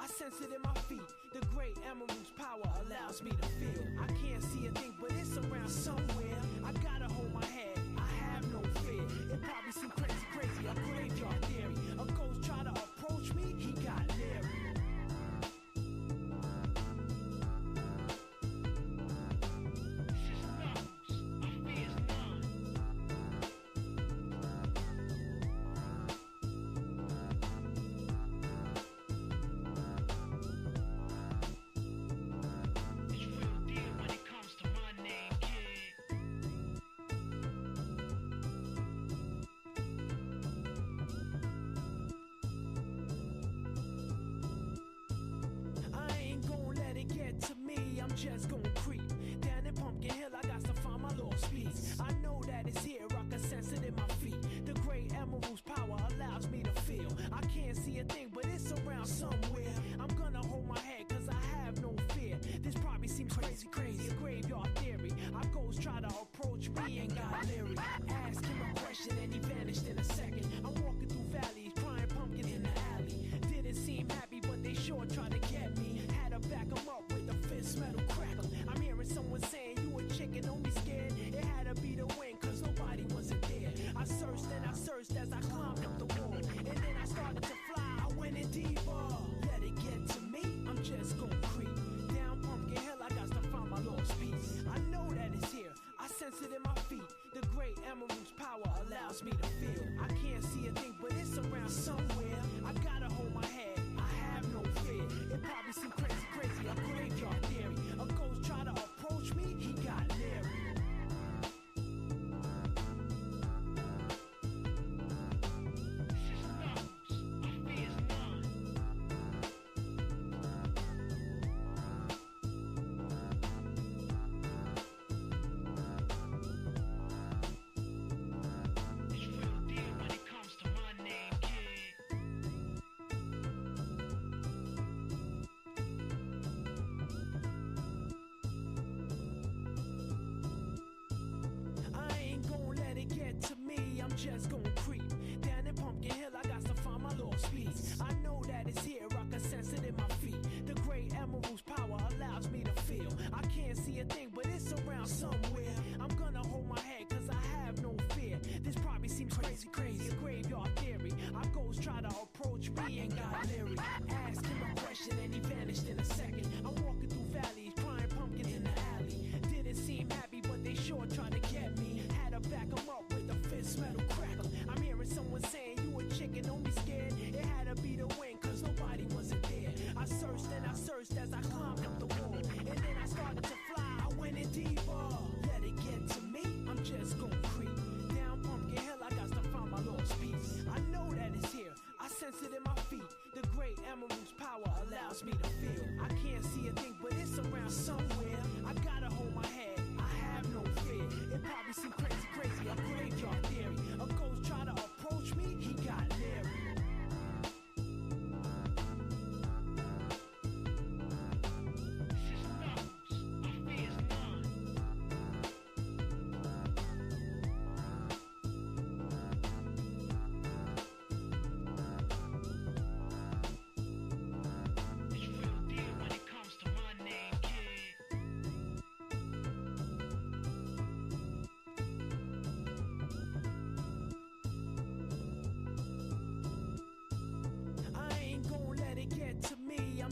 I sense it in my feet. The great emerald's power allows me to feel. I can't see a thing, but it's around somewhere. I gotta hold my head, I have no fear. It probably seems crazy, a graveyard theory. A ghost try to approach me, he got leery. Just gon' creep down in Pumpkin Hill. I got to find my lost piece. I know that it's here, I can sense it in my feet. The great emerald's power allows me to feel. I can't see a thing, but it's around somewhere. I'm gonna hold my head, cause I have no fear. This probably seems crazy, a graveyard theory. Our ghosts try to approach me and got leery. Ask him a question and he vanished in a second. I'm walking through valleys, crying pumpkin in the alley. Didn't seem happy, but they sure tried to get me. Had to back him up with a fist metal crackle. I'm hearing someone saying, you a chicken, don't be scared. It had to be the wind, cause nobody wasn't there. I searched and I searched as I climbed up the wall. And then I started to fly, I went in deeper. Let it get to me, I'm just gon' creep down Pumpkin Hill, I got to find my lost piece. I know that it's here, I sense it in my feet. The great emerald's power allows me to feel. I can't see a thing, but it's around somewhere. I gotta hold my head, I have no fear. It probably seems crazy, a graveyard theory. A ghost try to approach me, he got leery. Just gon' creep down in Pumpkin Hill, I got to find my lost piece. I know that it's here, I can sense it in my feet. The great emerald's power allows me to feel. I can't see a thing, but it's around somewhere. I'm gonna hold my head, cause I have no fear. This probably seems crazy, a graveyard theory. Our ghosts try to approach me and got leery. Ask him a question and he vanished in a second. I'm walking through valleys, crying pumpkin in the alley. Didn't seem happy, but they sure tried to get me. Had to back him up with a fist metal crackle. I'm hearing someone saying, you a chicken, don't be scared. It had to be the wind, cause nobody wasn't there. I searched and I searched as I climbed up the wall. And then I started to fly, I went in deeper. Let it get to me, I'm just gon' creep down Pumpkin Hill, I got to find my lost piece. I know that it's here, I sense it in my feet. The great emerald's power allows me to feel. I can't see a thing, but it's around somewhere. I gotta hold my head, I have no fear. It probably seems crazy, a graveyard theory. A ghost try to approach me, he got leery.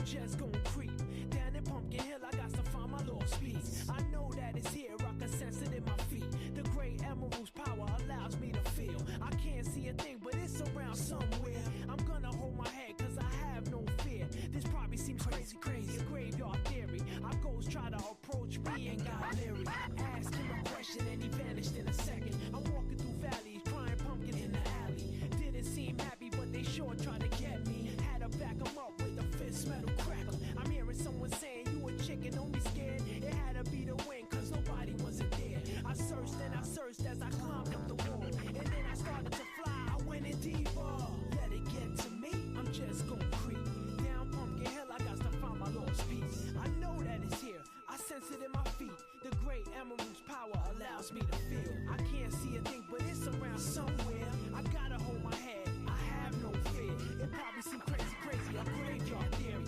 Just gon' creep down in Pumpkin Hill, I got to find my lost piece. I know that it's here, I can sense it in my feet. The great emerald's power allows me to feel. I can't see a thing, but it's around somewhere. I'm gonna hold my head, cause I have no fear. This probably seems crazy, a graveyard theory. Our ghosts try to approach me and got leery. Ask him a question and he vanished in a second. I'm walking through valleys, crying pumpkin in the alley. Didn't seem happy, but they sure tried to get me. Had to back him up with a fist metal crackle. I'm hearing someone saying, you a chicken, don't be scared. It had to be the wind, cause nobody wasn't there. I searched and I searched as I climbed up the wall. And then I started to fly, I went in deeper. Let it get to me, I'm just gon' creep down Pumpkin Hill, I got to find my lost piece. I know that it's here, I sense it in my feet. The great emerald's power allows me to feel. I can't see a thing, but it's around somewhere. I gotta hold my head, I have no fear. It probably seems crazy, a graveyard theory.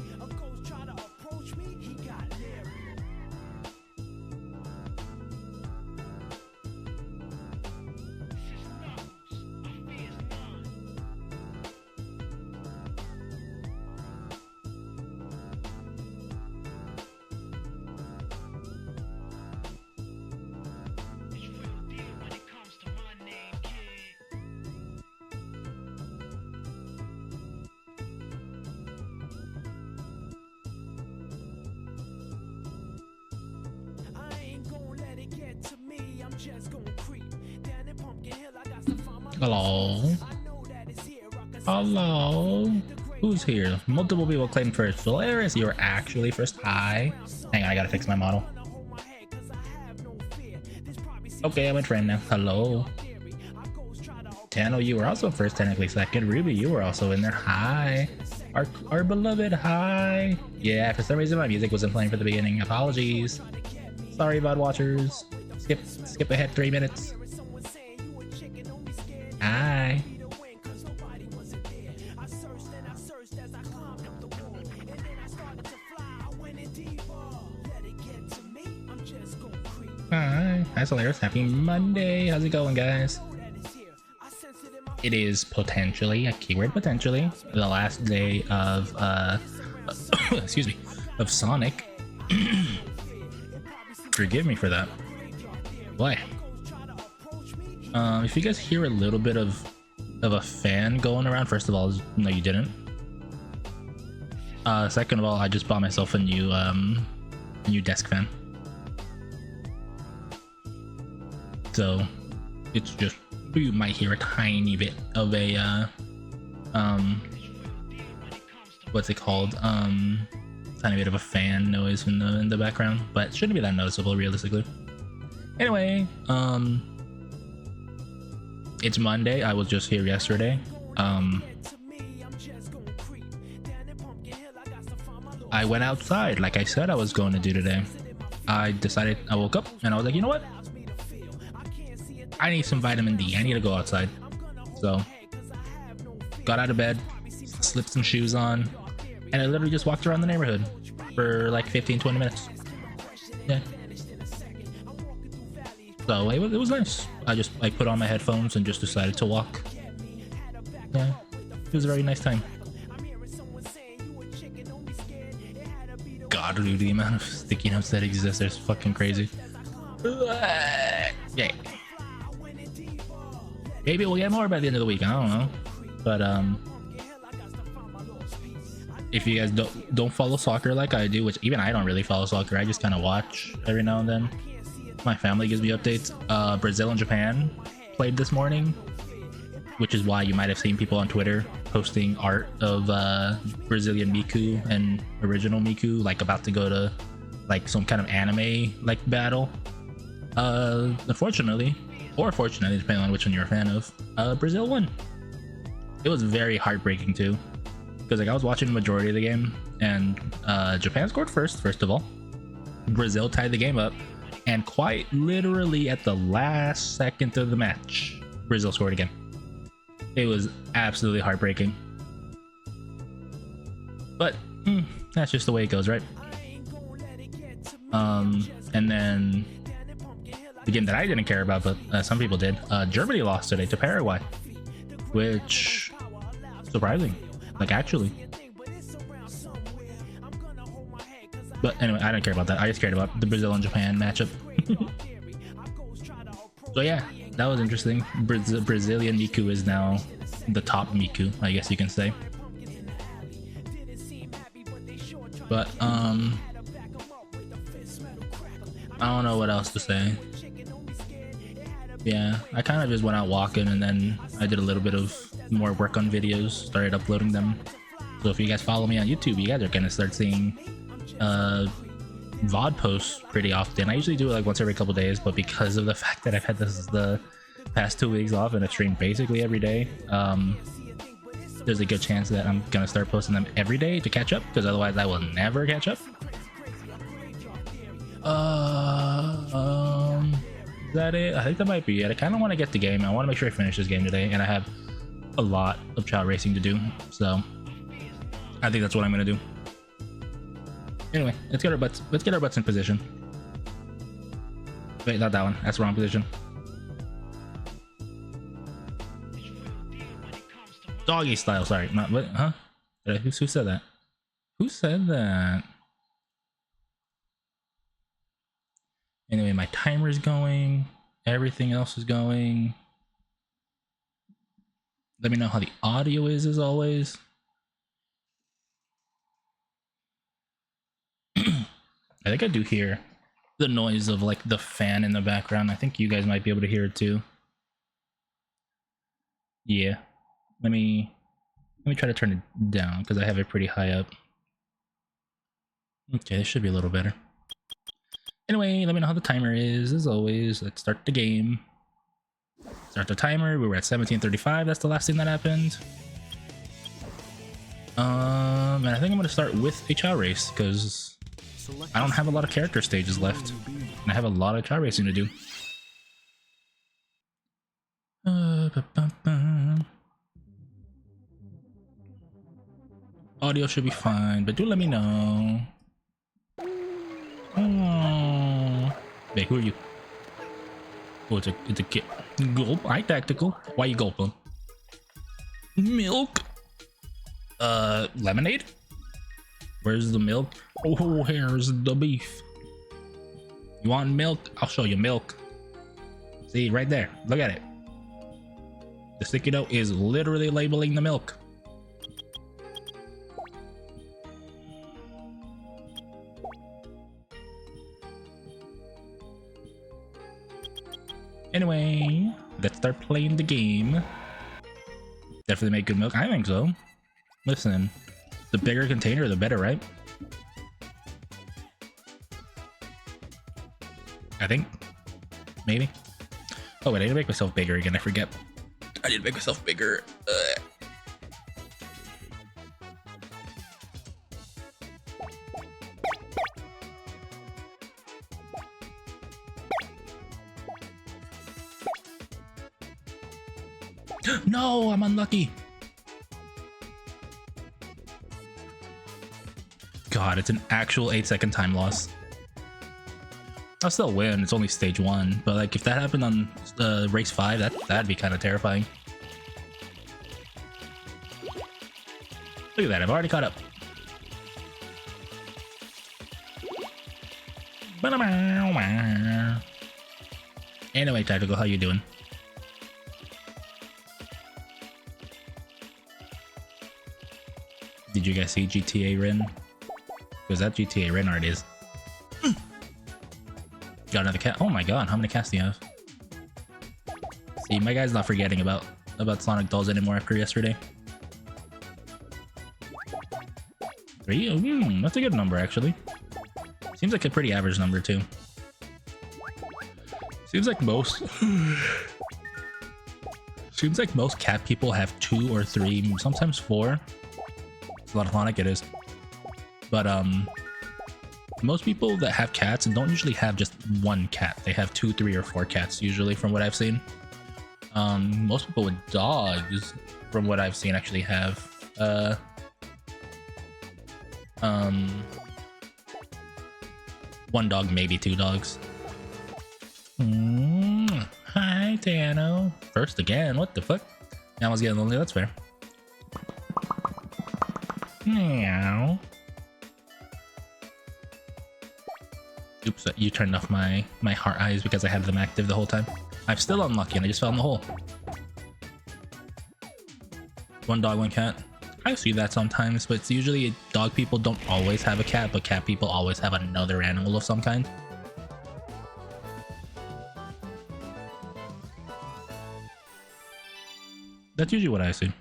Hello. Hello. Who's here? Multiple people claimed first. Solaris, you're actually first. Hi. Hang on, I gotta fix my model. Okay, I'm a friend now. Hello. Tano, you were also first, technically second. Ruby, you were also in there. Hi. Our beloved, hi. Yeah, for some reason my music wasn't playing for the beginning. Apologies. Sorry, VOD watchers. Skip ahead 3 minutes. Hi. Hi Solaris, happy Monday. How's it going, guys? It is potentially, a keyword potentially, the last day of excuse me, of Sonic. Forgive me for that. Boy. If you guys hear a little bit of a fan going around, first of all, no, you didn't. Second of all, I just bought myself a new desk fan. So it's just, you might hear a tiny bit of a what's it called, tiny bit of a fan noise in the background, but it shouldn't be that noticeable realistically. Anyway, it's Monday. I was just here yesterday. I went outside like I said I was going to do today. I woke up and I was like, you know what, I need some vitamin D. I need to go outside. So got out of bed, slipped some shoes on, and I literally just walked around the neighborhood for like 15-20 minutes. Yeah. So it was nice. I put on my headphones and just decided to walk. Yeah, it was a very nice time. God, dude, the amount of sticky notes that exist is fucking crazy. Yeah. Maybe we'll get more by the end of the week. I don't know, but if you guys don't follow soccer like I do, which even I don't really follow soccer, I just kind of watch every now and then. My family gives me updates. Brazil and Japan played this morning, which is why you might have seen people on Twitter posting art of Brazilian Miku and original Miku like about to go to like some kind of anime like battle. Unfortunately, or fortunately, depending on which one you're a fan of, Brazil won. It was very heartbreaking too, because like I was watching the majority of the game, and Japan scored first of all. Brazil tied the game up, and quite literally at the last second of the match, Brazil scored again. It was absolutely heartbreaking, but that's just the way it goes, right? And then the game that I didn't care about, but some people did. Germany lost today to Paraguay, which surprising, like actually. But anyway, I don't care about that. I just cared about the Brazil and Japan matchup. So yeah, that was interesting. Brazilian Miku is now the top Miku, I guess you can say. But I don't know what else to say. Yeah, I kind of just went out walking, and then I did a little bit of more work on videos, started uploading them. So if you guys follow me on YouTube, you guys are gonna start seeing VOD posts pretty often. I usually do it like once every couple days, but because of the fact that I've had the past 2 weeks off and I've streamed basically every day, there's a good chance that I'm gonna start posting them every day to catch up, because otherwise I will never catch up. Is that it? I think that might be it. I kind of want to get the game. I want to make sure I finish this game today, and I have a lot of child racing to do, so I think that's what I'm gonna do. Anyway, let's get our butts in position. Wait, not that one. That's the wrong position. Doggy style. Sorry, not what? Huh? Who said that? Who said that? Anyway, my timer's going. Everything else is going. Let me know how the audio is, as always. I think I do hear the noise of like the fan in the background. I think you guys might be able to hear it too. Yeah. Let me try to turn it down because I have it pretty high up. Okay, this should be a little better. Anyway, let me know how the timer is. As always, let's start the game. Start the timer. We were at 17:35. That's the last thing that happened. And I think I'm gonna start with a chow race because I don't have a lot of character stages left, and I have a lot of chow racing to do. Audio should be fine, but do let me know. Wait, who are you? Oh, it's a kid. Gulp. Hi, tactical. Why you gulping? Milk. Lemonade? Where's the milk? Oh, here's the beef. You want milk? I'll show you milk. See, right there. Look at it. The sticky note is literally labeling the milk. Anyway, let's start playing the game. Definitely make good milk. I think so. Listen, the bigger container, the better, right? I think. Maybe. Oh, wait, I need to make myself bigger again. I forget. I need to make myself bigger. No, I'm unlucky. God, it's an actual 8-second time loss. I'll still win. It's only stage 1, but like if that happened on race 5, that'd be kind of terrifying. Look at that! I've already caught up. Anyway, Tactical, how you doing? Did you guys see GTA Rin? Because that GTA Rin art is. Got another cat. Oh my god, how many cats do you have? See, my guy's not forgetting about Sonic dolls anymore after yesterday. 3? That's a good number, actually. Seems like a pretty average number, too. Seems like most... Seems like most cat people have 2 or 3, sometimes 4. It's a lot of Sonic, it is. But, most people that have cats don't usually have just 1 cat. They have 2, 3, or 4 cats, usually, from what I've seen. Most people with dogs, from what I've seen, actually have, 1 dog, maybe 2 dogs. Hi, Tano. First again, what the fuck? Now I was getting lonely, that's fair. Meow. Oops, you turned off my heart eyes because I had them active the whole time. I'm still unlucky and I just fell in the hole. 1 dog, 1 cat. I see that sometimes, but it's usually dog people don't always have a cat, but cat people always have another animal of some kind. That's usually what I see.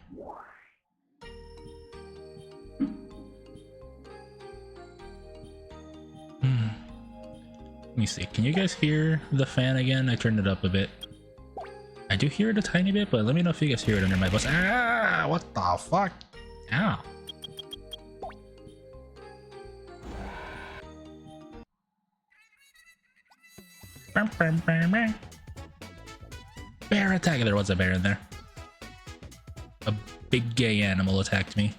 Let me see. Can you guys hear the fan again? I turned it up a bit. I do hear it a tiny bit, but let me know if you guys hear it under my voice. Ah! What the fuck? Ow. Bear attack. There was a bear in there. A big gay animal attacked me.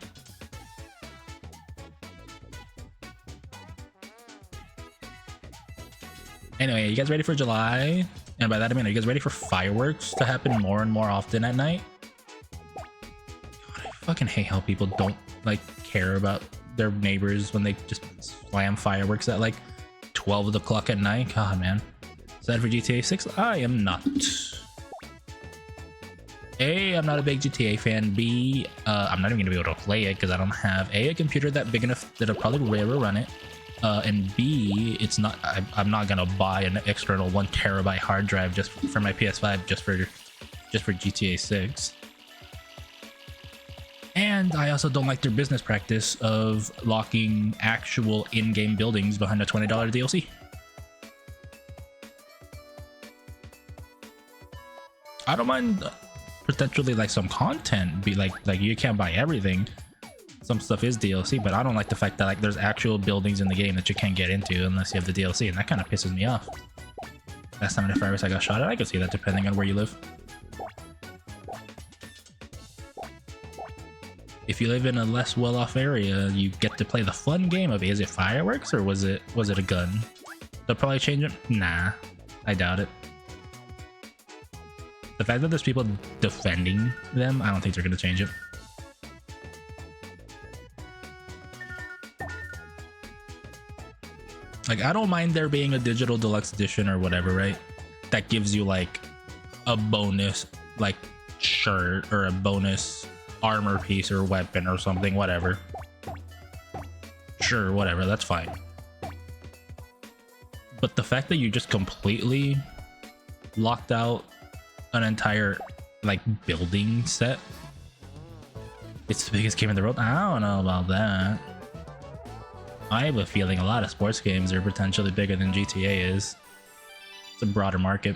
Anyway, you guys ready for July? And by that I mean, are you guys ready for fireworks to happen more and more often at night? God, I fucking hate how people don't like care about their neighbors when they just slam fireworks at like 12 o'clock at night. God, man. Excited for GTA 6? I am not. A, I'm not a big GTA fan. B, I'm not even gonna be able to play it because I don't have a computer that big enough that I'll probably rarely run it. And B, it's not. I'm not gonna buy an external 1 terabyte hard drive just for my PS5 just for GTA 6. And I also don't like their business practice of locking actual in-game buildings behind a $20 DLC. I don't mind potentially like some content be like you can't buy everything. Some stuff is DLC, but I don't like the fact that like there's actual buildings in the game that you can't get into unless you have the DLC, and that kind of pisses me off. Last time in the Fire I got shot at, I could see that depending on where you live. If you live in a less well-off area, you get to play the fun game of is it fireworks or was it a gun? They'll probably change it. Nah, I doubt it. The fact that there's people defending them, I don't think they're gonna change it. Like, I don't mind there being a digital deluxe edition or whatever, right? That gives you like a bonus like shirt or a bonus armor piece or weapon or something, whatever. Sure, whatever, that's fine. But the fact that you just completely locked out an entire like building set, it's the biggest game in the world. I don't know about that. I have a feeling a lot of sports games are potentially bigger than GTA is. It's a broader market.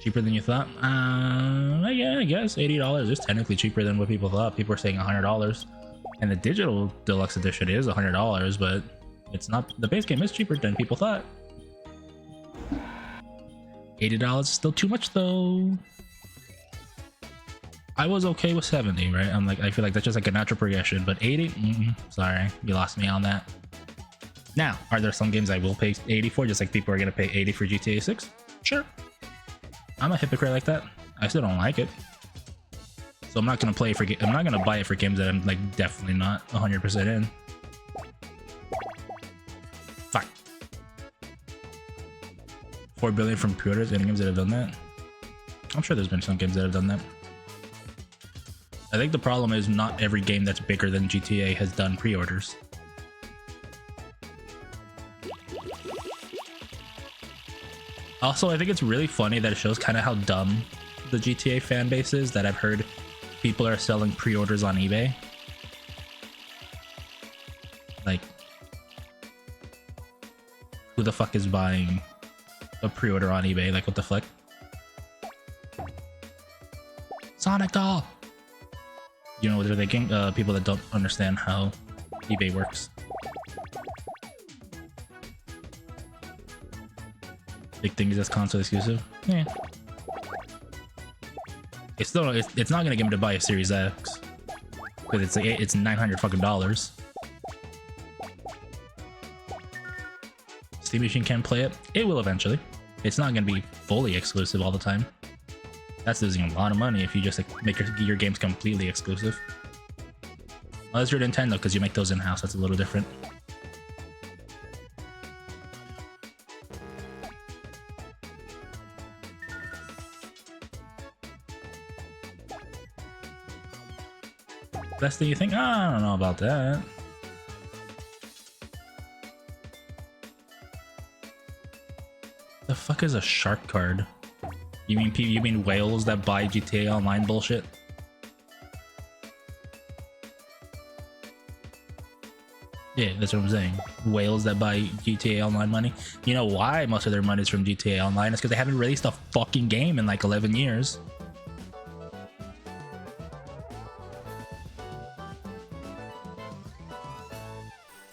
Cheaper than you thought? Yeah, I guess $80 is technically cheaper than what people thought. People are saying $100, and the digital deluxe edition is $100, but it's not. The base game is cheaper than people thought. $80 is still too much though. I was okay with 70, right? I'm like, I feel like that's just like a natural progression, but 80, sorry, you lost me on that. Now, are there some games I will pay 80 for, just like people are gonna pay 80 for GTA 6? Sure. I'm a hypocrite like that. I still don't like it, so I'm not gonna play for. I'm not gonna buy it for games that I'm like definitely not 100% in. Fine. 4 billion from pre-orders. Any games that have done that? I'm sure there's been some games that have done that. I think the problem is not every game that's bigger than GTA has done pre-orders. Also, I think it's really funny that it shows kind of how dumb the GTA fan base is, that I've heard people are selling pre-orders on eBay. Like, who the fuck is buying a pre-order on eBay? Like, what the fuck? Sonic Doll! You know what they're thinking? People that don't understand how eBay works. Big thing is that's console exclusive. Yeah. It's still it's not gonna get me to buy a Series X because it's $900 fucking dollars. Steam Machine can play it. It will eventually. It's not gonna be fully exclusive all the time. That's losing a lot of money if you just like make your games completely exclusive. Unless you're Nintendo, because you make those in-house, that's a little different. Best thing you think? I don't know about that. The fuck is a shark card? You mean whales that buy GTA Online bullshit? Yeah, that's what I'm saying. Whales that buy GTA Online money. You know why most of their money is from GTA Online? It's because they haven't released a fucking game in like 11 years.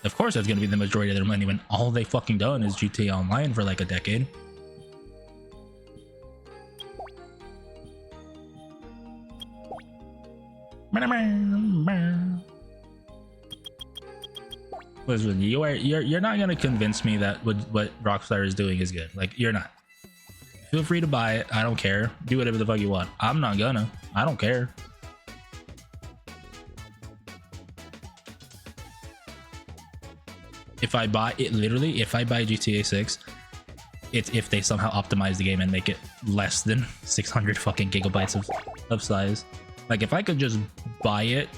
Of course that's gonna be the majority of their money when all they fucking done is GTA Online for like a decade. Listen, you're not gonna convince me that what Rockstar is doing is good. Like, you're not. Feel free to buy it. I don't care. Do whatever the fuck you want. I'm not gonna. I don't care. If I buy it, literally, if I buy GTA 6, it's if they somehow optimize the game and make it less than 600 fucking gigabytes of size. Like, if I could just buy it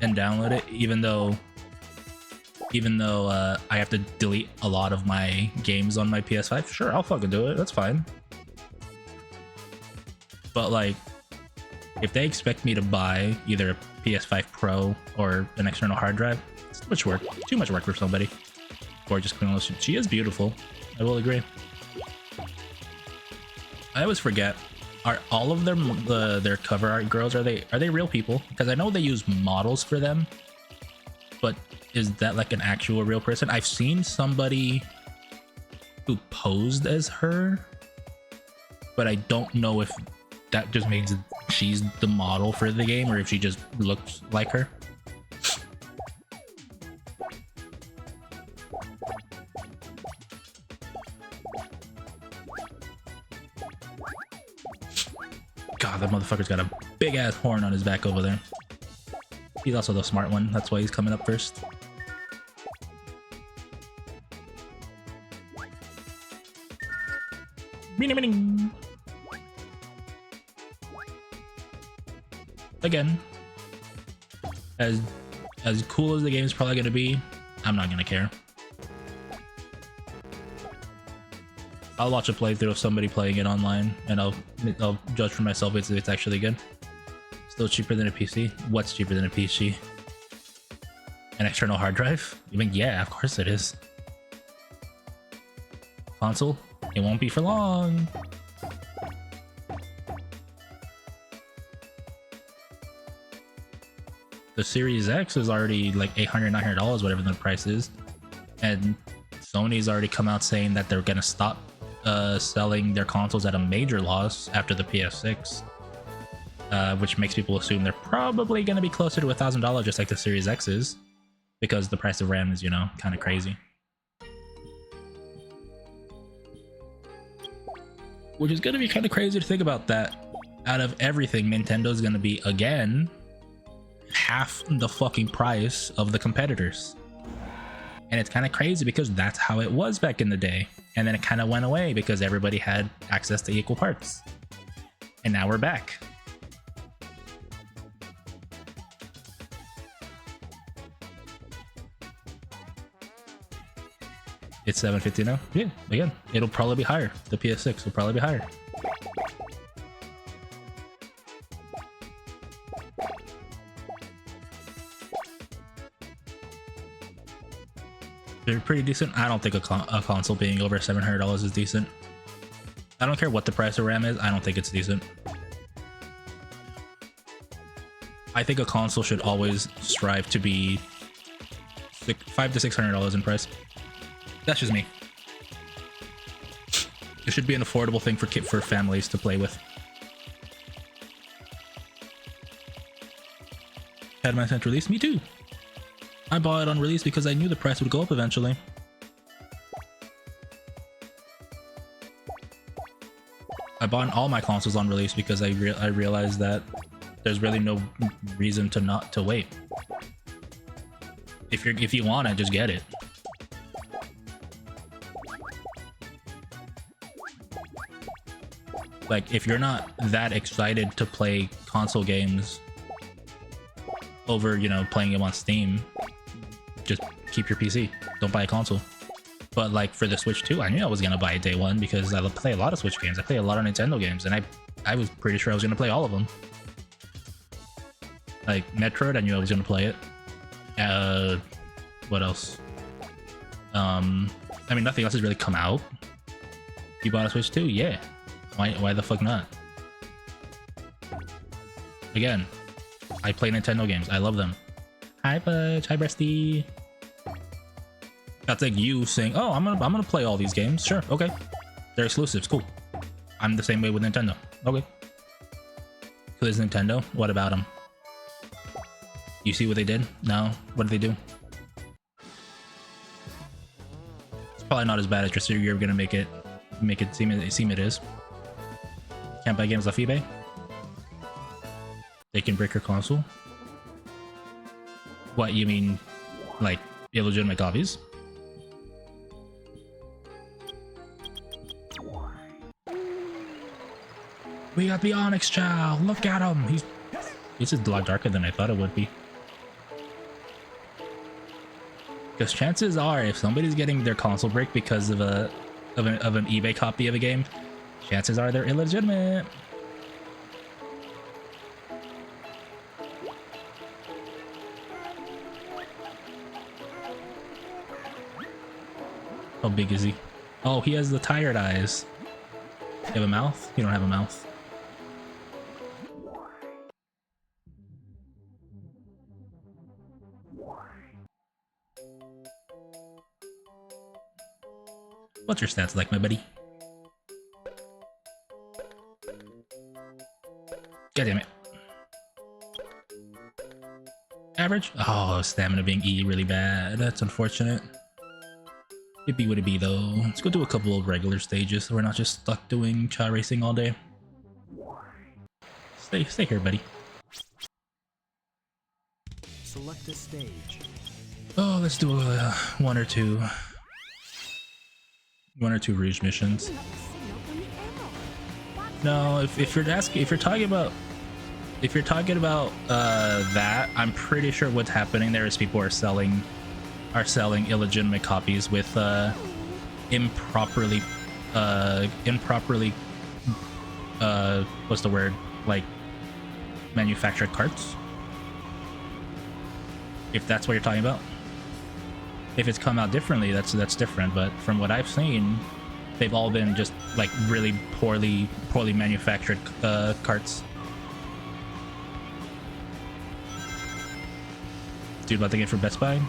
and download it, even though I have to delete a lot of my games on my PS5, sure, I'll fucking do it. That's fine. But like, if they expect me to buy either a PS5 Pro or an external hard drive, it's too much work. Too much work for somebody. Or just clean. She is beautiful. I will agree. I always forget. Are all of their cover art girls, are they real people? Because I know they use models for them, but is that like an actual real person? I've seen somebody who posed as her, but I don't know if that just means she's the model for the game or if she just looks like her. God, that motherfucker's got a big ass horn on his back over there. He's also the smart one, that's why he's coming up first. Again, as cool as the game is probably going to be, I'm not going to care. I'll watch a playthrough of somebody playing it online, and I'll judge for myself if it's actually good. Still cheaper than a PC? What's cheaper than a PC? An external hard drive? You mean, yeah, of course it is. Console? It won't be for long. The Series X is already like $800, $900, whatever the price is. And Sony's already come out saying that they're gonna stop selling their consoles at a major loss after the PS6, which makes people assume they're probably going to be closer to $1,000, just like the Series X is, because the price of RAM is, you know, kind of crazy. Which is going to be kind of crazy to think about, that out of everything, Nintendo's going to be, again, half the fucking price of the competitors. And it's kind of crazy because that's how it was back in the day. And then it kind of went away because everybody had access to equal parts. And now we're back. It's $750 now? Yeah, again, it'll probably be higher. The PS6 will probably be higher. They're pretty decent. I don't think a console being over $700 is decent. I don't care what the price of RAM is. I don't think it's decent. I think a console should always strive to be $500 to $600 in price. That's just me. It should be an affordable thing for families to play with. Had my sent release? Me too. I bought it on release because I knew the price would go up eventually. I bought all my consoles on release because I realized that there's really no reason to not wait. If you want it, just get it. Like, if you're not that excited to play console games over, you know, playing them on Steam, just keep your PC. Don't buy a console. But like for the Switch 2, I knew I was gonna buy it day one because I play a lot of Switch games. I play a lot of Nintendo games, and I was pretty sure I was gonna play all of them. Like Metroid, I knew I was gonna play it. What else? I mean, nothing else has really come out. You bought a Switch 2? Yeah. Why the fuck not? Again, I play Nintendo games. I love them. Hi Butch, hi Breasty. That's like you saying, "Oh, I'm gonna play all these games." Sure, okay. They're exclusives, cool. I'm the same way with Nintendo. Okay. Who is Nintendo? What about them? You see what they did? No. What did they do? It's probably not as bad as you're gonna make it seem it is. Can't buy games off eBay. They can break your console. What, you mean, like, illegitimate copies? We got the Onyx child. Look at him. He's just a lot darker than I thought it would be. Because chances are, if somebody's getting their console break because of an eBay copy of a game, chances are they're illegitimate. How big is he? Oh, he has the tired eyes. You have a mouth? You don't have a mouth. What's your stats like, my buddy? God damn it. Average? Oh, stamina being E really bad. That's unfortunate. It'd be what it be though. Let's go do a couple of regular stages so we're not just stuck doing cha racing all day. Stay here, buddy. Select a stage. Oh, let's do one or two Rouge missions. No, if you're talking about that, I'm pretty sure what's happening there is people are selling illegitimate copies with improperly what's the word, like manufactured carts, if that's what you're talking about. If it's come out differently, that's different, but from what I've seen, they've all been just like really poorly manufactured carts. Dude, about to get from Best Buy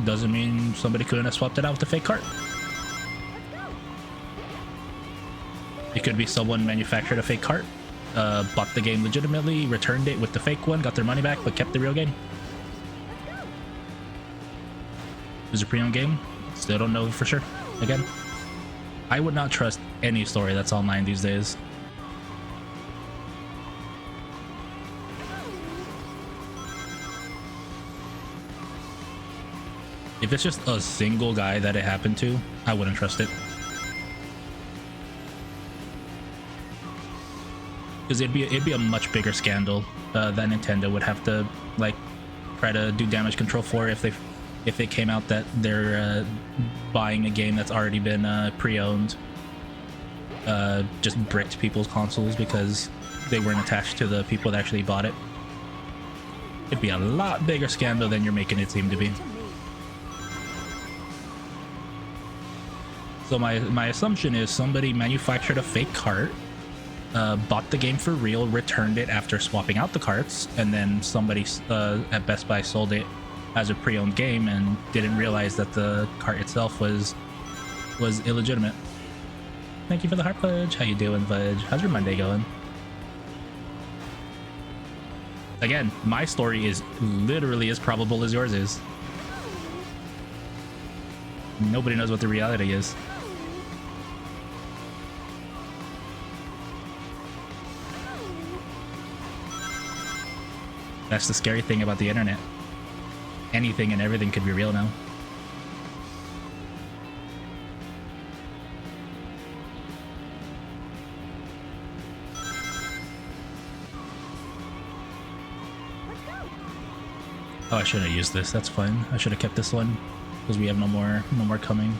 doesn't mean somebody couldn't have swapped it out with a fake cart. It could be someone manufactured a fake cart, bought the game legitimately, returned it with the fake one, got their money back, but kept the real game. It was a pre-owned game. Still don't know for sure. Again, I would not trust any story that's online these days. If it's just a single guy that it happened to, I wouldn't trust it. Because it'd be a much bigger scandal that Nintendo would have to like try to do damage control for if it came out that they're buying a game that's already been pre-owned, just bricked people's consoles because they weren't attached to the people that actually bought it. It'd be a lot bigger scandal than you're making it seem to be. So my assumption is somebody manufactured a fake cart, bought the game for real, returned it after swapping out the carts, and then somebody at Best Buy sold it as a pre-owned game and didn't realize that the cart itself was illegitimate. Thank you for the heart, Fudge. How you doing, Fudge? How's your Monday going? Again, my story is literally as probable as yours is. Nobody knows what the reality is. That's the scary thing about the internet. Anything and everything could be real now. Oh, I should have used this. That's fine. I should have kept this one because we have no more coming.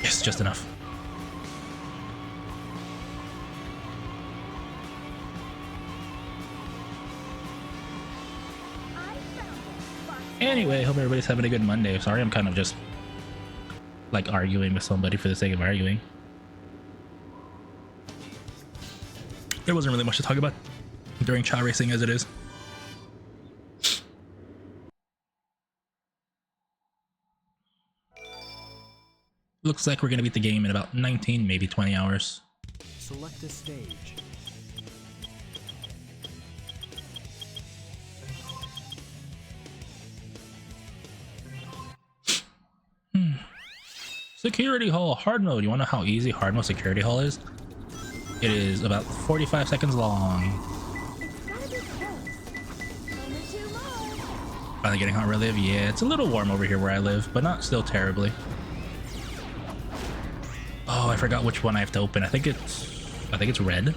Yes, just enough. Anyway, hope everybody's having a good Monday. Sorry, I'm kind of just like arguing with somebody for the sake of arguing. There wasn't really much to talk about during cha racing as it is. Looks like we're gonna beat the game in about 19, maybe 20 hours. Select a stage. Security Hall hard mode. You wanna know how easy hard mode Security Hall is? It is about 45 seconds long. Finally getting hot where I live. Yeah, it's a little warm over here where I live, but not still terribly. Oh, I forgot which one I have to open. I think it's red.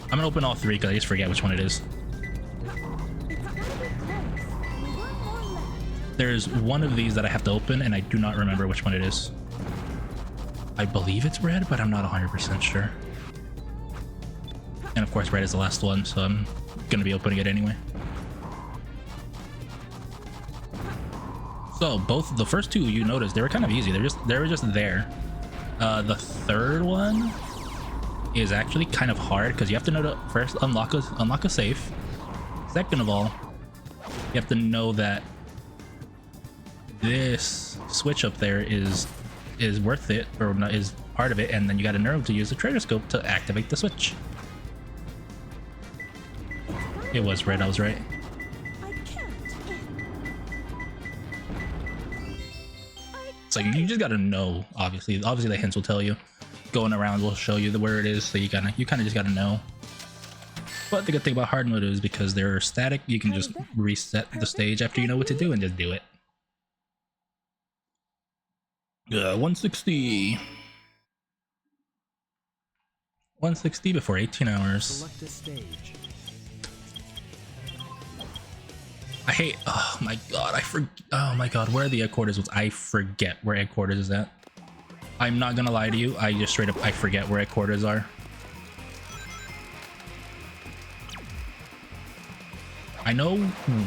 I'm gonna open all three because I just forget which one it is. There's one of these that I have to open and I do not remember which one it is. I believe it's red, but I'm not 100% sure. And of course red is the last one, so I'm gonna be opening it anyway. So both the first two, you noticed, they were kind of easy. They were just there. The third one is actually kind of hard because you have to know to first unlock a safe. Second of all, you have to know that this switch up there is worth it, or not, is part of it, and then you got a nerve to use the treasure scope to activate the switch. It was red, I was right. So you just gotta know. Obviously the hints will tell you. Going around will show you where it is, so you kind of just gotta know. But the good thing about hard mode is because they're static, you can just reset the stage after you know what to do and just do it. 160. 160 before 18 hours. Select a stage. I hate. Oh my god! Oh my god! Where are the headquarters? I forget where headquarters is at. I'm not gonna lie to you. I just straight up I forget where headquarters are. I know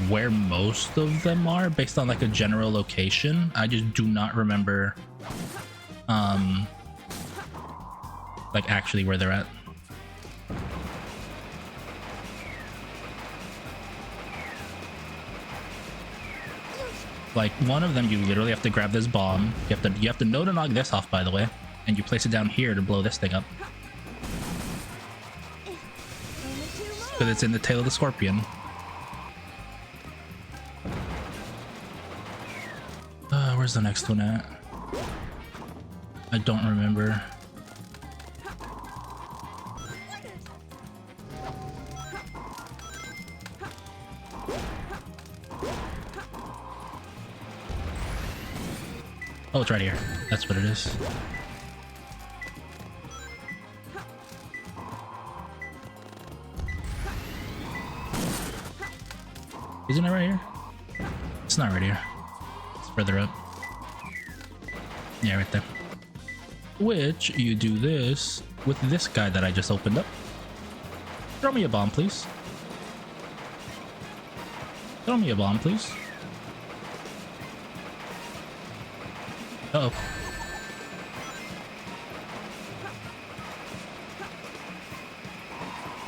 where most of them are based on like a general location. I just do not remember, like actually where they're at. Like one of them, you literally have to grab this bomb. You have to know to knock this off, by the way, and you place it down here to blow this thing up. Because it's in the tail of the scorpion. Where's the next one at? I don't remember. Oh, it's right here. That's what it is. Isn't it right here? It's not right here. It's further up. Yeah, right there. Which, you do this with this guy that I just opened up. Throw me a bomb, please. Throw me a bomb, please. Uh-oh.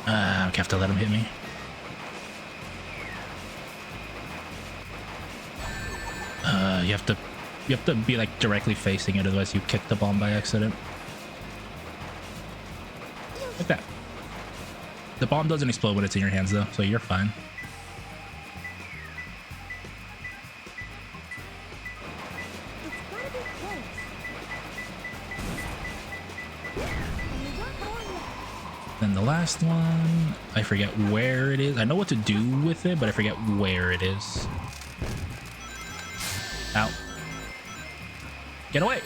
I have to let him hit me. You have to be like directly facing it, otherwise you kick the bomb by accident. Like that. The bomb doesn't explode when it's in your hands though, so you're fine. Then the last one, I forget where it is. I know what to do with it, but I forget where it is. Ow. Get away!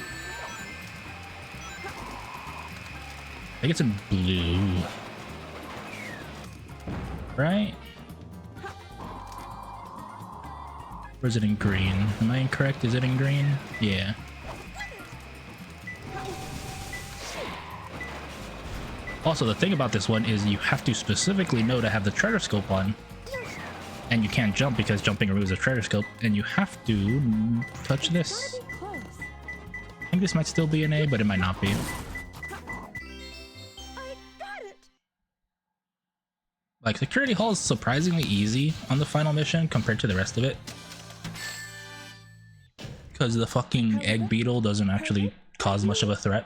I think it's in blue. Right? Or is it in green? Am I incorrect? Is it in green? Yeah. Also, the thing about this one is you have to specifically know to have the treasure scope on. And you can't jump because jumping removes a treasure scope. And you have to touch this. I think this might still be an A, but it might not be. Like, Security Hall is surprisingly easy on the final mission compared to the rest of it. Because the fucking egg beetle doesn't actually cause much of a threat.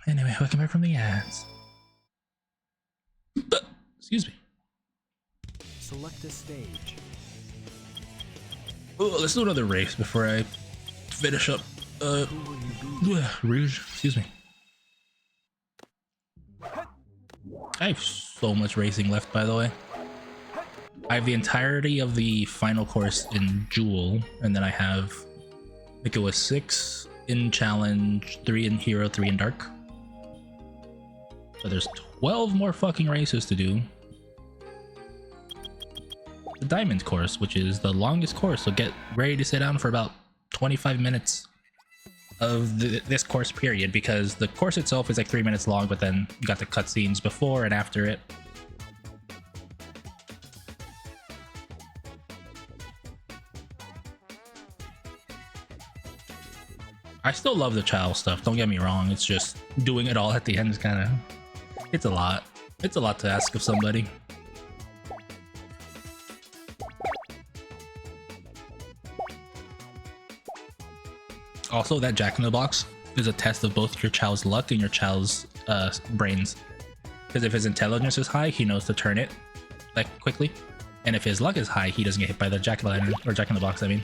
Anyway, welcome back from the ads. Excuse me. Select a stage. Oh, let's do another race before I finish up. Rouge, excuse me. I have so much racing left, by the way. I have the entirety of the final course in Jewel, and then I have, I think it was 6 in Challenge, 3 in Hero, 3 in Dark. So there's 12 more fucking races to do. The Diamond course, which is the longest course, so get ready to sit down for about 25 minutes. of this course period, because the course itself is like 3 minutes long, but then you got the cutscenes before and after it. I still love the child stuff, don't get me wrong. It's just doing it all at the end is kind of, it's a lot. It's a lot to ask of somebody. Also, that Jack-in-the-Box is a test of both your child's luck and your child's brains. Because if his intelligence is high, he knows to turn it like quickly. And if his luck is high, he doesn't get hit by the jack-o'-lantern, or Jack-in-the-Box, I mean.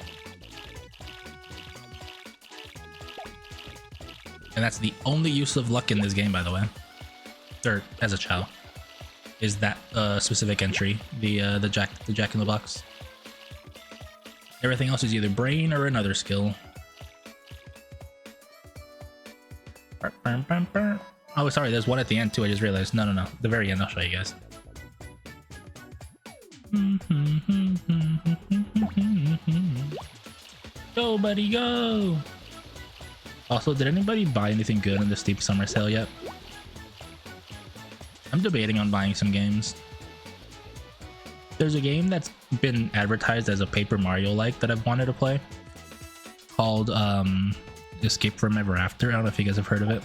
And that's the only use of luck in this game, by the way. Or as a child, is that specific entry, the Jack-in-the-Box. Everything else is either brain or another skill. Oh, sorry, there's one at the end too. I just realized. No, the very end. I'll show you guys. Go, buddy, go! Also, did anybody buy anything good in the Steep Summer Sale yet? I'm debating on buying some games. There's a game that's been advertised as a Paper Mario-like that I've wanted to play, called Escape from Ever After. I don't know if you guys have heard of it.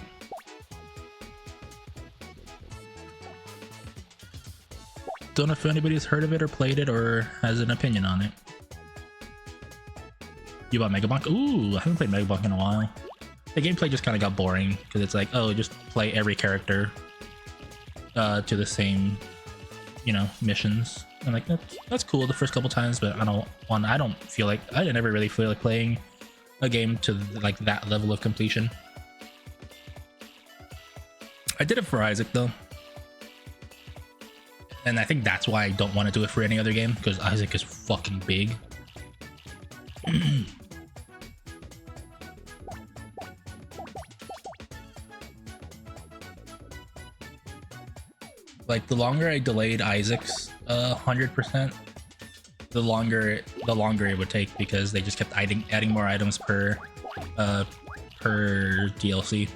Don't know if anybody's heard of it or played it or has an opinion on it. You bought Megabonk? Ooh, I haven't played Megabonk in a while. The gameplay just kind of got boring because it's like, oh, just play every character to the same, you know, missions. And like that's cool the first couple times, but I don't feel like I never really feel like playing a game to like that level of completion. I did it for Isaac though, and I think that's why I don't want to do it for any other game, because Isaac is fucking big. Like the longer I delayed Isaac's 100%, the longer it would take, because they just kept adding more items per DLC.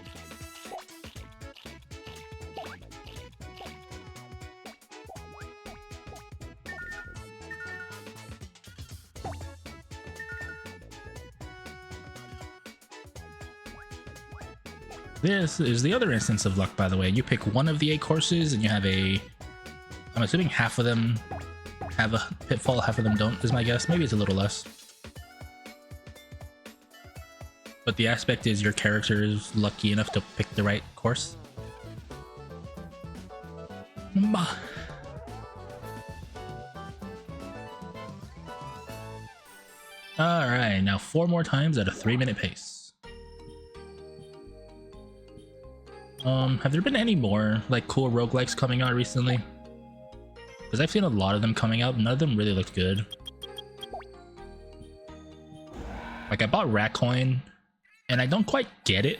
This is the other instance of luck, by the way. You pick one of the 8 courses and you have I'm assuming half of them have a pitfall, half of them don't, is my guess. Maybe it's a little less. But the aspect is your character is lucky enough to pick the right course. Alright, now 4 more times at a 3-minute pace. Have there been any more like cool roguelikes coming out recently? Because I've seen a lot of them coming out, none of them really looked good. Like I bought Ratcoin and I don't quite get it.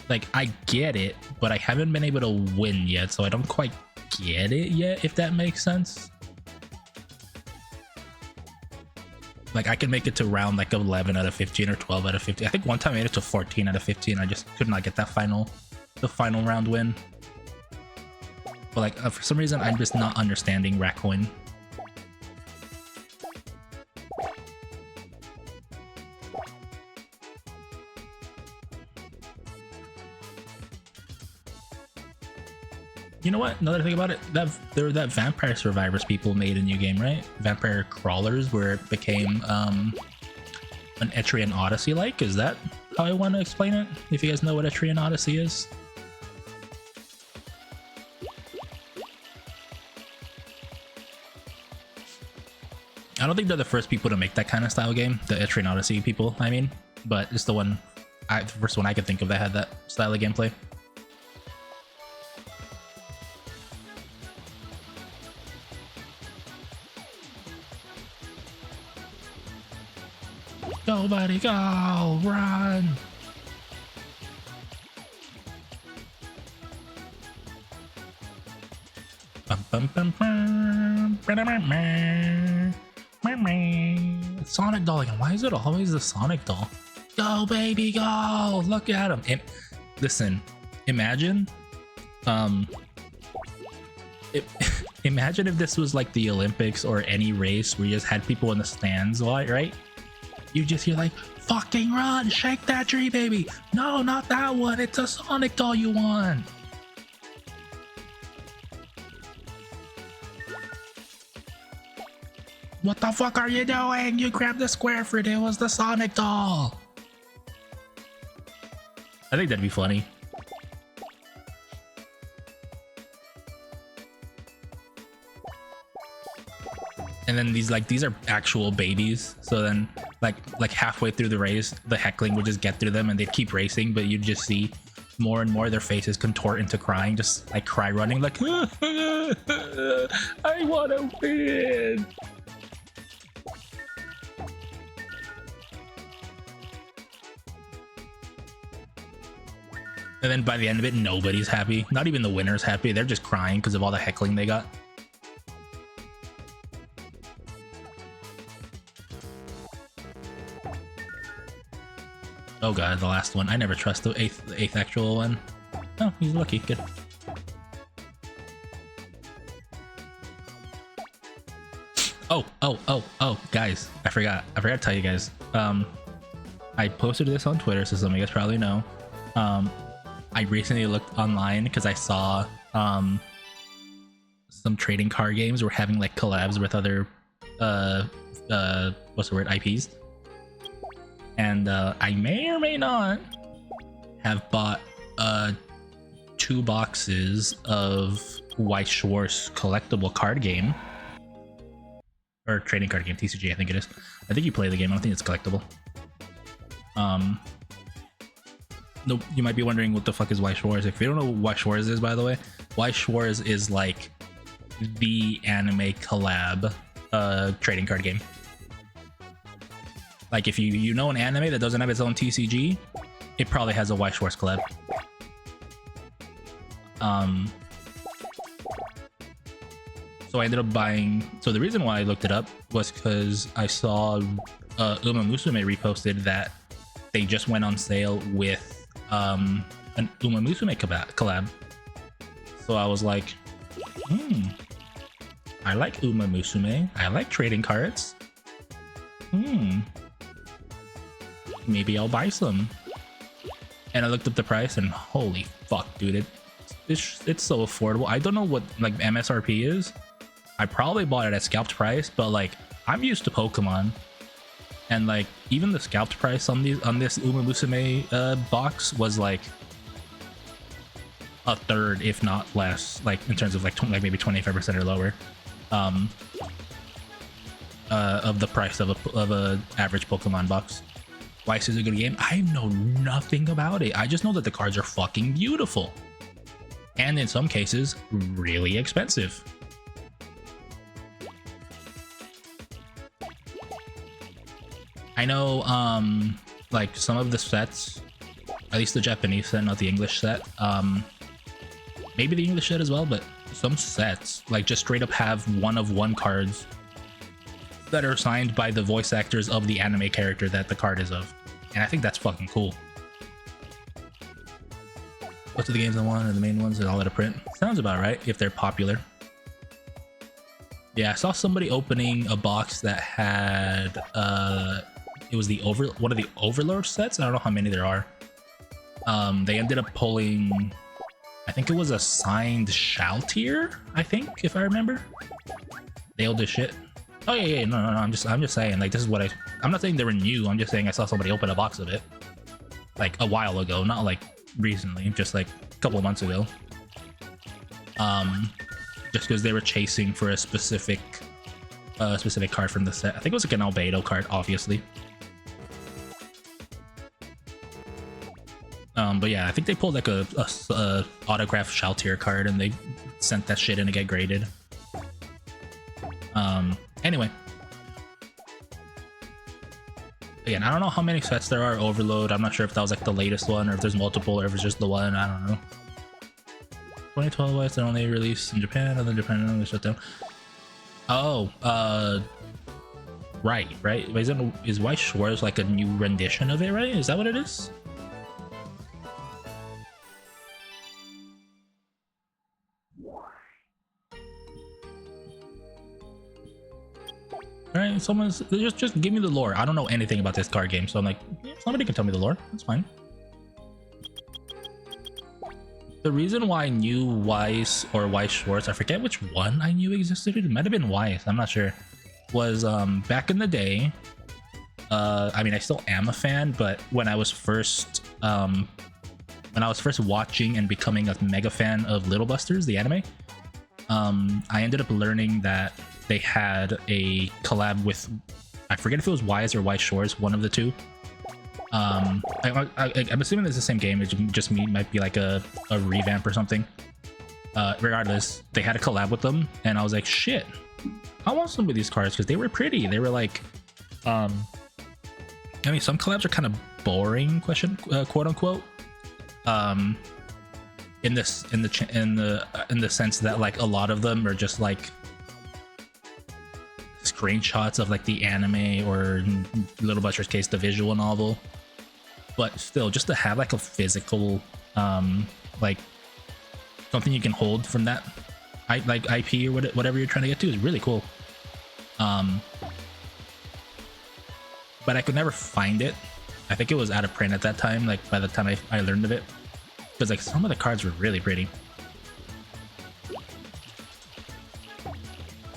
Like I get it, but I haven't been able to win yet, so I don't quite get it yet, if that makes sense. Like I can make it to round like 11 out of 15 or 12 out of 15. I think one time I made it to 14 out of 15. I just could not get that the final round win. But like for some reason I'm just not understanding Ratcoin. You know what? Another thing about it, there were that Vampire Survivors people made a new game, right? Vampire Crawlers, where it became an Etrian Odyssey like. Is that how I want to explain it? If you guys know what Etrian Odyssey is. I don't think they're the first people to make that kind of style game, the Etrian Odyssey people, I mean, but it's the first one I could think of that had that style of gameplay. Go, buddy, go! Run! Sonic doll again. Why is it always the Sonic doll? Go, baby, go! Look at him. And listen, imagine, imagine if this was like the Olympics or any race where you just had people in the stands, right? You just hear like, fucking run, shake that tree, baby. No, not that one. It's a Sonic doll you want. What the fuck are you doing? You grabbed the square fruit. It was the Sonic doll. I think that'd be funny. And then these are actual babies. So then like halfway through the race, the heckling would just get through them and they'd keep racing, but you'd just see more and more their faces contort into crying, just like cry running like I wanna win. And then by the end of it, nobody's happy. Not even the winner's happy. They're just crying because of all the heckling they got. Oh god, the last one. I never trust the eighth actual one. Oh, he's lucky. Good. Oh, guys. I forgot to tell you guys. I posted this on Twitter, so some of you guys probably know. I recently looked online because I saw some trading card games were having like collabs with other what's the word, IPs. And I may or may not have bought 2 boxes of Weiss Schwarz collectible card game. Or trading card game, TCG, I think it is. I think you play the game, I don't think it's collectible. Nope, you might be wondering what the fuck is Weiss Schwarz. If you don't know what Weiss Schwarz is, by the way, Weiss Schwarz is like the anime collab trading card game. Like if you know an anime that doesn't have its own TCG, it probably has a Weiss Schwarz collab. So I ended up buying. So the reason why I looked it up was because I saw Uma Musume reposted that they just went on sale with an Uma Musume collab. So I was like, I like Uma Musume. I like trading cards. Maybe I'll buy some. And I looked up the price and holy fuck, dude, it's so affordable. I don't know what like MSRP is. I probably bought it at scalped price, but like I'm used to Pokemon, and like even the scalped price on this Uma Musume box was like a third, if not less, like in terms of like maybe 25% or lower of the price of a average Pokemon box. Weiss is a good game. I know nothing about it. I just know that the cards are fucking beautiful, and in some cases really expensive. I know like some of the sets, at least the Japanese set, not the English set, maybe the English set as well, but some sets like just straight up have one-of-one cards that are signed by the voice actors of the anime character that the card is of, and I think that's fucking cool. Most of the games I want are the main ones that all out of print. Sounds about right if they're popular. Yeah, I saw somebody opening a box that had it was one of the Overlord sets. I don't know how many there are. They ended up pulling, I think it was a signed Shaltier, I think, if I remember. Nailed this shit. Oh yeah, no, I'm just saying, like, this is what I'm not saying they were new, I'm just saying I saw somebody open a box of it like a while ago, not like recently, just like a couple of months ago. Just because they were chasing for a specific card from the set. I think it was like an Albedo card, obviously. But yeah, I think they pulled like a autographed Shaltier card and they sent that shit in to get graded. Anyway, again, I don't know how many sets there are. Overload, I'm not sure if that was like the latest one or if there's multiple or if it's just the one. I don't know. 2012 was they're only released in Japan, and then Japan only shut down. Oh, right? Is Weiss Schwarz like a new rendition of it, right? Is that what it is? Alright, someone's just give me the lore. I don't know anything about this card game, so I'm like, yeah, somebody can tell me the lore. That's fine. The reason why I knew Weiss or Weiss Schwarz, I forget which one I knew existed. It might have been Weiss, I'm not sure. Was back in the day. I mean, I still am a fan, but when I was first watching and becoming a mega fan of Little Busters, the anime, I ended up learning that they had a collab with, I forget if it was Weiss or Weiss Schwarz, one of the two. I'm assuming it's the same game. It just might be like a revamp or something. Regardless, they had a collab with them, and I was like, shit, I want some of these cards because they were pretty. They were like, I mean, some collabs are kind of boring, quote unquote. In the sense that like a lot of them are just like screenshots of like the anime, or in Little Busters' case, the visual novel. But still, just to have like a physical, like something you can hold from that, like IP or whatever you're trying to get to, is really cool. But I could never find it. I think it was out of print at that time. Like by the time I learned of it, because like some of the cards were really pretty.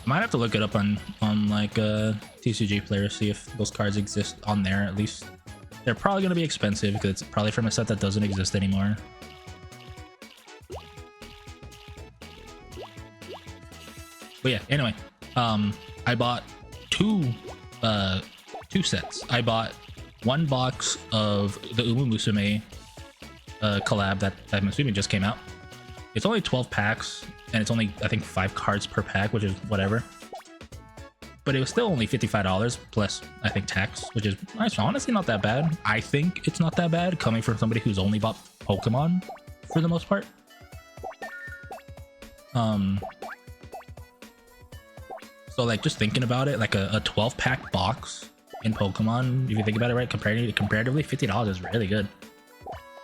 Might have to look it up on like TCG Player, see if those cards exist on there at least. They're probably going to be expensive because it's probably from a set that doesn't exist anymore. But yeah, anyway, I bought two sets. I bought one box of the Umu Musume collab that I'm assuming just came out. It's only 12 packs, and it's only, I think, 5 cards per pack, which is whatever. But it was still only $55 plus, I think, tax, which is honestly not that bad. I think it's not that bad coming from somebody who's only bought Pokemon for the most part. So like just thinking about it, like a 12-pack box in Pokemon, if you think about it, right, comparatively, $50 is really good.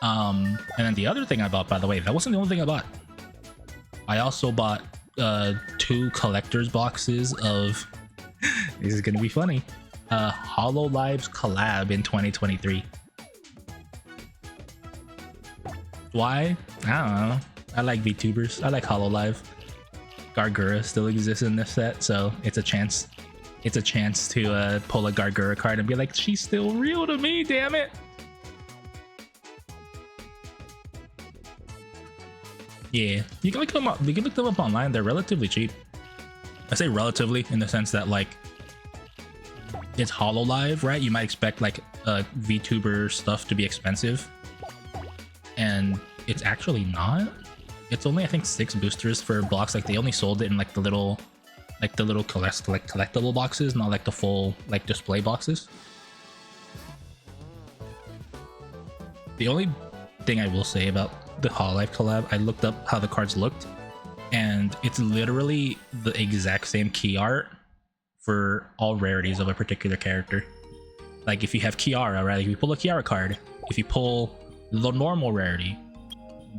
And then the other thing I bought, by the way, that wasn't the only thing I bought. I also bought 2 collector's boxes of this is gonna be funny, Hololive's collab in 2023. Why? I don't know. I like VTubers. I like Hololive. Gargura still exists in this set, so it's a chance to pull a Gargura card and be like, she's still real to me, damn it. Yeah, you can look them up. You can look them up online. They're relatively cheap. I say relatively in the sense that like it's Hololive, right? You might expect like VTuber stuff to be expensive, and it's actually not. It's only, I think, 6 boosters for blocks. Like they only sold it in like the little collectible boxes, not like the full like display boxes. The only thing I will say about the Hololive collab, I looked up how the cards looked, and it's literally the exact same key art for all rarities of a particular character. Like if you have Kiara, right? If you pull a Kiara card, if you pull the normal rarity,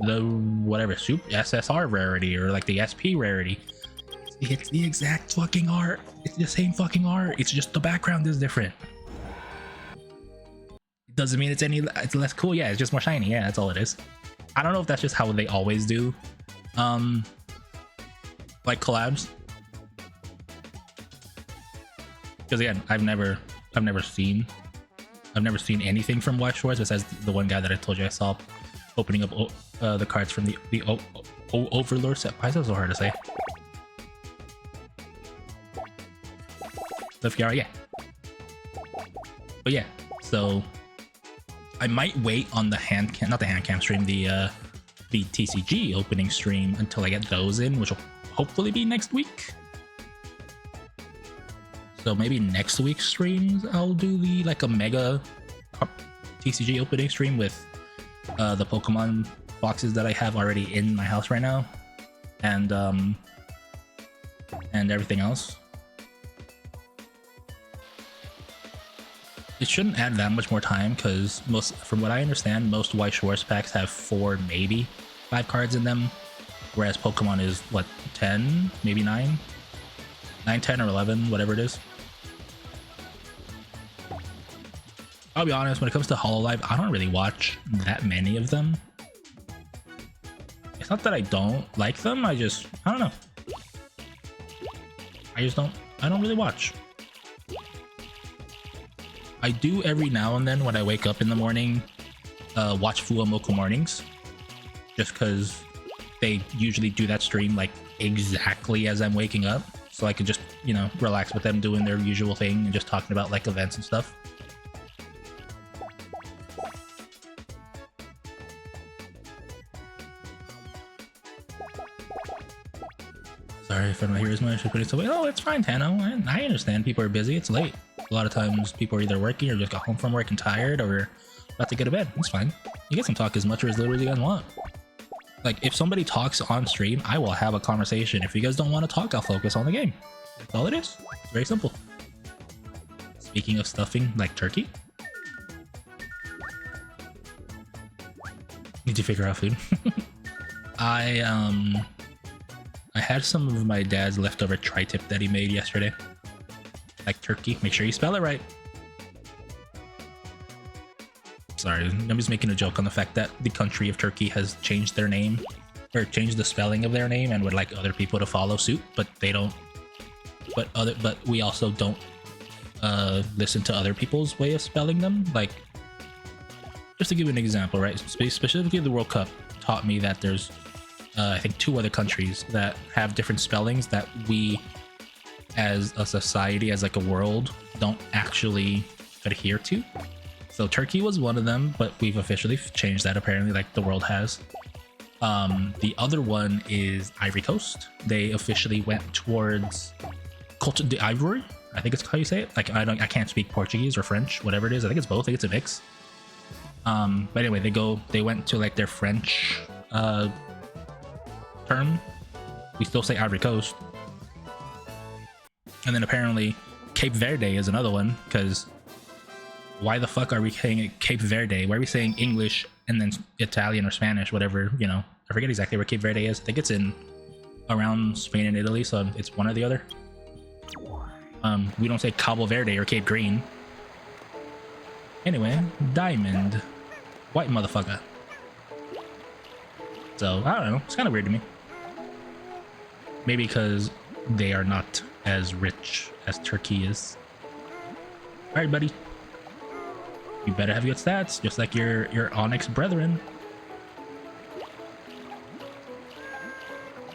the whatever super SSR rarity, or like the SP rarity, it's the exact fucking art. It's the same fucking art. It's just the background is different. It doesn't mean it's less cool. Yeah, it's just more shiny. Yeah, that's all it is. I don't know if that's just how they always do like collabs, because again, I've never seen anything from Weiss Schwarz besides the one guy that I told you I saw opening up the cards from the Overlord set. Why is that so hard to say? The Fiora, yeah. But yeah, so I might wait on the not the hand cam stream, the TCG opening stream until I get those in, which will hopefully be next week. So maybe next week's streams I'll do like a mega TCG opening stream with the Pokemon boxes that I have already in my house right now, and everything else. it shouldn't add that much more time because from what I understand, most White Schwartz packs have 4, maybe 5 cards in them, whereas Pokemon is what, 10, maybe 9, 10, or 11, whatever it is. I'll be honest, when it comes to Hololive, I don't really watch that many of them. It's not that I don't like them, I don't know. I don't really watch. I do every now and then when I wake up in the morning, watch Fuwamoco Mornings, just because they usually do that stream like exactly as I'm waking up, so I can just, you know, relax with them doing their usual thing and just talking about like events and stuff. Sorry if I don't hear as much. Oh, it's fine, Tano. I understand people are busy. It's late. A lot of times people are either working or just got home from work and tired or about to go to bed. It's fine. You guys can talk as much or as little as you guys want. Like, if somebody talks on stream, I will have a conversation. If you guys don't want to talk, I'll focus on the game. That's all it is. It's very simple. Speaking of stuffing, like turkey. Need to figure out food. I had some of my dad's leftover tri-tip that he made yesterday. Like turkey. Make sure you spell it right. Sorry, I'm just making a joke on the fact that the country of Turkey has changed their name, or changed the spelling of their name, and would like other people to follow suit, but they don't. But we also don't listen to other people's way of spelling them. Like, just to give you an example, right? Specifically, the World Cup taught me that there's I think 2 other countries that have different spellings that we as a society, as like a world, don't actually adhere to. So Turkey was one of them, but we've officially changed that apparently, like the world has. The other one is Ivory Coast. They officially went towards Côte d'Ivoire. I think it's how you say it. Like I can't speak Portuguese or French, whatever it is. I think it's both. I think it's a mix. But anyway, they went to like their French term. We still say Ivory Coast. And then apparently Cape Verde is another one, because why the fuck are we saying it Cape Verde? Why are we saying English and then Italian or Spanish, whatever, you know? I forget exactly where Cape Verde is. I think it's in around Spain and Italy, so it's one or the other. We don't say Cabo Verde or Cape Green. Anyway, Diamond. White motherfucker. So, I don't know. It's kind of weird to me. Maybe because they are not as rich as Turkey is. Alright, buddy. You better have good stats, just like your Onyx brethren.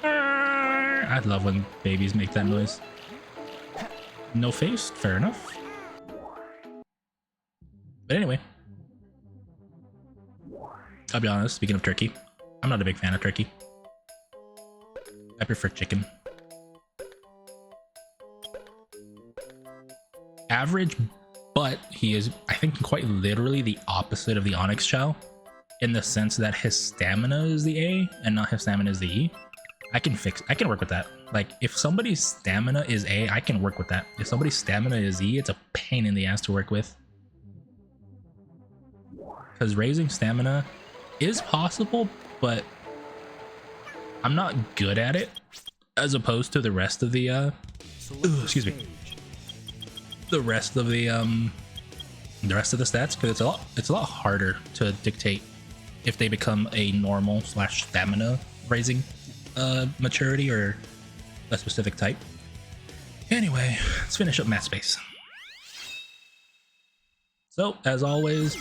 I love when babies make that noise. No face? Fair enough. But anyway. I'll be honest, speaking of turkey, I'm not a big fan of turkey. I prefer chicken. Average, but he is, I think, quite literally the opposite of the Onyx Chow, in the sense that his stamina is the A and not his stamina is the E. I can work with that. Like, if somebody's stamina is A, I can work with that. If somebody's stamina is E, it's a pain in the ass to work with. Because raising stamina is possible, but I'm not good at it, as opposed to the rest of the excuse me, the rest of the stats, because it's a lot harder to dictate if they become a normal / stamina raising maturity or a specific type. Anyway, let's finish up Mat Space. So as always,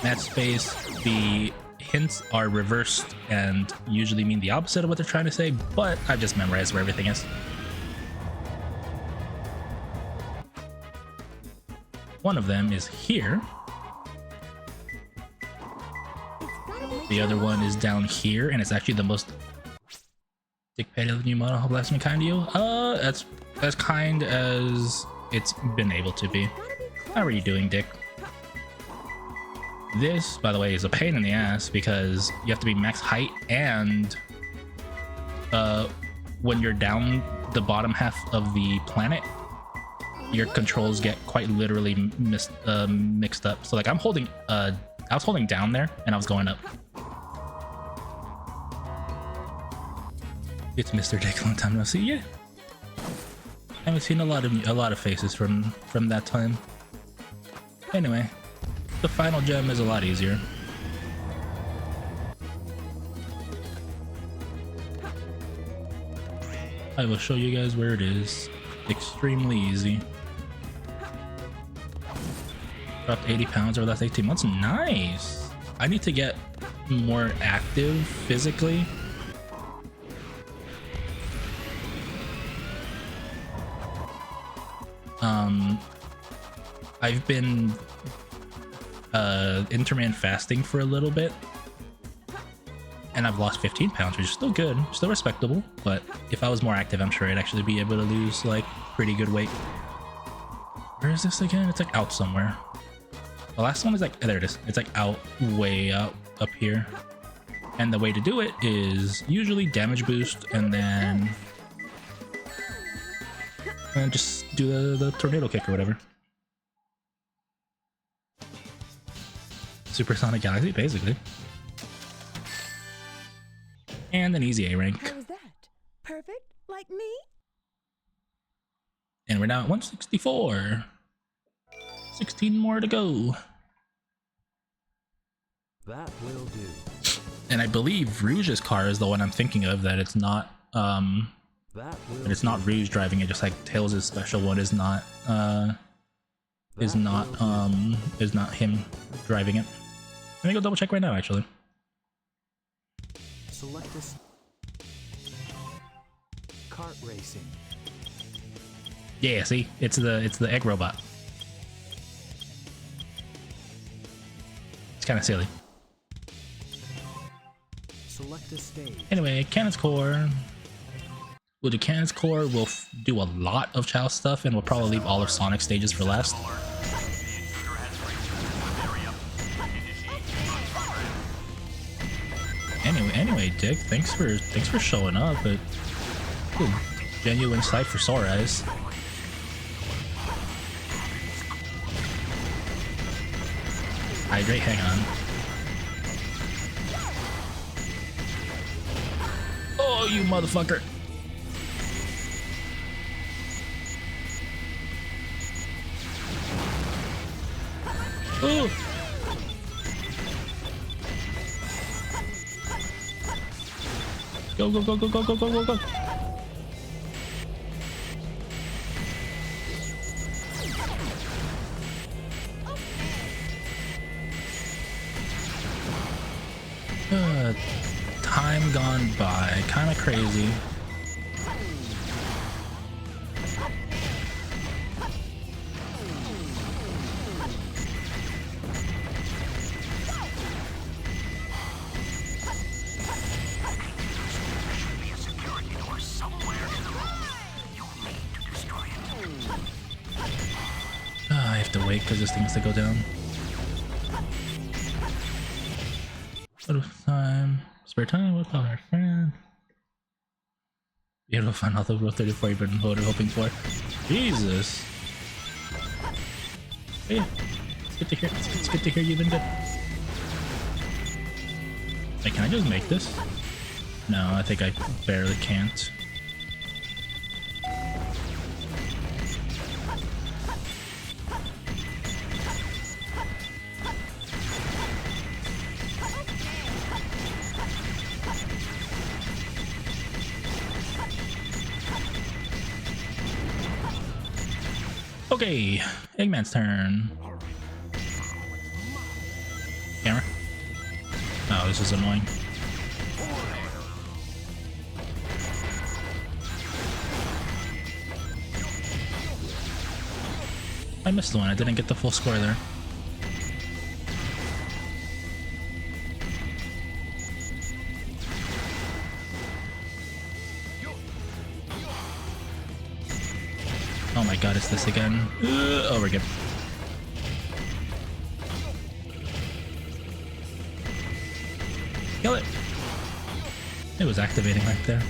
Mat Space, the hints are reversed and usually mean the opposite of what they're trying to say, but I've just memorized where everything is. One of them is here. The other one is down here, and it's actually the most dick-petted new model Blasphemy Kindio. That's as kind as it's been able to be. How are you doing, Dick? This, by the way, is a pain in the ass because you have to be max height, and when you're down the bottom half of the planet, your controls get quite literally mixed up. So like I was holding down there and I was going up. It's Mr. Dick, long time no see. Yeah, I haven't seen a lot of faces from that time. Anyway, the final gem is a lot easier. I will show you guys where it is. Extremely easy. Dropped 80 pounds over the last 18 months. Nice. I need to get more active physically. I've been intermittent fasting for a little bit, and I've lost 15 pounds, which is still good, still respectable. But if I was more active, I'm sure I'd actually be able to lose like pretty good weight. Where is this again? It's like out somewhere. The last one is like, there it is. It's like out, way out up here. And the way to do it is usually damage boost and then just do the tornado kick or whatever. Supersonic Galaxy, basically. And an easy A rank. How was that? Perfect? Like me? And we're now at 164. 16 more to go. That will do. And I believe Rouge's car is the one I'm thinking of, that it's not it's not Rouge driving it, just like Tails' special one is not him driving it. Let me go double check right now actually. Select this. Kart racing. Yeah, see? It's the egg robot. It's kind of silly. Select a stage. Anyway, Cannon's Core. We'll do Cannon's Core. We'll do a lot of Chao stuff, and we'll probably leave all of Sonic stages for last. Anyway, Dick, thanks for showing up. But genuine sight for sore eyes. Hydrate, hang on. Oh, you motherfucker. Oh. Go, go, go, go, go, go, go, go, go. Time gone by, kind of crazy. I have to wait because this thing has to go down. Time. Spare time with our friend. Be able to find out the Rule 34 you've been hoping for. Jesus. But yeah, it's good to hear. It's good to hear you've been good. Wait, can I just make this? No, I think I barely can't. Okay, Eggman's turn. Camera. Oh, this is annoying. I missed one. I didn't get the full score there. Oh my god, it's this again. Oh, we're good. Kill it! It was activating right there.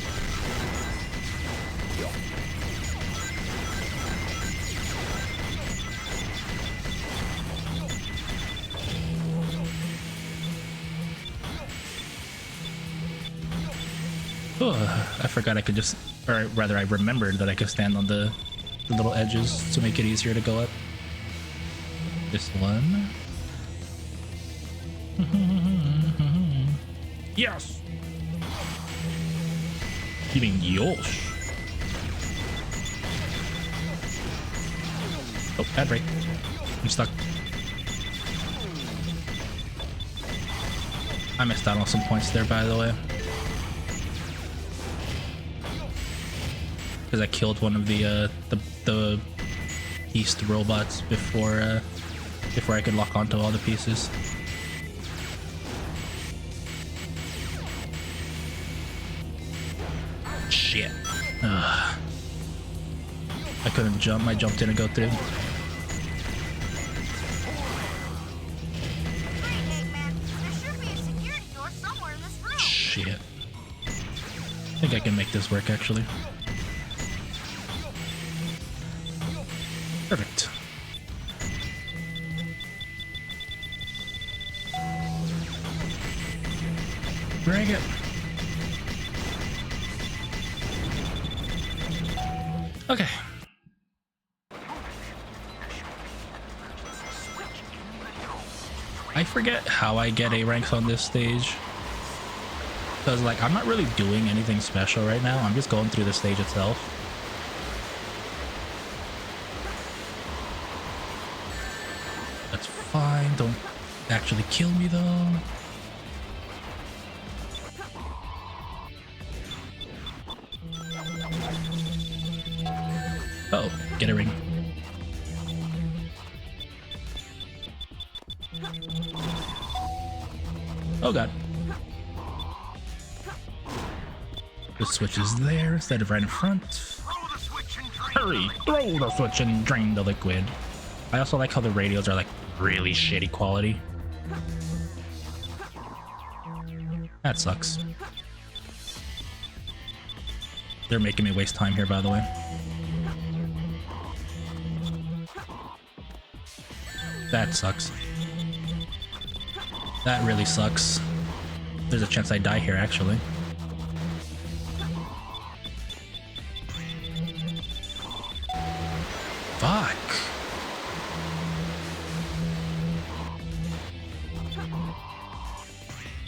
I forgot I could just, or rather I remembered that I could stand on the little edges to make it easier to go up. This one. Yes! You mean yosh? Oh, bad break. I'm stuck. I missed out on some points there, by the way. Because I killed one of the beast robots before I could lock onto all the pieces. Shit. Ugh. I couldn't jump. My jump didn't go through. Shit. I think I can make this work, actually. Perfect. Bring it. Okay. I forget how I get A ranks on this stage. Because, like, I'm not really doing anything special right now. I'm just going through the stage itself. That's fine. Don't actually kill me, though. Oh, get a ring. Oh god. The switch is there instead of right in front. Hurry! Throw the switch and drain the liquid. I also like how the radios are like really shitty quality. That sucks. They're making me waste time here, by the way. That sucks. That really sucks. There's a chance I die here, actually. Fuck.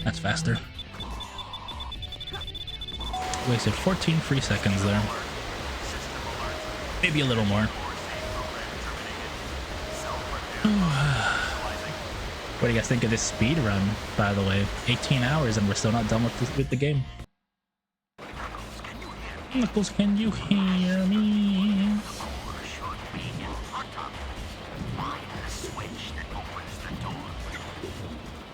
That's faster. Wasted 14 free seconds there. Maybe a little more. What do you guys think of this speed run, by the way? 18 hours and we're still not done with the game. Knuckles, can you hear me?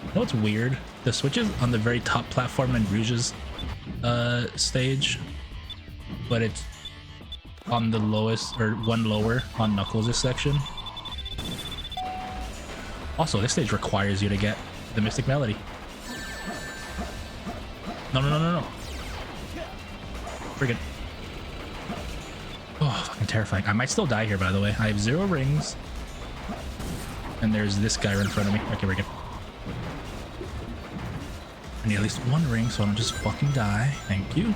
You know what's weird? The switch is on the very top platform in Rouge's stage, but it's on the lowest, or one lower on Knuckles' section. Also, this stage requires you to get the Mystic Melody. No, no, no, no, no. Friggin'. Oh, fucking terrifying. I might still die here, by the way. I have 0 rings. And there's this guy right in front of me. Okay, we're good. I need at least 1 ring, so I don't just fucking die. Thank you.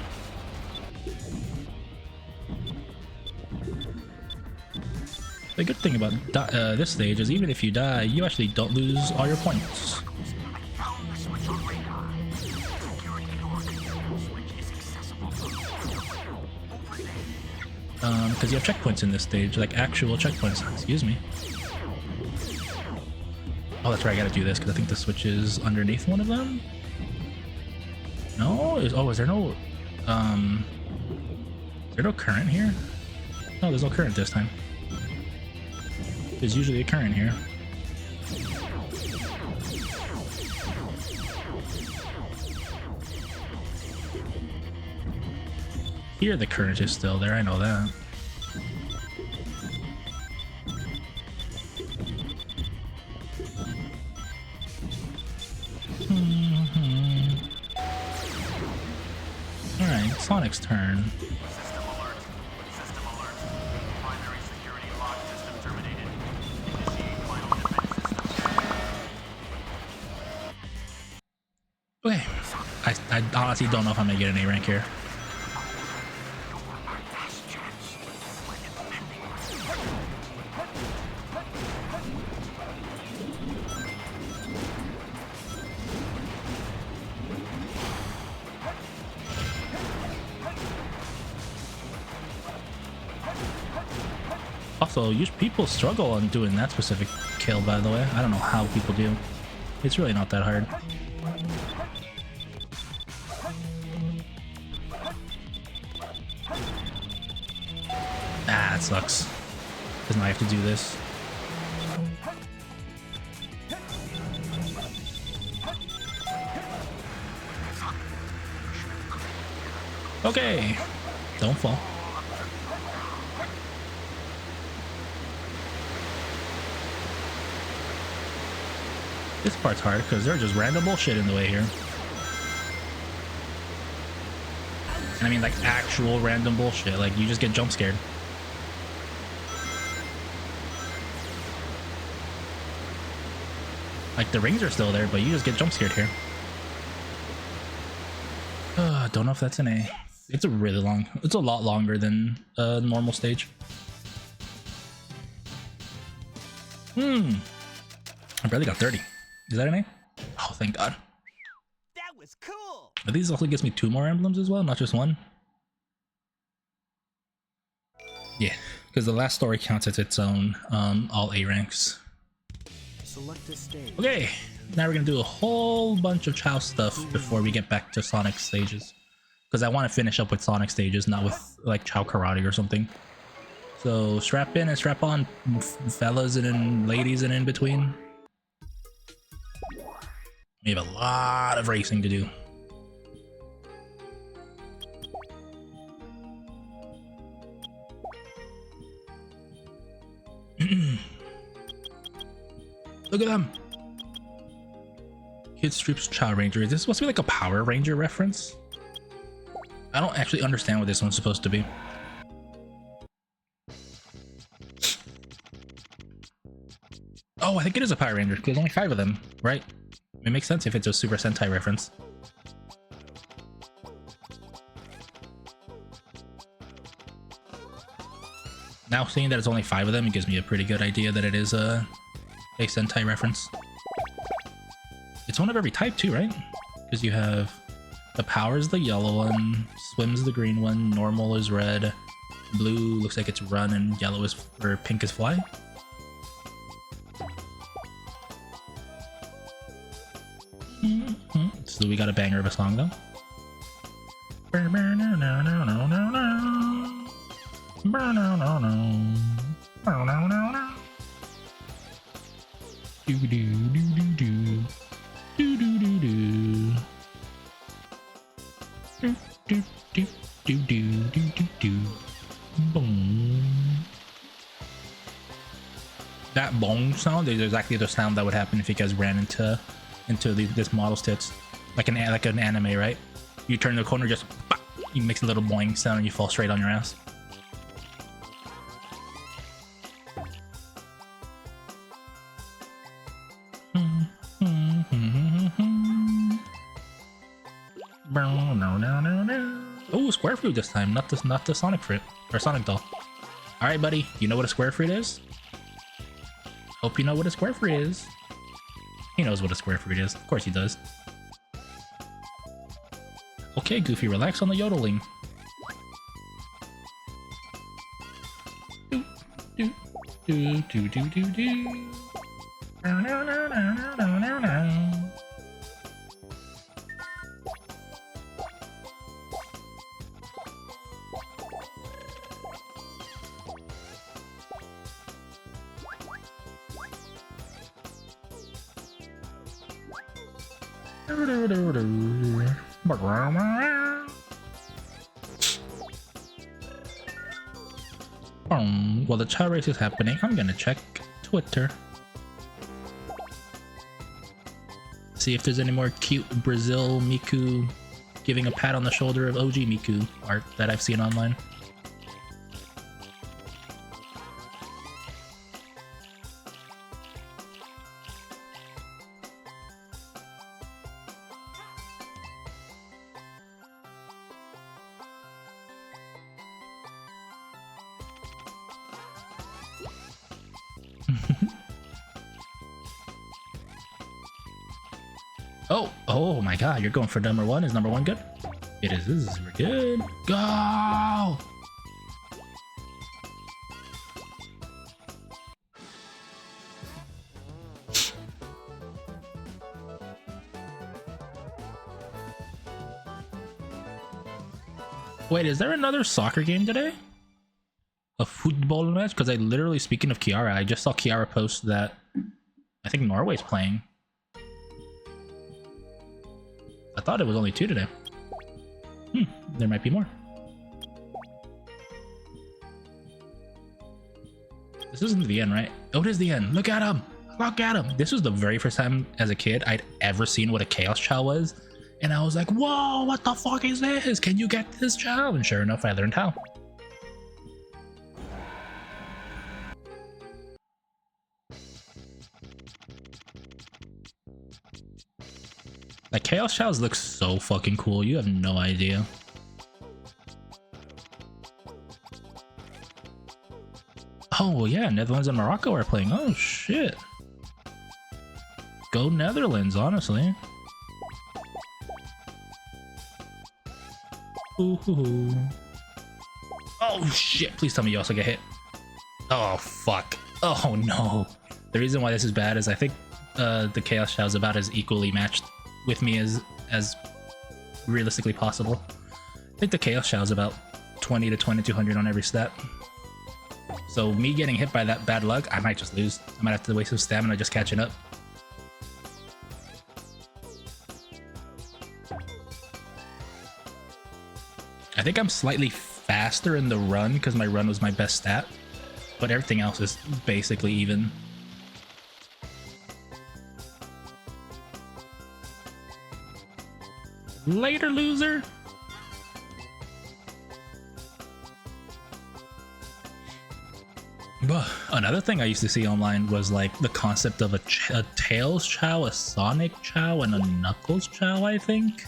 The good thing about this stage is even if you die, you actually don't lose all your points. Because you have checkpoints in this stage, like actual checkpoints. Excuse me. Oh, that's right, I gotta do this because I think the switch is underneath one of them. No? Is there no... Is there no current here? No, there's no current this time. There's usually a current here. Here the current is still there, I know that. Alright, Sonic's turn. Okay, I honestly don't know if I'm gonna get an A rank here. Also, people struggle on doing that specific kill, by the way. I don't know how people do. It's really not that hard. Ah, that sucks. Because now I have to do this. Okay. Don't fall. This part's hard because there's just random bullshit in the way here. And I mean like actual random bullshit, like you just get jump scared. Like the rings are still there, but you just get jump scared here. Don't know if that's an A. It's a lot longer than a normal stage. I barely got 30. Is that an A? Oh, thank God. That was cool. But these also gives me 2 more emblems as well, not just 1. Yeah, because the last story counts as its own all A ranks. Select a stage. Okay, now we're gonna do a whole bunch of Chao stuff before we get back to Sonic stages. Because I want to finish up with Sonic stages, not with like Chao Karate or something. So strap in and strap on, fellas and ladies and in between. We have a lot of racing to do. Look at them. Kid Strips Chao Ranger. Is this supposed to be like a Power Ranger reference? I don't actually understand what this one's supposed to be. Oh, I think it is a Power Ranger because there's only 5 of them, right? It makes sense if it's a Super Sentai reference. Now seeing that it's only 5 of them, it gives me a pretty good idea that it is a Sentai reference. It's one of every type too, right? Because you have the Power is the yellow one, Swim is the green one, Normal is red, Blue looks like it's Run, and yellow is, or pink is Fly. So we got a banger of a song though. Do do do do do do do do do do do do do do do. Boom. That bong sound is exactly the sound that would happen if you guys ran into this model's tits, like an anime, right? You turn the corner, just bah, you make a little boing sound, and you fall straight on your ass. Oh, square fruit this time, not the Sonic fruit or Sonic doll. All right, buddy, you know what a square fruit is? Hope you know what a square fruit is. He knows what a square fruit is. Of course he does. Okay, Goofy, relax on the yodeling. Do do do do do do do. No no no no no no no. While the Chao race is happening, I'm gonna check Twitter. See if there's any more cute Brazil Miku giving a pat on the shoulder of OG Miku art that I've seen online. Oh my god, you're going for number 1. Is number 1 good? It is. This is good. Go! Wait, is there another soccer game today? A football match? Because I literally, speaking of Kiara, I just saw Kiara post that I think Norway's playing. I thought it was only 2 today. There might be more. This isn't the end, right? Oh, it is the end. Look at him. Look at him. This was the very first time as a kid I'd ever seen what a Chaos Chow was. And I was like, whoa, what the fuck is this? Can you get this Chow? And sure enough, I learned how. Like, Chaos Chows look so fucking cool. You have no idea. Oh yeah, Netherlands and Morocco are playing. Oh shit. Go Netherlands, honestly. Ooh. Oh shit, please tell me you also get hit. Oh fuck. Oh no. The reason why this is bad is I think the Chaos Chow is about as equally matched with me as realistically possible. I think the Chaos Chow is about 20 to 2200 on every stat. So me getting hit by that bad luck, I might just lose. I might have to waste some stamina just catching up. I think I'm slightly faster in the run because my run was my best stat, but everything else is basically even. Later, loser! Another thing I used to see online was like the concept of a Tails Chow, a Sonic Chow, and a Knuckles Chow, I think.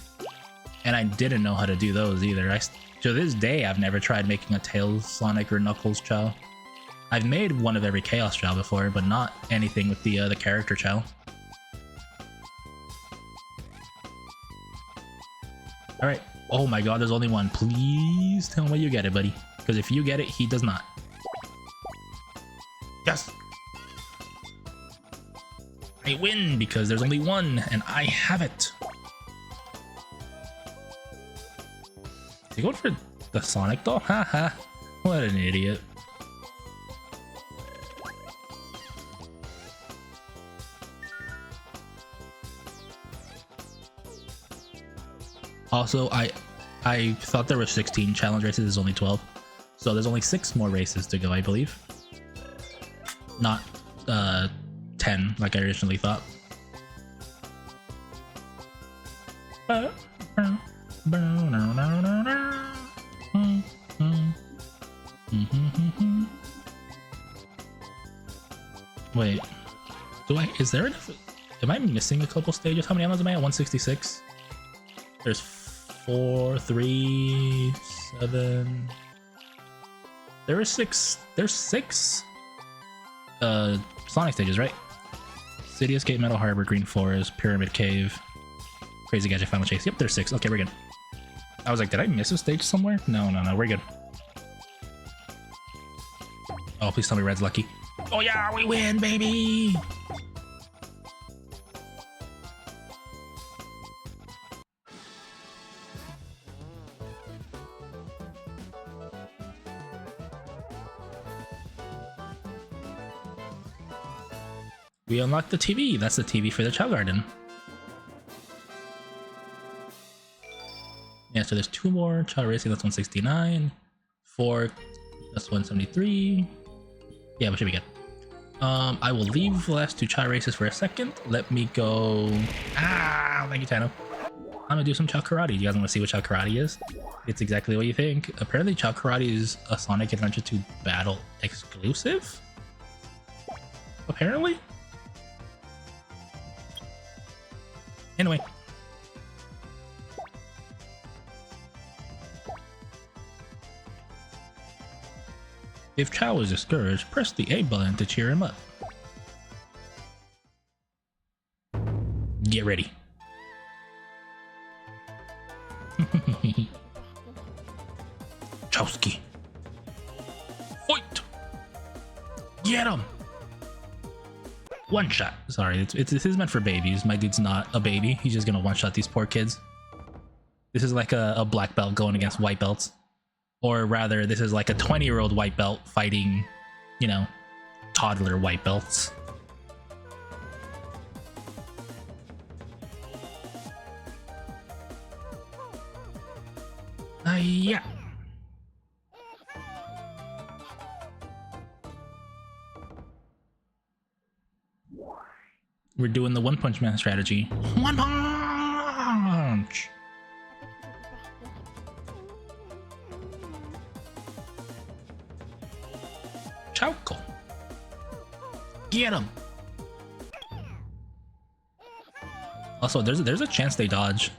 And I didn't know how to do those either. To this day, I've never tried making a Tails, Sonic, or Knuckles Chow. I've made one of every Chaos Chow before, but not anything with the character Chow. Alright. Oh my god, there's only one. Please tell me you get it, buddy. Because if you get it, he does not. Yes! I win because there's only one, and I have it. Is he going for the Sonic doll? Haha. What an idiot. Also, I thought there were 16 challenge races, there's only 12. So there's only 6 more races to go, I believe. Not 10 like I originally thought. Wait, is there enough? Am I missing a couple stages? How many am I at? 166? There's 4, 3, 7. There's 6 Sonic stages, right? City Escape, Metal Harbor, Green Forest, Pyramid Cave, Crazy Gadget, Final Chase. Yep, there's 6. Okay, we're good. I was like, did I miss a stage somewhere? No, we're good. Oh, please tell me Red's lucky. Oh yeah, we win, baby! We unlocked the TV. That's the TV for the Chow Garden. Yeah, so there's 2 more. Chow Racing, that's 169. 4, that's 173. Yeah, we should be good. I will leave the last 2 Chow Races for a second. Let me go... Ah, thank you, Tano. I'm gonna do some Chow Karate. You guys want to see what Chow Karate is? It's exactly what you think. Apparently, Chow Karate is a Sonic Adventure 2 battle exclusive? Apparently? Anyway. If Chow is discouraged, press the A button to cheer him up. Get ready. Chowski. Fight! Get him! One shot. Sorry, this is meant for babies. My dude's not a baby. He's just gonna one shot these poor kids. This is like a black belt going against white belts. Or rather, this is like a 20-year-old white belt fighting, you know, toddler white belts. Yeah. We're doing the One Punch Man strategy. One punch! Chauko. Get him! Also, there's a chance they dodge.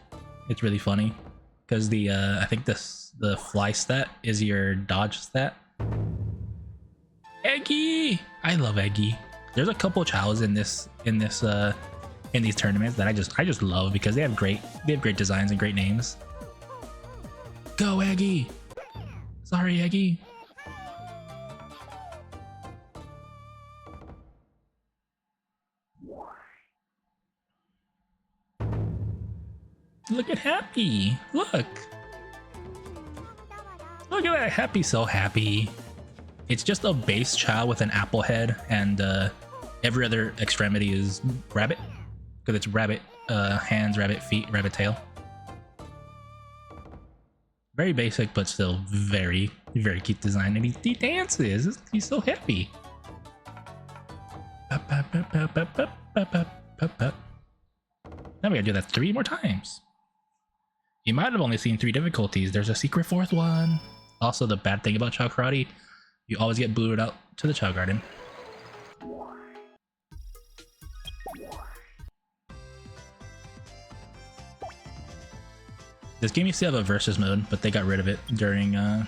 It's really funny. Because the I think the fly stat is your dodge stat. Eggy! I love Eggy. There's a couple chows in these tournaments that I just love because they have great designs and great names. Go Eggy! Sorry, Eggy. Look at Happy! Look! Look at that! Happy, so happy. It's just a base chow with an apple head, and every other extremity is rabbit. Because it's rabbit hands, rabbit feet, rabbit tail. Very basic, but still very, very cute design. And he dances! He's so happy! Now we gotta do that 3 more times. You might have only seen 3 difficulties. There's a secret 4th one. Also, the bad thing about Chow Karate, you always get booted out to the Chow Garden. This game used to have a versus mode, but they got rid of it during the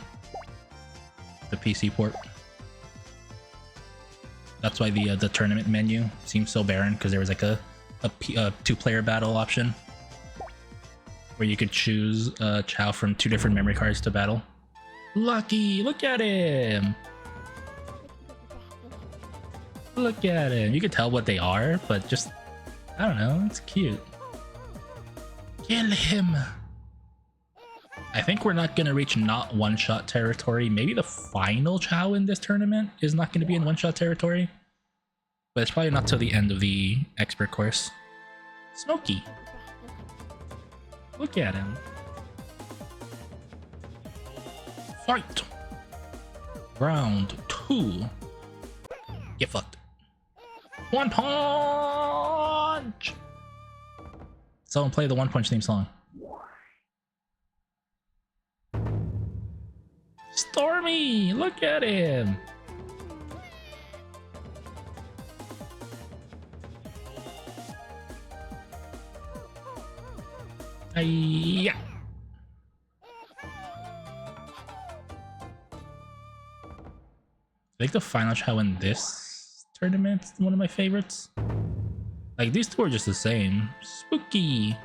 PC port. That's why the tournament menu seems so barren, because there was like a 2-player battle option where you could choose Chow from 2 different memory cards to battle. Lucky! Look at him! Look at him! You can tell what they are, but just... I don't know, it's cute. Kill him! I think we're not gonna reach not one-shot territory. Maybe the final Chow in this tournament is not gonna be in one-shot territory. But it's probably not till the end of the expert course. Smokey! Look at him. Fight! Round 2. Get fucked. One punch! Someone play the One Punch theme song. Stormy! Look at him! Yeah. I think the final Chow in this tournament is one of my favorites. Like, these 2 are just the same. Spooky!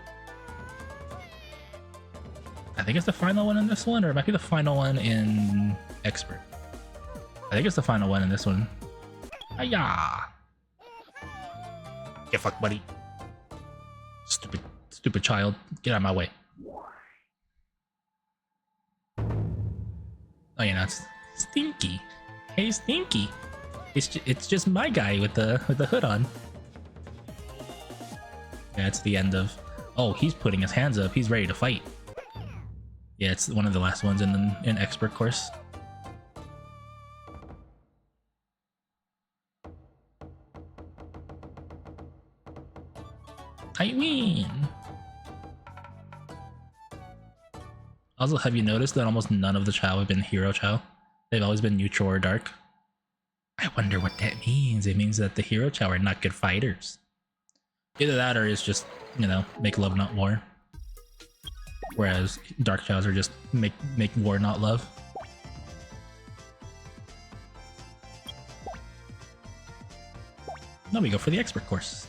I think it's the final one in this one, or it might be the final one in Expert. I think it's the final one in this one. Hiya! Get fucked, buddy. Stupid child. Get out of my way. Oh yeah, that's Stinky. Hey Stinky. It's just my guy with the hood on. Yeah, it's the end of... Oh, he's putting his hands up. He's ready to fight. Yeah, it's one of the last ones in expert course. I mean... Also, have you noticed that almost none of the Chow have been Hero Chow? They've always been neutral or dark. I wonder what that means. It means that the Hero Chow are not good fighters. Either that or it's just, you know, make love not war. Whereas Dark Chows are just make war not love. Now we go for the expert course.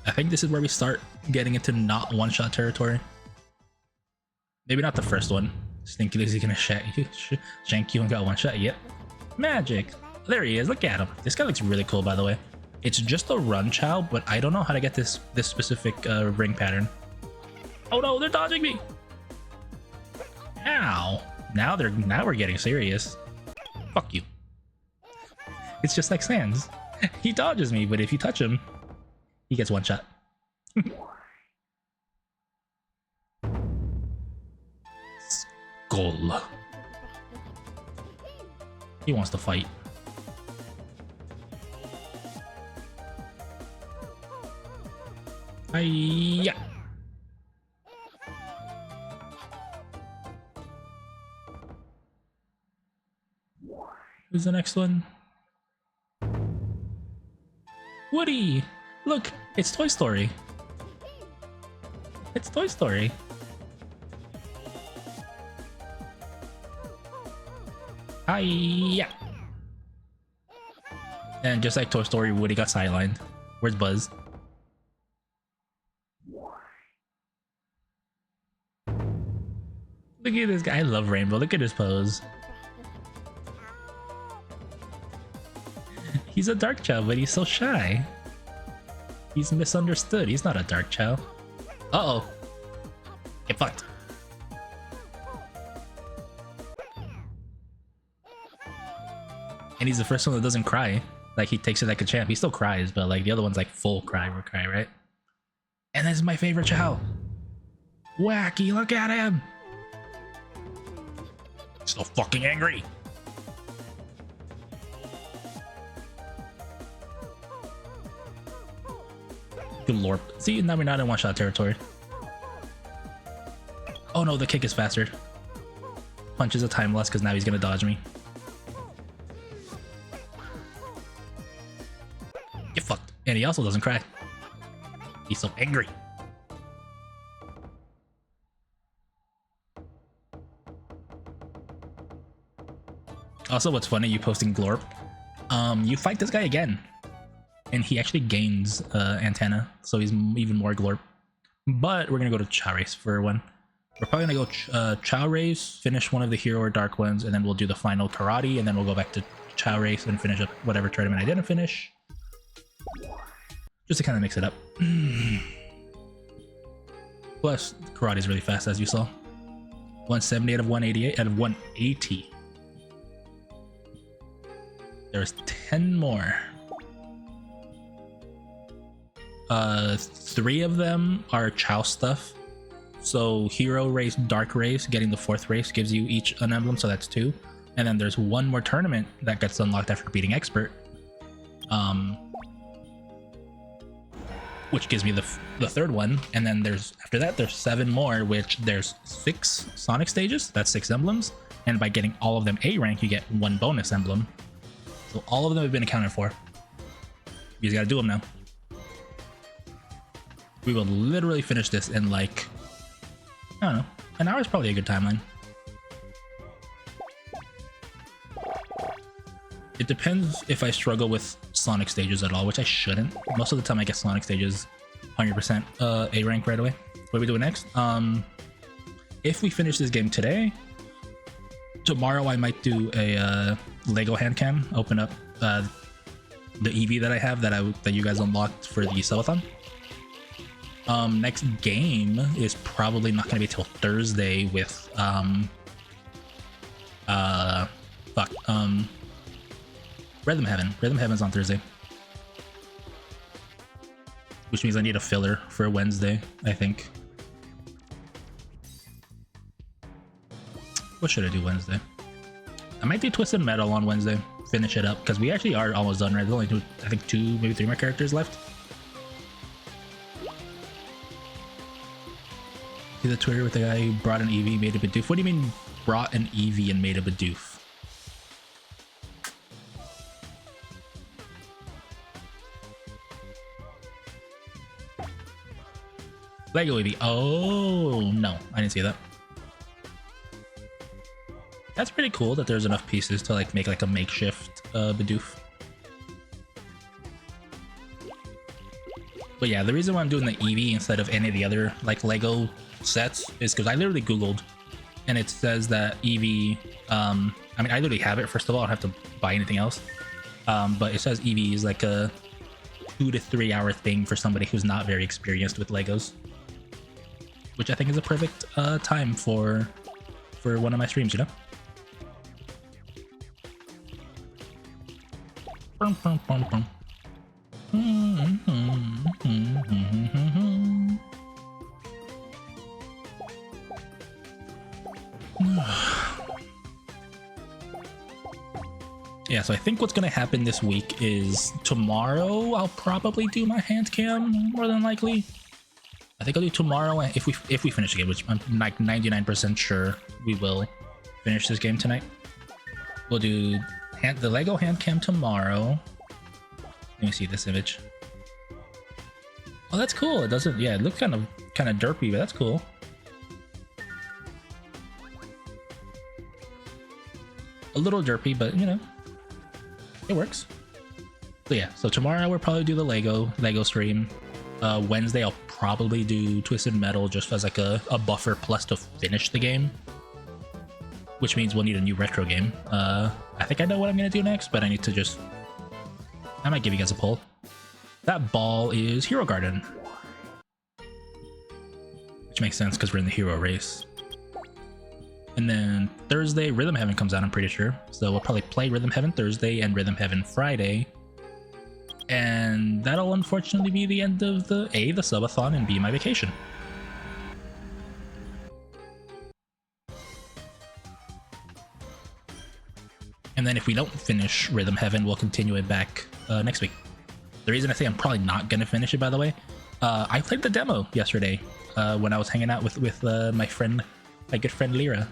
I think this is where we start getting into not one-shot territory. Maybe not the first one. Stinky Lizzy gonna shank you and got one shot. Yep. Magic. There he is. Look at him. This guy looks really cool, by the way. It's just a run Chow, but I don't know how to get this specific ring pattern. Oh no, they're dodging me! Ow! Wow. Now we're getting serious. Fuck you. It's just like Sans. He dodges me, but if you touch him, he gets one shot. Skull. He wants to fight. Hiya. Who's the next one? Woody! Look, it's Toy Story. It's Toy Story. Hiya! And just like Toy Story, Woody got sidelined. Where's Buzz? Look at this guy. I love Rainbow. Look at his pose. He's a dark child, but he's so shy. He's misunderstood. He's not a dark child. Uh-oh. Get fucked. And he's the first one that doesn't cry. Like, he takes it like a champ. He still cries, but like the other one's like full cry, right? And this is my favorite child. Wacky, look at him. So fucking angry. Good lord. See, now we're not in one-shot territory. Oh no, the kick is faster. Punch is a time loss because now he's gonna dodge me. Get fucked. And he also doesn't cry. He's so angry. Also, what's funny, you posting Glorp. You fight this guy again. And he actually gains antenna, so he's even more Glorp. But we're gonna go to Chow Race for one. We're probably gonna go Chow Race, finish one of the Hero or Dark ones, and then we'll do the final Karate, and then we'll go back to Chow Race and finish up whatever tournament I didn't finish. Just to kind of mix it up. Plus, Karate is really fast, as you saw. 170 out of 188 out of 180. There's 10 more. 3 of them are Chow stuff. So Hero Race, Dark Race, getting the 4th race gives you each an emblem, so that's 2. And then there's one more tournament that gets unlocked after beating Expert. Which gives me the 3rd one. And then there's, after that, there's 7 more, which there's 6 Sonic stages. That's 6 emblems. And by getting all of them A rank, you get 1 bonus emblem. So all of them have been accounted for. You just gotta do them now. We will literally finish this in like, I don't know, an hour is probably a good timeline. It depends if I struggle with Sonic stages at all, which I shouldn't. Most of the time I get Sonic stages 100% A rank right away. What are we doing next? If we finish this game today, tomorrow I might do a Lego hand cam, open up the Eevee that I have that you guys unlocked for the subathon. Next game is probably not gonna be till Thursday with Rhythm Heaven. Rhythm Heaven's on Thursday, which means I need a filler for Wednesday, I think. What should I do Wednesday? I might do Twisted Metal on Wednesday. Finish it up because we actually are almost done, right? There's only I think 2, maybe 3 more characters left. See the Twitter with the guy who brought an Eevee, made a Bidoof. What do you mean brought an Eevee and made a Bidoof? Lego Eevee. Oh no, I didn't see that. That's pretty cool that there's enough pieces to like make like a makeshift Bidoof. But yeah, the reason why I'm doing the Eevee instead of any of the other like Lego sets is because I literally googled and it says that Eevee, I mean I literally have it, first of all, I don't have to buy anything else, but it says Eevee is like a 2 to 3 hour thing for somebody who's not very experienced with Legos, which I think is a perfect time for for one of my streams, you know? Bum, bum, bum, bum. Yeah, so I think what's gonna happen this week is tomorrow I'll probably do my hand cam, more than likely. I think I'll do tomorrow if we finish the game, which I'm like 99% sure we will finish this game tonight. We'll do the Lego hand cam tomorrow. Let me see this image. Oh, that's cool. It doesn't, yeah, it looks kind of derpy, but that's cool. A little derpy, but you know, it works. So yeah, so tomorrow we'll probably do the Lego stream. Wednesday I'll probably do Twisted Metal just as like a buffer plus to finish the game, which means we'll need a new retro game. I think I know what I'm gonna do next, but I need to just, I might give you guys a poll. That ball is Hero Garden, which makes sense because we're in the hero race. And then Thursday, Rhythm Heaven comes out, I'm pretty sure. So we'll probably play Rhythm Heaven Thursday and Rhythm Heaven Friday. And that'll unfortunately be the end of the subathon, and B, my vacation. And then if we don't finish Rhythm Heaven, we'll continue it back next week. The reason I say I'm probably not going to finish it, by the way, I played the demo yesterday when I was hanging out with my good friend Lyra.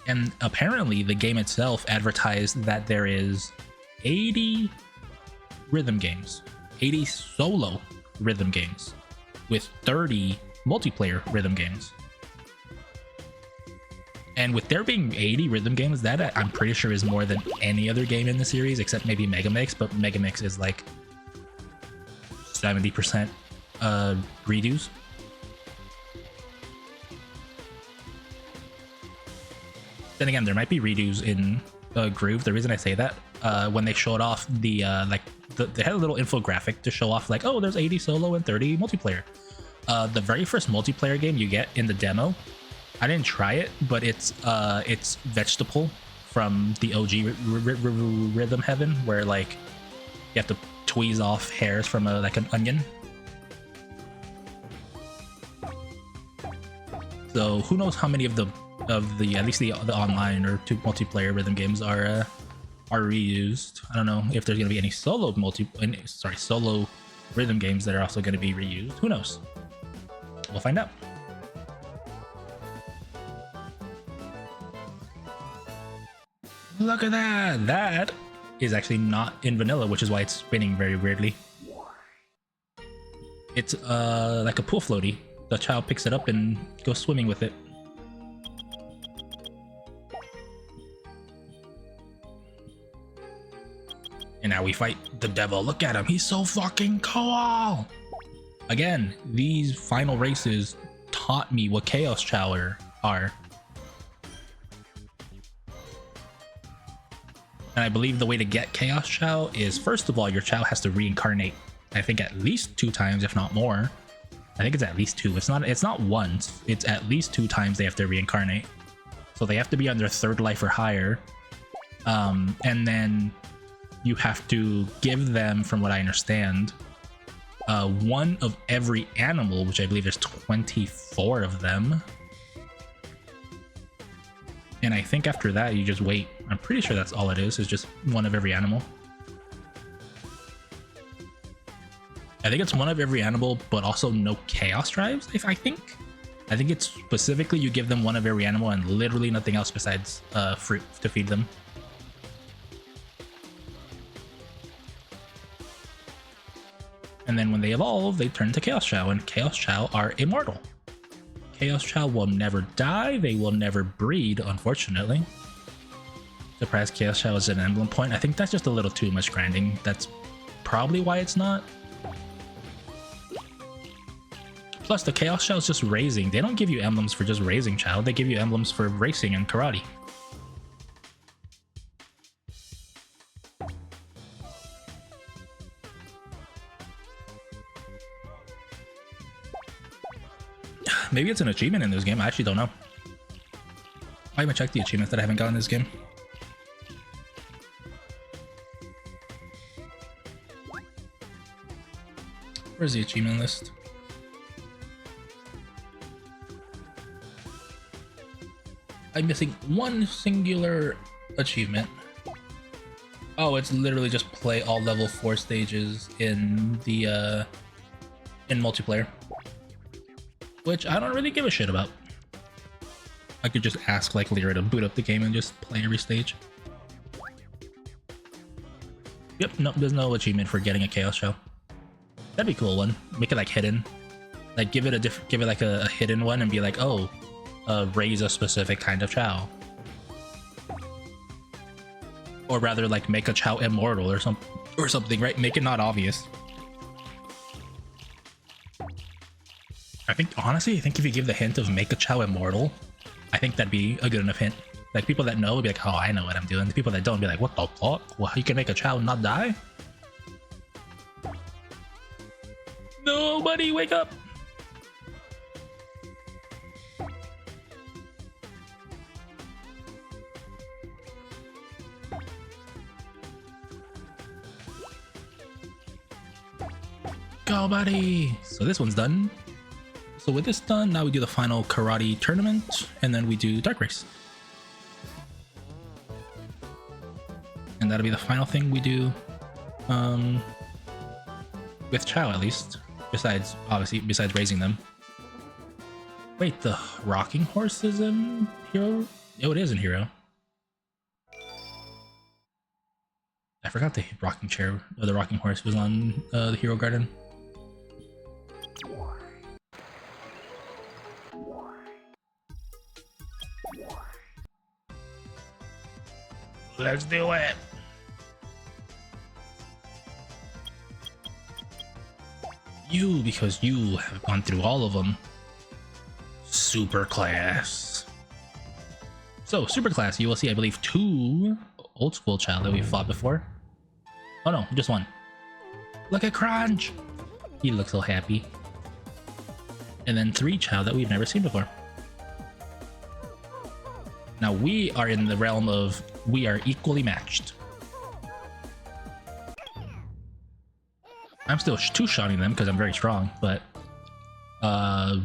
And apparently the game itself advertised that there is 80 rhythm games, 80 solo rhythm games, with 30 multiplayer rhythm games. And with there being 80 rhythm games, that I'm pretty sure is more than any other game in the series, except maybe Megamix, but Megamix is like 70% redos. Then again, there might be redos in Groove. The reason I say that, when they showed off they had a little infographic to show off like, oh, there's 80 solo and 30 multiplayer. The very first multiplayer game you get in the demo, I didn't try it, but it's Vegetable from the OG Rhythm Heaven, where like you have to tweeze off hairs from like an onion. So who knows how many of the at least the online or two multiplayer rhythm games are reused. I don't know if there's gonna be any solo rhythm games that are also gonna be reused. Who knows? We'll find out. Look at that! That is actually not in vanilla, which is why it's spinning very weirdly. It's like a pool floaty. The child picks it up and goes swimming with it. And now we fight the devil. Look at him. He's so fucking cool. Again, these final races taught me what Chaos Chow are. And I believe the way to get Chaos Chow is, first of all, your Chow has to reincarnate, I think at least 2 times, if not more. I think it's at least 2. It's not once. It's at least 2 times they have to reincarnate. So they have to be on their 3rd life or higher. And then you have to give them, from what I understand, one of every animal, which I believe there's 24 of them. And I think after that, you just wait. I'm pretty sure that's all it is just one of every animal. I think it's one of every animal, but also no chaos drives, I think. I think it's specifically you give them one of every animal and literally nothing else besides fruit to feed them. And then when they evolve, they turn to Chaos Chow, and Chaos Chow are immortal. Chaos Chow will never die, they will never breed, unfortunately. Surprised Chaos Chow is an emblem point. I think that's just a little too much grinding. That's probably why it's not. Plus, the Chaos Chow is just raising. They don't give you emblems for just raising Chow, they give you emblems for racing and karate. Maybe it's an achievement in this game, I actually don't know. I haven't checked the achievements that I haven't gotten in this game. Where's the achievement list? I'm missing one singular achievement. Oh, it's literally just play all level 4 stages in the in multiplayer, which I don't really give a shit about. I could just ask like Lyra to boot up the game and just play every stage. Yep, no, there's no achievement for getting a Chaos Shell. That'd be a cool one. Make it like hidden, like give it like a hidden one and be like, oh, raise a specific kind of Chao. Or rather, like make a Chao immortal or something, right? Make it not obvious. I think if you give the hint of make a Chao immortal, I think that'd be a good enough hint. Like people that know would be like, oh, I know what I'm doing. The people that don't be like, what the fuck? Well, you can make a Chao not die? Nobody wake up! Go, buddy! So this one's done. So with this done, now we do the final karate tournament, and then we do Dark Race. And that'll be the final thing we do, with Chao at least. Besides raising them. Wait, the rocking horse is in Hero? Oh, it is in Hero. I forgot the rocking chair, or the rocking horse was on the Hero Garden. Let's do it! You, because you have gone through all of them. Super class. So, super class, you will see, I believe, 2 old school Chao that we've fought before. Oh no, just 1. Look at Crunch! He looks so happy. And then 3 Chao that we've never seen before. Now we are in the realm of we are equally matched. I'm still two-shotting them because I'm very strong, but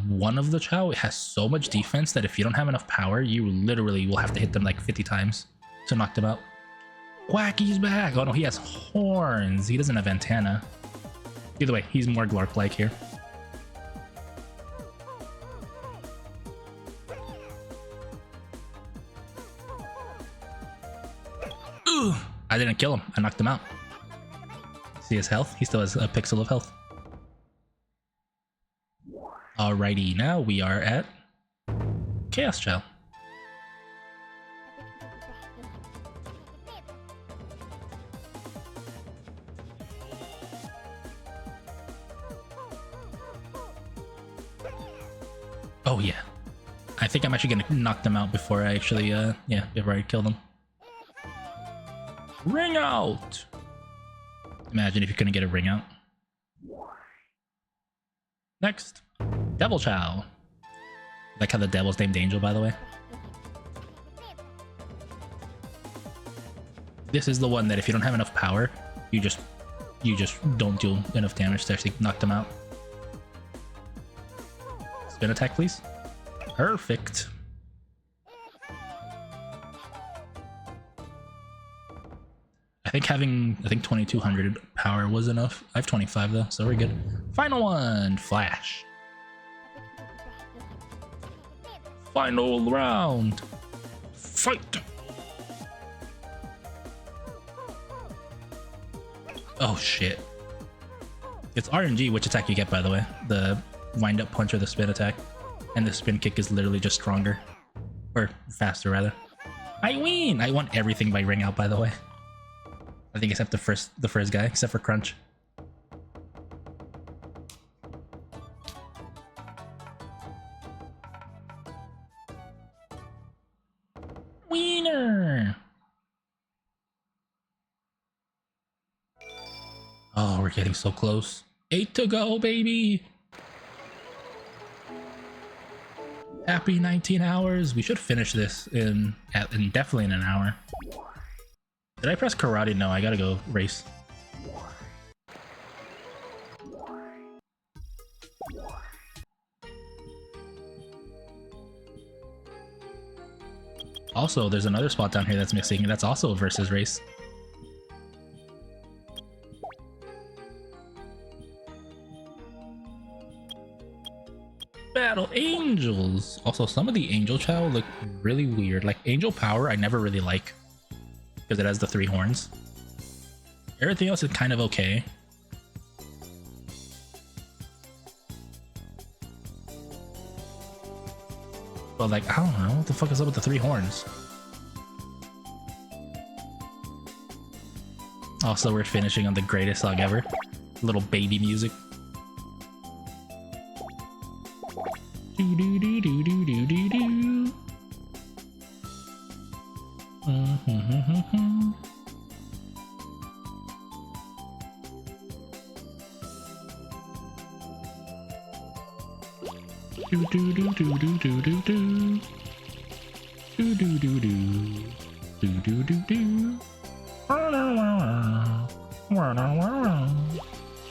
one of the Chao has so much defense that if you don't have enough power, you literally will have to hit them like 50 times to knock them out. Quacky's back! Oh no, he has horns. He doesn't have antenna. Either way, he's more Glark-like here. Ooh! I didn't kill him. I knocked him out. See his health? He still has a pixel of health. Alrighty, now we are at Chaos Chao. Oh yeah. I think I'm actually gonna knock them out before I actually, before I kill them. Ring out! Imagine if you couldn't get a ring out. Next, Devil Chao. Like how the devil's named Angel, by the way. This is the one that if you don't have enough power, you just don't do enough damage to actually knock them out. Spin attack, please. Perfect. I think having 2200 power was enough. I have 25 though, so we're good. Final one, Flash. Final round. Fight. Oh shit. It's RNG which attack you get, by the way. The wind up punch or the spin attack. And the spin kick is literally just stronger. Or faster rather. I win! I won everything by ring out, by the way. I think except the first guy, except for Crunch. Wiener! Oh, we're getting so close. 8 to go, baby! Happy 19 hours. We should finish this in definitely in an hour. Did I press karate? No, I gotta go race. Also, there's another spot down here that's missing. That's also a versus race. Battle Angels. Also, some of the Angel Chow look really weird. Like Angel Power, I never really like because it has the 3 horns. Everything else is kind of okay. But like, I don't know what the fuck is up with the 3 horns. Also, we're finishing on the greatest song ever. Little baby music. Do do do do do do do do. Do do do do do do do do. Do do do do. Do do do do.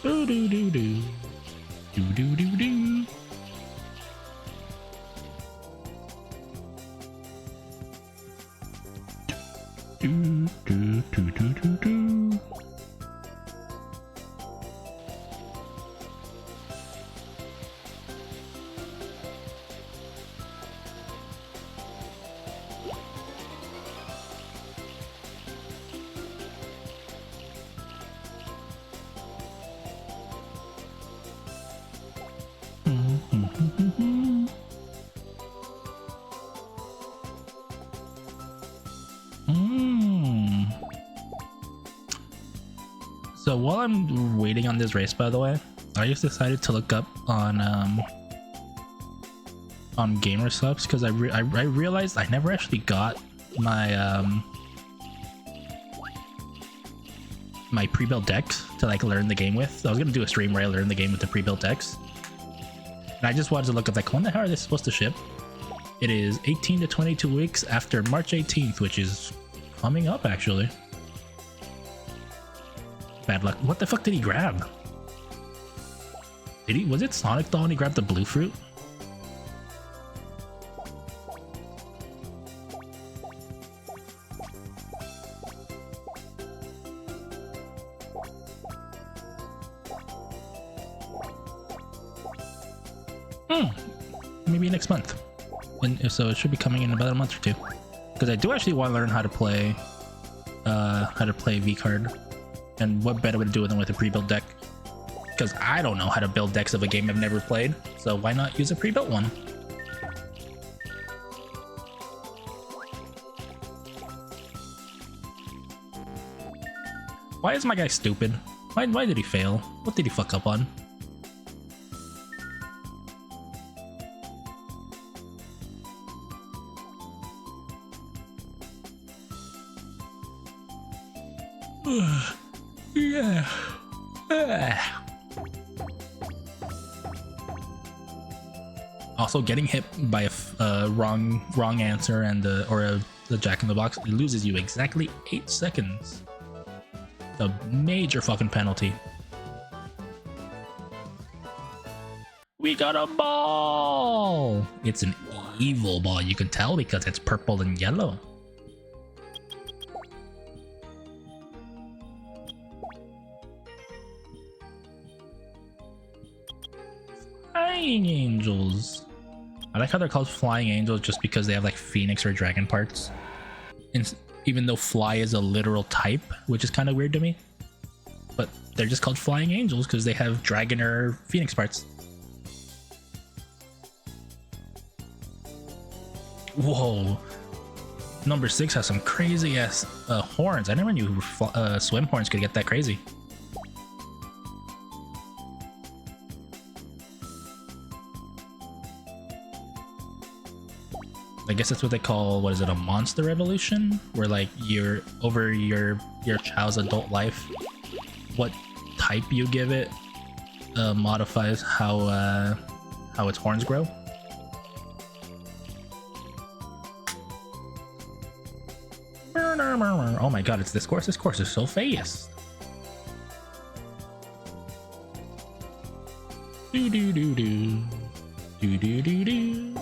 Do do do do. Do do do do. Do do do do do do. So while I'm waiting on this race, by the way, I just decided to look up on Gamersubs because I realized I never actually got my my pre-built decks to like learn the game with. So I was gonna do a stream where I learn the game with the pre-built decks, and I just wanted to look up like when the hell are they supposed to ship? It is 18 to 22 weeks after March 18th, which is coming up actually. Bad luck. What the fuck did he grab? Did he? Was it Sonic Dawn? He grabbed the blue fruit? Maybe next month. And if so, it should be coming in about a month or 2. Because I do actually want to learn how to play V card. And what better way to do it than with a pre-built deck? Because I don't know how to build decks of a game I've never played, so why not use a pre-built one? Why is my guy stupid? Why did he fail? What did he fuck up on? Yeah. Also, getting hit by a wrong answer and the Jack in the Box, it loses you exactly 8 seconds. A major fucking penalty. We got a ball. It's an evil ball. You can tell because it's purple and yellow. Flying Angels. I like how they're called Flying Angels just because they have like Phoenix or Dragon parts. And even though Fly is a literal type, which is kind of weird to me. But they're just called Flying Angels because they have Dragon or Phoenix parts. Whoa. Number 6 has some crazy ass horns. I never knew swim horns could get that crazy. I guess that's what they call, what is it, a monster evolution? Where like you're over your child's adult life, what type you give it modifies how its horns grow. Oh my god, it's this course. This course is so fast. Do do do do. Do do do do.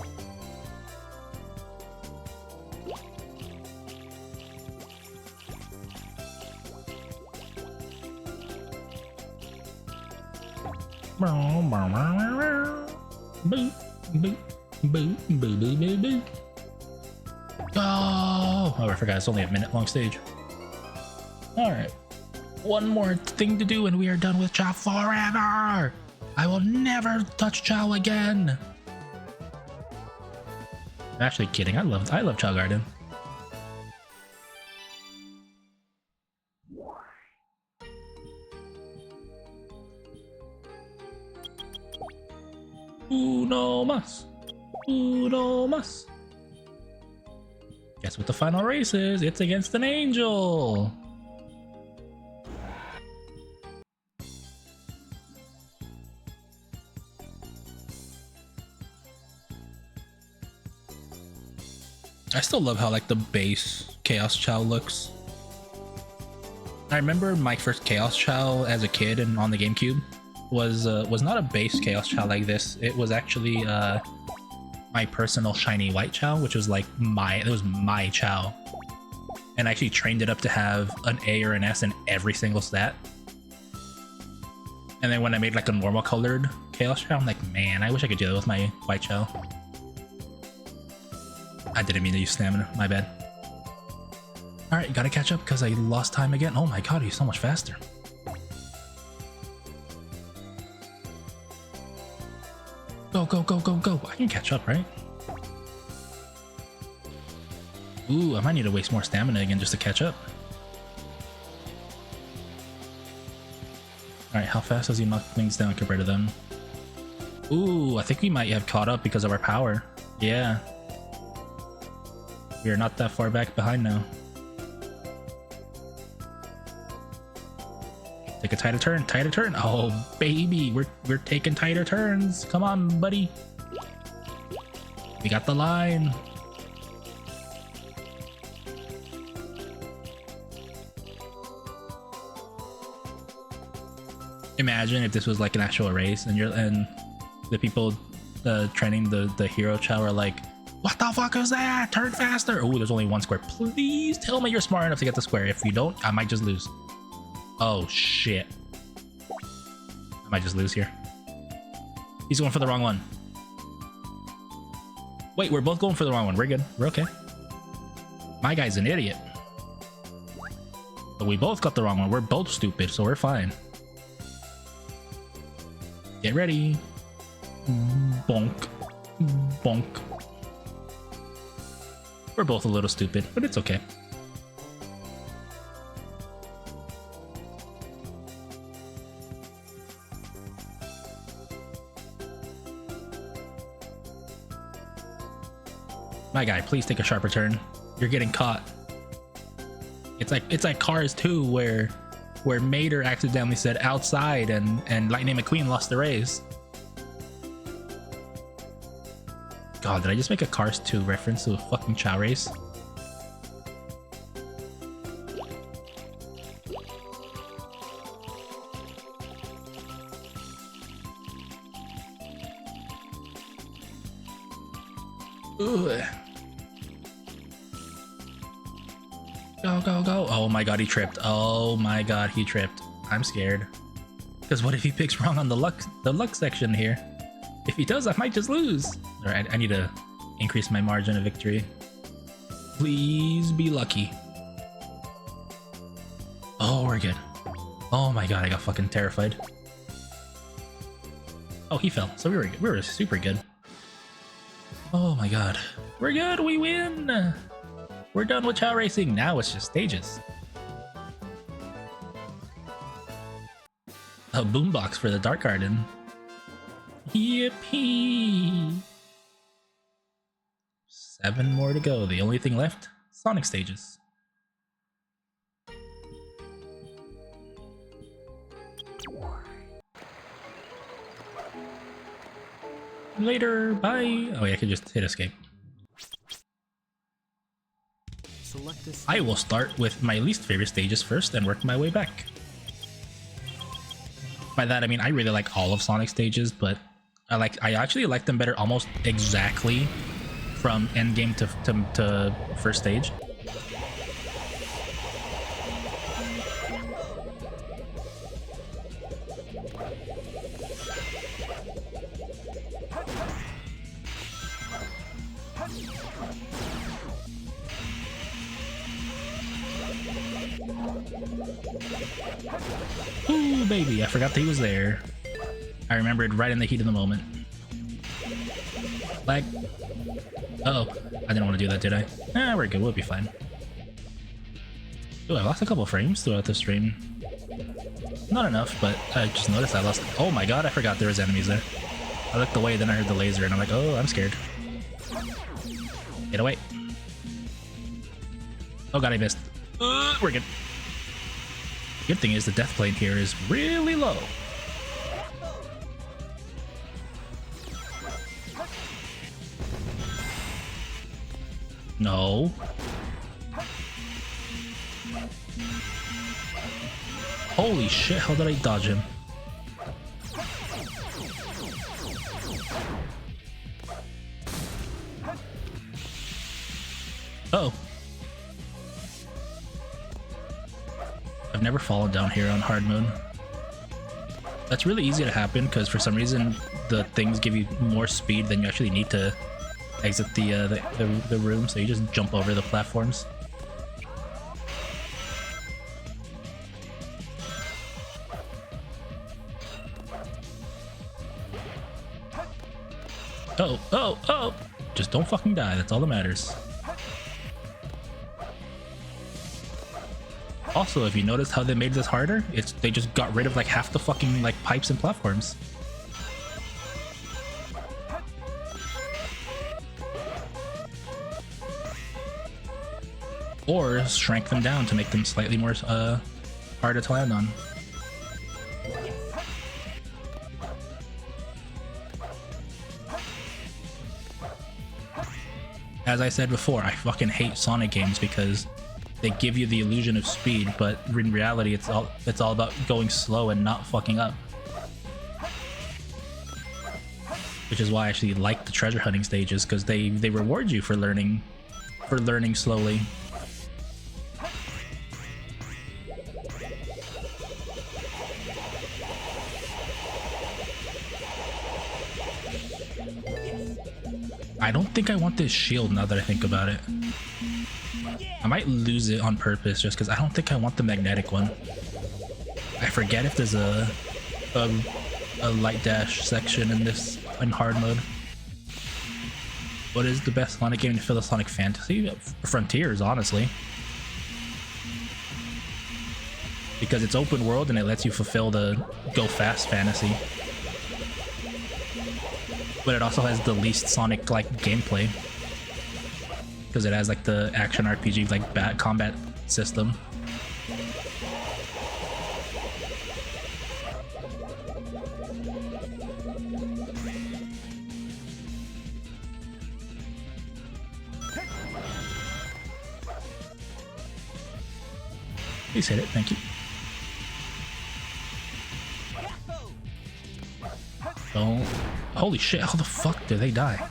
Boo, boo, boo, boo, boo, boo, boo. Oh, I forgot it's only a minute long stage. Alright. One more thing to do and we are done with Chao forever! I will never touch Chao again! I'm actually kidding. I love Chao Garden. Uno mas. Uno mas. Guess what the final race is? It's against an angel. I still love how like the base Chaos Chao looks. I remember my first Chaos Chao as a kid and on the GameCube was not a base Chaos Chao like this. It was actually my personal shiny white Chao, which was like my Chao, and I actually trained it up to have an A or an S in every single stat. And then when I made like a normal colored Chaos Chao, I'm like, man, I wish I could do that with my white Chao. I didn't mean to use stamina, my bad. Alright, gotta catch up because I lost time again. Oh my god, he's so much faster. Go, go, go, go, go. I can catch up, right? Ooh, I might need to waste more stamina again just to catch up. Alright, how fast does he knock things down compared to them? Ooh, I think we might have caught up because of our power. Yeah. We are not that far back behind now. Take a tighter turn, tighter turn. Oh baby, we're taking tighter turns. Come on, buddy. We got the line. Imagine if this was like an actual race and the people training the hero Chao are like, what the fuck is that? Turn faster. Oh, there's only one square. Please tell me you're smart enough to get the square. If you don't, I might just lose. Oh shit. I might just lose here. He's going for the wrong one. Wait, we're both going for the wrong one. We're good. We're okay. My guy's an idiot. But we both got the wrong one. We're both stupid, so we're fine. Get ready. Bonk. Bonk. We're both a little stupid, but it's okay. My guy, please take a sharper turn. You're getting caught. It's like Cars 2 where Mater accidentally said outside and Lightning McQueen lost the race. God, did I just make a Cars 2 reference to a fucking Chao race? Ugh. Go, go, go. Oh my god, he tripped. Oh my god, he tripped. I'm scared. Because what if he picks wrong on the luck section here? If he does, I might just lose. Alright, I need to increase my margin of victory. Please be lucky. Oh, we're good. Oh my god, I got fucking terrified. Oh, he fell. So we were good. We were super good. Oh my god. We're good, we win! We're done with Chao racing, now it's just stages. A boombox for the Dark Garden. Yippee! 7 more to go, the only thing left, Sonic stages. Later, bye! Oh yeah, I could just hit escape. Select Select a stage. I will start with my least favorite stages first and work my way back. By that I mean I really like all of Sonic stages, but I actually like them better almost exactly from endgame to first stage. Ooh, baby, I forgot that he was there. I remembered right in the heat of the moment. Lag. Uh oh, I didn't want to do that, did I? Eh, we're good, we'll be fine. Ooh, I lost a couple frames throughout the stream. Not enough, but I just noticed I lost. Oh my god, I forgot there was enemies there. I looked away, then I heard the laser, and I'm like, oh, I'm scared. Get away. Oh god, I missed. We're good. Good thing is the death plane here is really low. No. Holy shit, how did I dodge him? Uh oh. I've never fallen down here on hard mode. That's really easy to happen because for some reason the things give you more speed than you actually need to exit the room, so you just jump over the platforms. Oh, oh, oh! Just don't fucking die, that's all that matters. Also, if you noticed how they made this harder, they just got rid of like half the fucking like pipes and platforms. Or shrank them down to make them slightly more harder to land on. As I said before, I fucking hate Sonic games because they give you the illusion of speed, but in reality it's all about going slow and not fucking up. Which is why I actually like the treasure hunting stages, because they reward you for learning slowly. I don't think I want this shield now that I think about it. I might lose it on purpose just because I don't think I want the magnetic one. I forget if there's a light dash section in hard mode. What is the best Sonic game to fill a Sonic Fantasy? Frontiers, honestly. Because it's open world and it lets you fulfill the go fast fantasy. But it also has the least Sonic like gameplay. Because it has like the action RPG like combat system. Please hit it, thank you. Oh, holy shit, how the fuck did they die?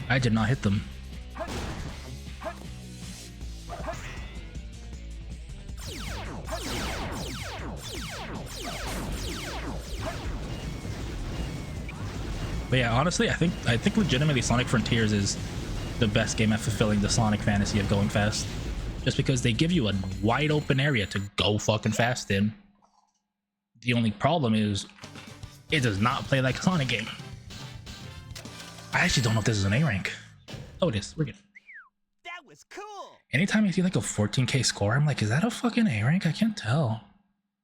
I did not hit them. But yeah, honestly, I think legitimately Sonic Frontiers is the best game at fulfilling the Sonic fantasy of going fast. Just because they give you a wide open area to go fucking fast in. The only problem is it does not play like a Sonic game. I actually don't know if this is an A rank. Oh, it is. We're good. That was cool. Anytime I see like a 14k score, I'm like, is that a fucking A rank? I can't tell.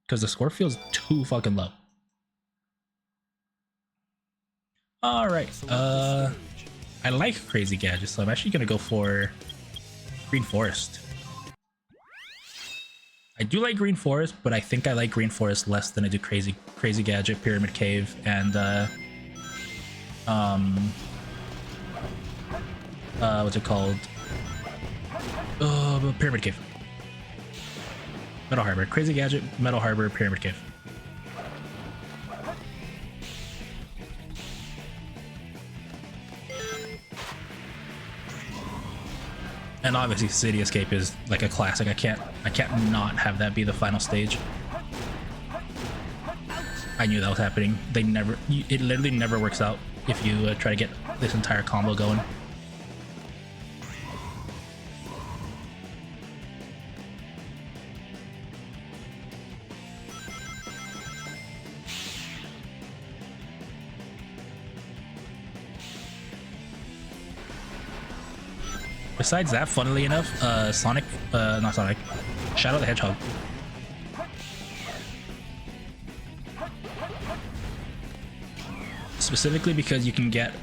Because the score feels too fucking low. Alright, I like Crazy Gadgets, so I'm actually gonna go for Green Forest. I do like Green Forest, but I think I like Green Forest less than I do Crazy Gadget, Pyramid Cave, and what's it called? Pyramid Cave. Metal Harbor. Crazy Gadget, Metal Harbor, Pyramid Cave. And obviously City Escape is like a classic. I can't not have that be the final stage. I knew that was happening. It literally never works out if you try to get this entire combo going. Besides that, funnily enough, not Sonic, Shadow the Hedgehog. Specifically because you can get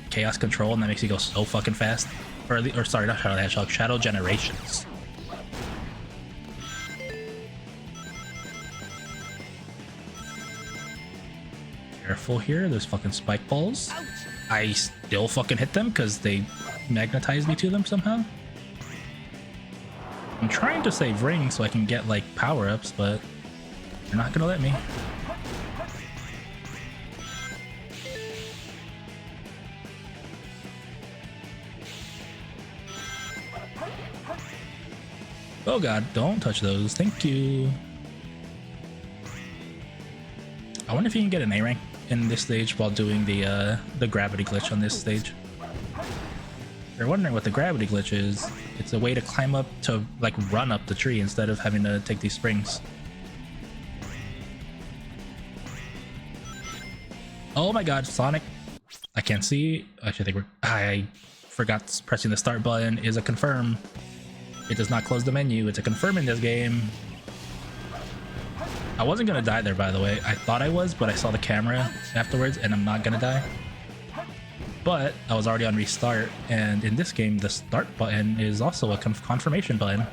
Chaos Control, and that makes you go so fucking fast. Or sorry, not Shadow the Hedgehog, Shadow Generations. Careful here, there's fucking spike balls. I still fucking hit them because they magnetized me to them somehow. I'm trying to save rings so I can get like power-ups, but they're not gonna let me. Oh god, don't touch those. Thank you. I wonder if you can get an A rank in this stage while doing the gravity glitch on this stage. If you're wondering what the gravity glitch is, it's a way to climb up to like run up the tree instead of having to take these springs. Oh my god, Sonic. I can't see. Actually, I forgot pressing the start button is a confirm. It does not close the menu. It's a confirm in this game. I wasn't gonna die there, by the way. I thought I was, but I saw the camera afterwards, and I'm not gonna die. But I was already on restart, and in this game, the start button is also a confirmation button.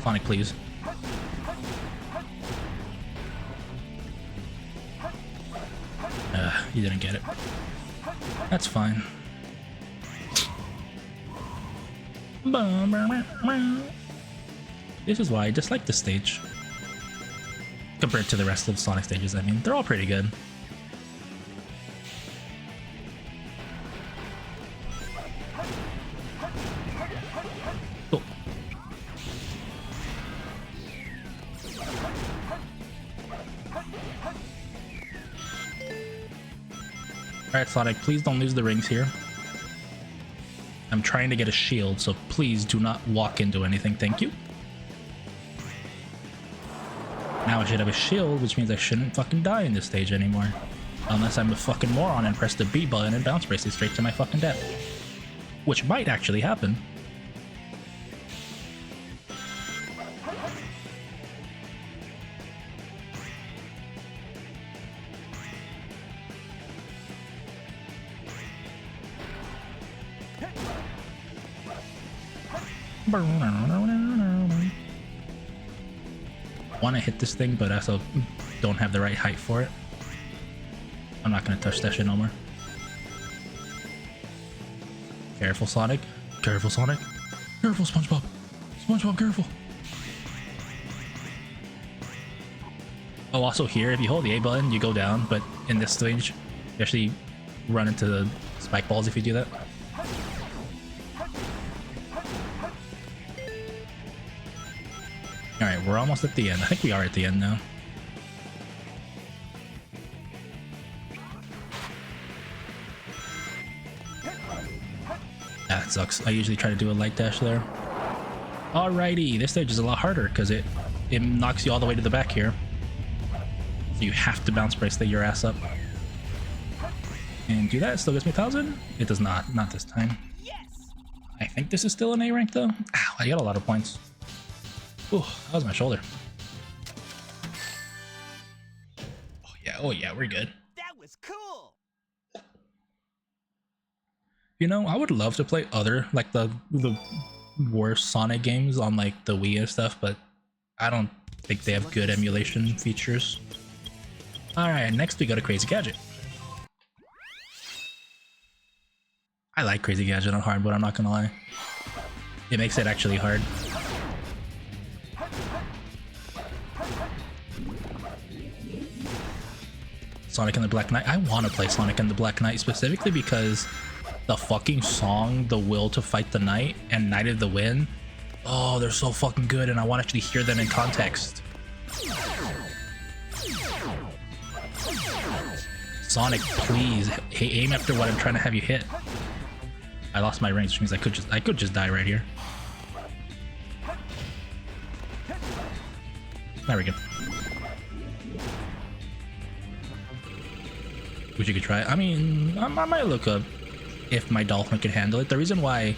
Sonic, please. You didn't get it. That's fine. This is why I dislike this stage. Compared to the rest of Sonic stages, I mean, they're all pretty good. Oh. Alright, Sonic, please don't lose the rings here. I'm trying to get a shield, so please do not walk into anything, thank you. Now I should have a shield, which means I shouldn't fucking die in this stage anymore. Unless I'm a fucking moron and press the B button and bounce braces straight to my fucking death. Which might actually happen. Want to hit this thing, but I also don't have the right height for it. I'm not gonna touch that shit no more. Careful, Sonic. Careful, Sonic. Careful, SpongeBob. SpongeBob, careful. Oh, also here, if you hold the A button, you go down, but in this stage, you actually run into the spike balls if you do that. Alright, we're almost at the end. I think we are at the end now. That sucks. I usually try to do a light dash there. Alrighty, this stage is a lot harder because it knocks you all the way to the back here. So you have to bounce brace your ass up. And do that, it still gets me 1,000? It does not this time. I think this is still an A rank though. Ow, I got a lot of points. Ooh, that was my shoulder. Oh yeah, we're good. That was cool. You know, I would love to play other, like the worse Sonic games on like the Wii and stuff, but I don't think they have good emulation features. Alright, next we go to Crazy Gadget. I like Crazy Gadget on hard, but I'm not gonna lie. It makes it actually hard. Sonic and the Black Knight. I want to play Sonic and the Black Knight specifically because the fucking song, The Will to Fight the Night and Night of the Wind, oh, they're so fucking good, and I want to actually hear them in context. Sonic, please aim after what I'm trying to have you hit. I lost my range, which means I could just die right here. There we go. Which you could try. I mean, I might look up if my Dolphin can handle it. The reason why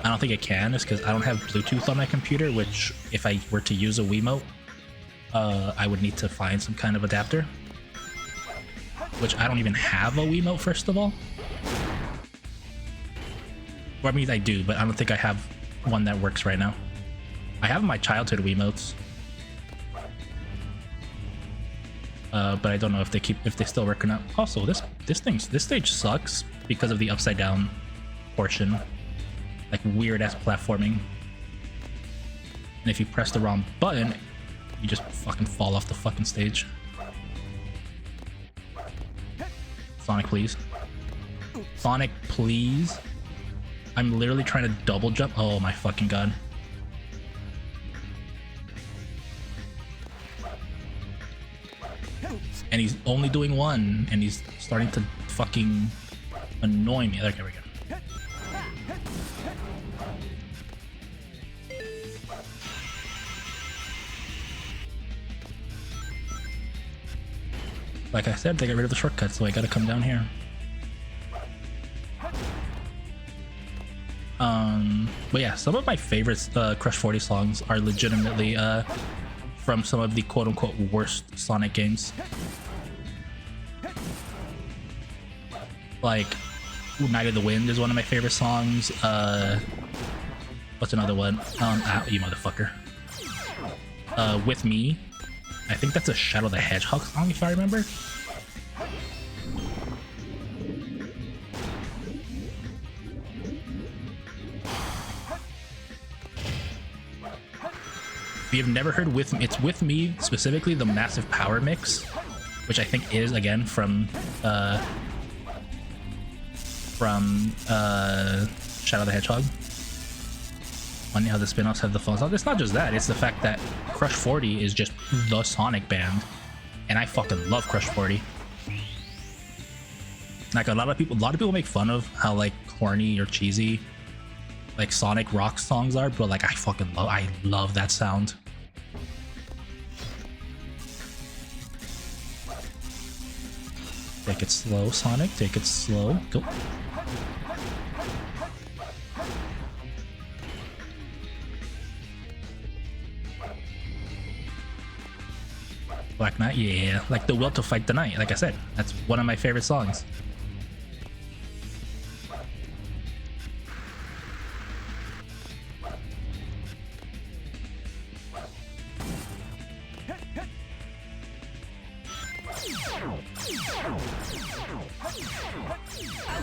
I don't think it can is because I don't have Bluetooth on my computer, which if I were to use a Wiimote, I would need to find some kind of adapter. Which I don't even have a Wiimote, first of all. Or I mean, I do, but I don't think I have one that works right now. I have my childhood Wiimotes. But I don't know if they still work or not. Also, this stage sucks because of the upside down portion, like weird ass platforming. And if you press the wrong button, you just fucking fall off the fucking stage. Sonic, please. Sonic, please. I'm literally trying to double jump. Oh my fucking god. And he's only doing one, and he's starting to fucking annoy me. There we go. Like I said, they got rid of the shortcuts, so I gotta come down here. But yeah, some of my favorite Crush 40 songs are legitimately from some of the quote-unquote worst Sonic games. Like, Night of the Wind is one of my favorite songs. What's another one? You motherfucker. With Me. I think that's a Shadow the Hedgehog song, if I remember. If you've never heard With Me, it's With Me, specifically the Massive Power mix, which I think is, again, from Shadow the Hedgehog. Funny how the spin-offs have the phones. It's not just that, it's the fact that Crush 40 is just the Sonic band, and I fucking love Crush 40. Like, a lot of people make fun of how like corny or cheesy like Sonic rock songs are, but like I love that sound. Take it slow, Sonic, take it slow. Go. Black Knight, yeah, like The Will to Fight the Night. Like I said, that's one of my favorite songs.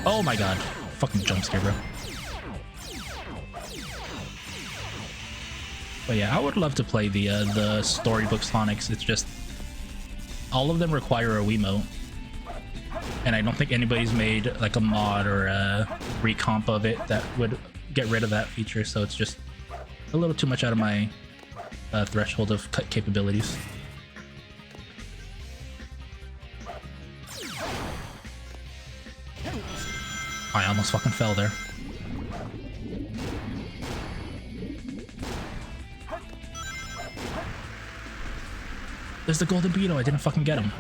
Oh my god, fucking jump scare, bro. But yeah, I would love to play the storybook Sonics. It's just all of them require a Wiimote, and I don't think anybody's made like a mod or a recomp of it that would get rid of that feature. So it's just a little too much out of my threshold of capabilities. I almost fucking fell there. There's the Golden Beetle. I didn't fucking get him.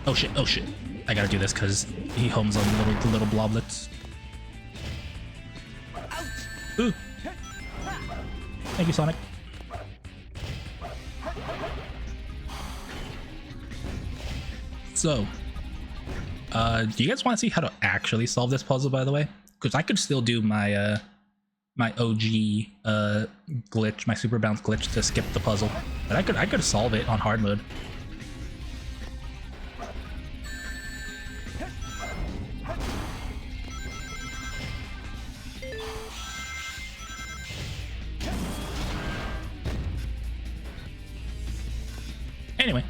Oh shit, oh shit. I gotta do this because he homes on the little bloblets. Ooh. Thank you, Sonic. So, do you guys want to see how to actually solve this puzzle, by the way? Because I could still do my my OG glitch, my super bounce glitch to skip the puzzle, but I could solve it on hard mode. Anyway,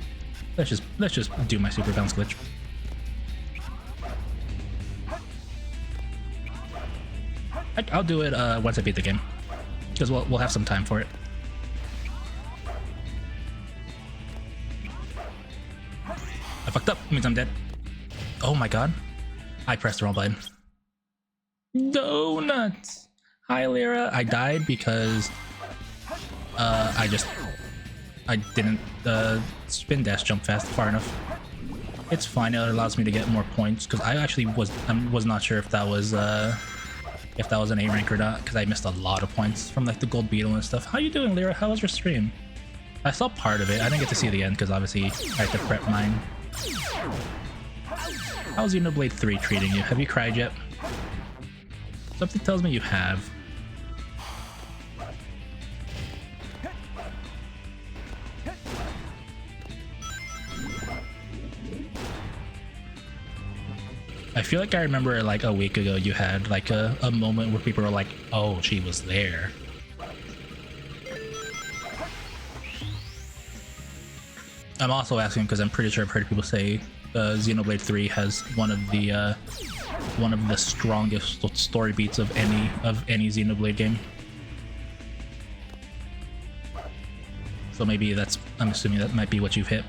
let's just do my super bounce glitch. I'll do it once I beat the game, because we'll have some time for it. I fucked up. It means I'm dead. Oh my god, I pressed the wrong button. Donuts. Hi Lyra. I died because I didn't spin dash jump far enough. It's fine. It allows me to get more points because I actually was not sure if that was an A rank or not, because I missed a lot of points from like the gold beetle and stuff. How you doing, Lyra? How was your stream? I saw part of it. I didn't get to see the end because obviously I had to prep mine. How's Xenoblade 3 treating you? Have you cried yet? Something tells me you have. I feel like I remember like a week ago you had like a moment where people were like, oh, she was there. I'm also asking because I'm pretty sure I've heard people say Xenoblade 3 has one of the strongest story beats of any Xenoblade game. So maybe I'm assuming that might be what you've hit.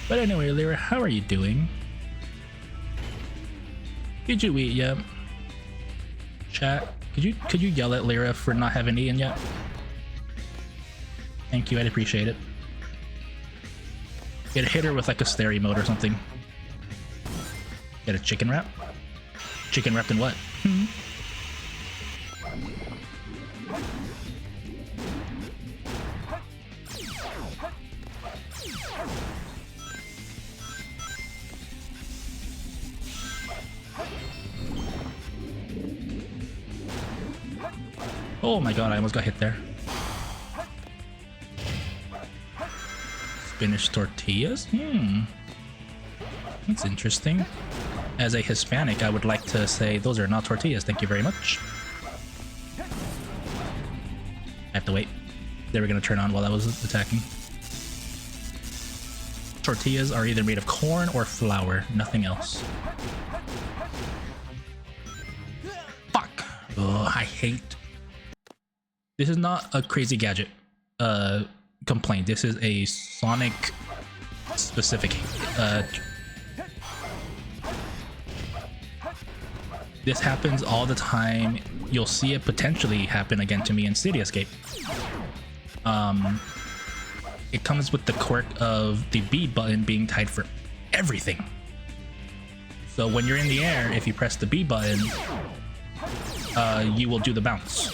But anyway, Lyra, how are you doing? Did you eat yet? Chat, could you yell at Lyra for not having eaten yet? Thank you, I'd appreciate it. Get hit her with like a stare emote or something. Get a chicken wrap? Chicken wrapped in what? Oh my god, I almost got hit there. Spanish tortillas? That's interesting. As a Hispanic, I would like to say those are not tortillas, thank you very much. I have to wait. They were gonna turn on while I was attacking. Tortillas are either made of corn or flour, nothing else. Fuck! Oh, I hate... This is not a Crazy Gadget complaint. This is a Sonic specific. This happens all the time. You'll see it potentially happen again to me in City Escape. It comes with the quirk of the B button being tied for everything. So when you're in the air, if you press the B button, you will do the bounce.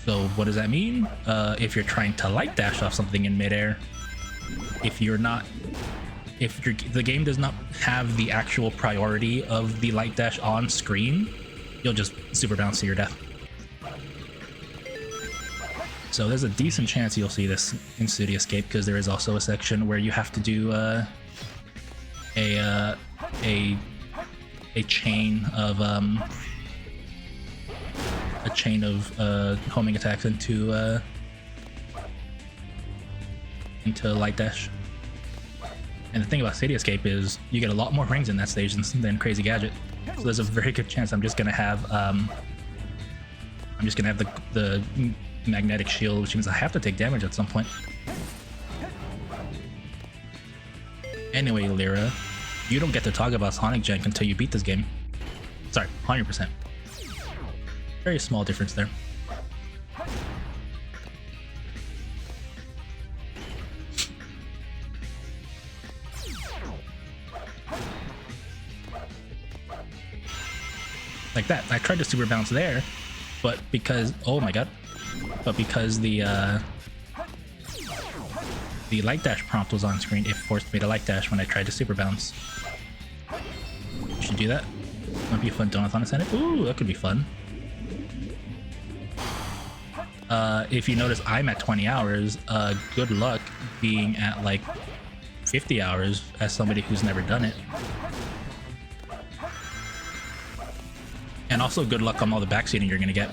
So what does that mean? If you're trying to light dash off something in midair, if the game does not have the actual priority of the light dash on screen, you'll just super bounce to your death. So there's a decent chance you'll see this in City Escape, because there is also a section where you have to do a chain of homing attacks into light dash. And the thing about City Escape is you get a lot more rings in that stage than Crazy Gadget. So there's a very good chance I'm just gonna have the magnetic shield, which means I have to take damage at some point. Anyway, Lyra, you don't get to talk about Sonic Jank until you beat this game. Sorry, 100%. Very small difference there. like that. I tried to super bounce there, but because, oh my god, but because the light dash prompt was on screen, it forced me to light dash when I tried to super bounce. You should do that. Might be a fun donathon to send it. Ooh, that could be fun. If you notice, I'm at 20 hours. Good luck being at like 50 hours as somebody who's never done it. And also good luck on all the backseating you're gonna get.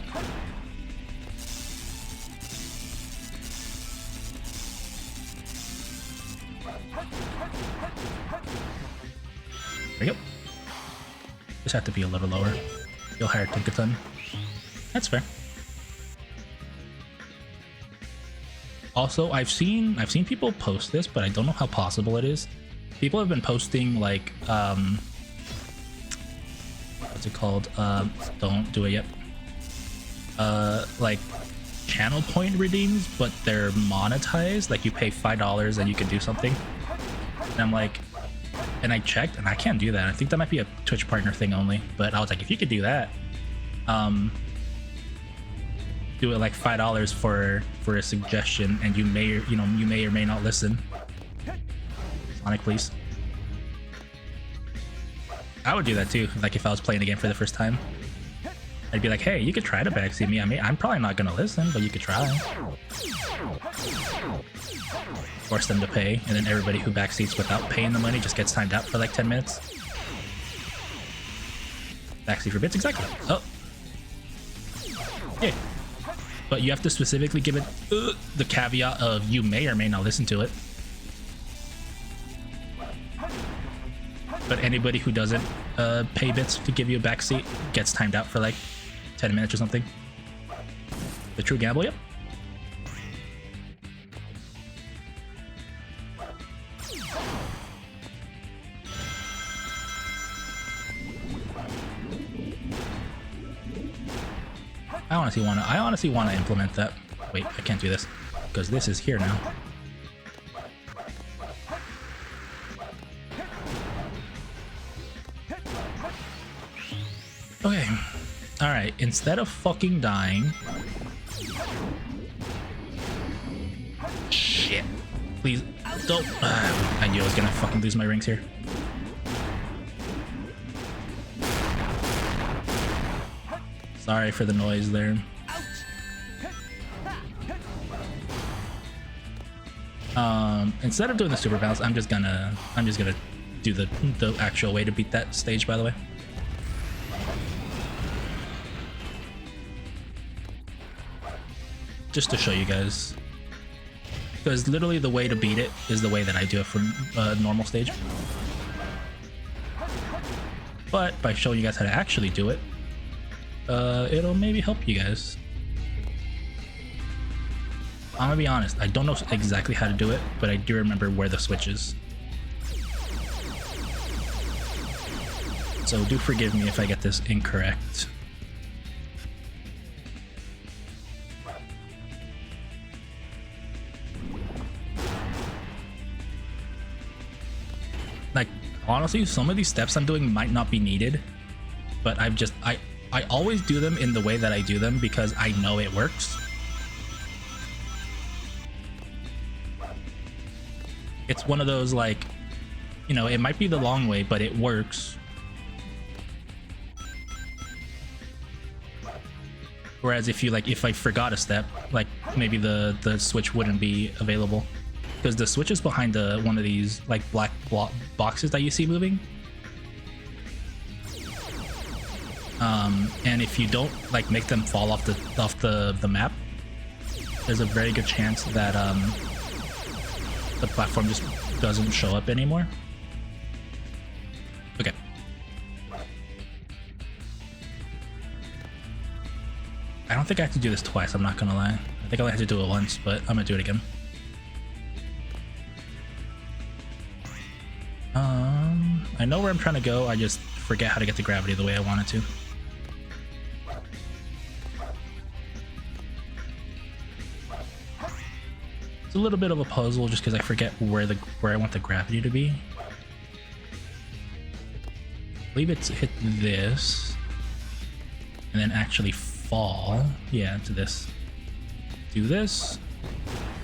There you go. Just have to be a little lower. You'll hire Tinkaton. That's fair. Also, I've seen people post this, but I don't know how possible it is. People have been posting like what's it called? Don't do it yet. Like channel point redeems, but they're monetized. Like you pay $5 and you can do something. And I'm like, and I checked and I can't do that. I think that might be a Twitch partner thing only. But I was like, if you could do that, do it like $5 for a suggestion, and you may or may not listen. Sonic, please. I would do that too. Like if I was playing the game for the first time, I'd be like, hey, you could try to backseat me. I mean, I'm probably not gonna listen, but you could try. Force them to pay, and then everybody who backseats without paying the money just gets timed out for like 10 minutes. Backseat for bits, exactly. Oh. Yeah. But you have to specifically give it the caveat of you may or may not listen to it. But anybody who doesn't pay bits to give you a backseat gets timed out for like 10 minutes or something. The true gamble, yep. I honestly want to implement that. Wait, I can't do this because this is here now. Okay. All right. Instead of fucking dying. Shit. Please don't. I knew I was gonna fucking lose my rings here. Sorry for the noise there. Instead of doing the super bounce, I'm just gonna do the actual way to beat that stage, by the way. Just to show you guys. Because literally the way to beat it is the way that I do it for normal stage. But by showing you guys how to actually do it, it'll maybe help you guys. I'm gonna be honest, I don't know exactly how to do it, but I do remember where the switch is. So do forgive me if I get this incorrect. Like, honestly, some of these steps I'm doing might not be needed, but I always do them in the way that I do them because I know it works. It's one of those, like, you know, it might be the long way, but it works. Whereas if I forgot a step, like maybe the switch wouldn't be available. Because the switch is behind one of these like black boxes that you see moving. And if you don't like make them fall off the map, there's a very good chance that the platform just doesn't show up anymore. Okay. I don't think I have to do this twice, I'm not gonna lie. I think I only have to do it once, but I'm gonna do it again. I know where I'm trying to go, I just forget how to get the gravity the way I wanted to. It's a little bit of a puzzle just because I forget where I want the gravity to be. I believe it's hit this. and then actually fall, yeah, to this. Do this,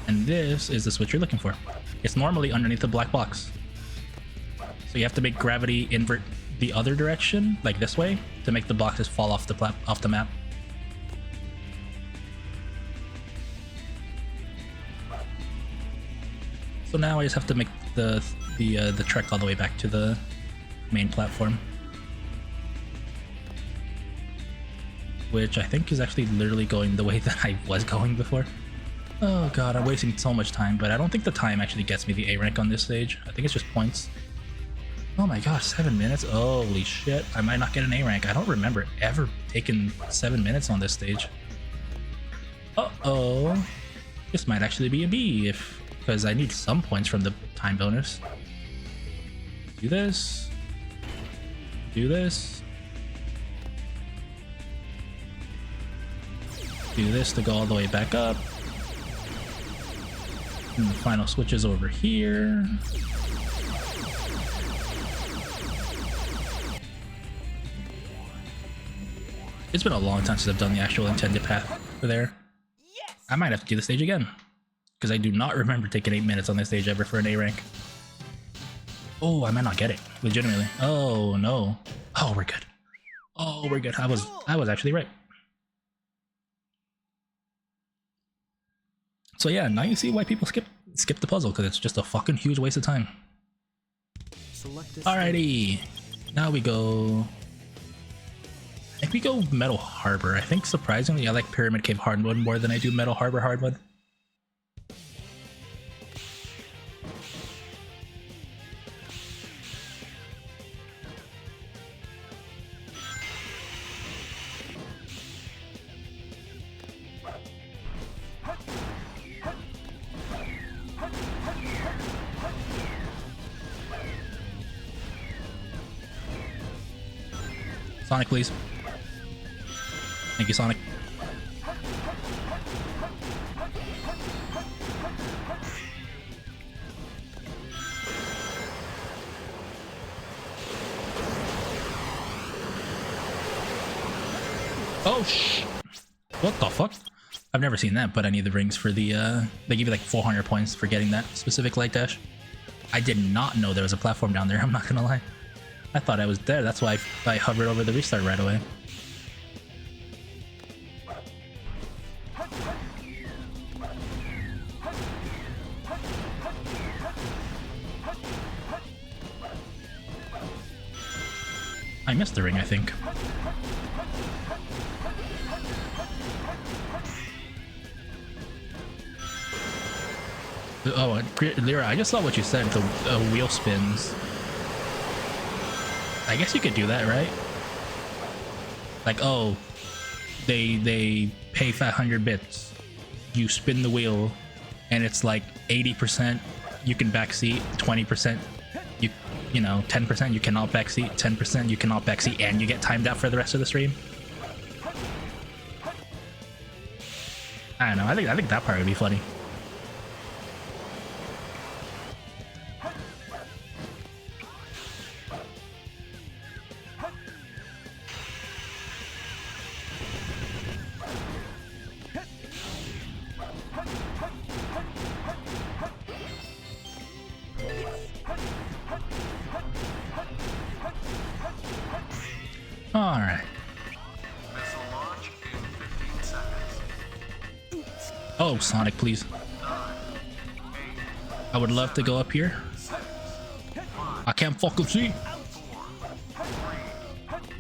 and this is the switch you're looking for. It's normally underneath the black box. So you have to make gravity invert the other direction, like this way, to make the boxes fall off the map. So now I just have to make the trek all the way back to the main platform, which I think is actually literally going the way that I was going before. Oh god, I'm wasting so much time, but I don't think the time actually gets me the A rank on this stage. I think it's just points. Oh my gosh, 7 minutes? Holy shit, I might not get an A rank. I don't remember ever taking 7 minutes on this stage. Uh-oh. This might actually be a B, because I need some points from the time bonus. Do this. Do this. Do this to go all the way back up. And the final switch is over here. It's been a long time since I've done the actual intended path for there. I might have to do the stage again, because I do not remember taking 8 minutes on this stage ever for an A rank. Oh, I might not get it, legitimately. Oh no. Oh, we're good. Oh, we're good. I was actually right. So yeah, now you see why people skip the puzzle, because it's just a fucking huge waste of time. Alrighty, now we go. I think we go Metal Harbor. I think surprisingly, I like Pyramid Cave Hardwood more than I do Metal Harbor Hardwood. Sonic, please. Thank you, Sonic. Oh sh! What the fuck? I've never seen that, but I need the rings for the they give you like 400 points for getting that specific light dash. I did not know there was a platform down there, I'm not gonna lie. I thought I was there, that's why I hovered over the restart right away. I missed the ring, I think. Oh, Lyra, I just saw what you said, the wheel spins. I guess you could do that, right? Like, oh, they pay 500 bits. You spin the wheel, and it's like 80% you can backseat, 20% you know, 10% you cannot backseat, 10% you cannot backseat, and you get timed out for the rest of the stream. I don't know. I think that part would be funny. Alright. Oh, Sonic, please. I would love to go up here. I can't fucking see.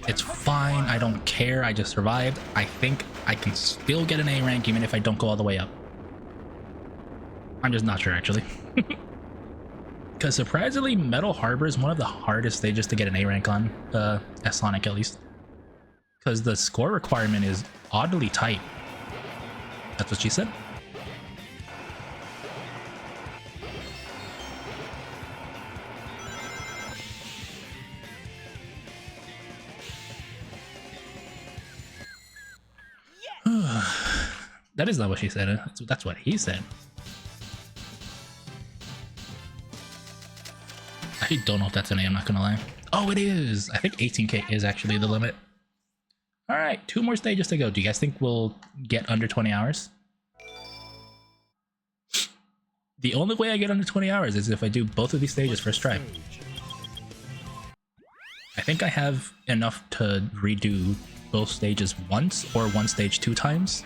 It's fine, I don't care, I just survived. I think I can still get an A rank even if I don't go all the way up. I'm just not sure, actually. Because surprisingly, Metal Harbor is one of the hardest stages to get an A rank on, as Sonic at least. Because the score requirement is oddly tight. That's what she said. That is not what she said. That's what he said. I don't know if that's an A, I'm not gonna lie. Oh, it is! I think 18k is actually the limit. Alright. right, 2 more stages to go. Do you guys think we'll get under 20 hours? The only way I get under 20 hours is if I do both of these stages first try. I think I have enough to redo both stages once or one stage 2 times.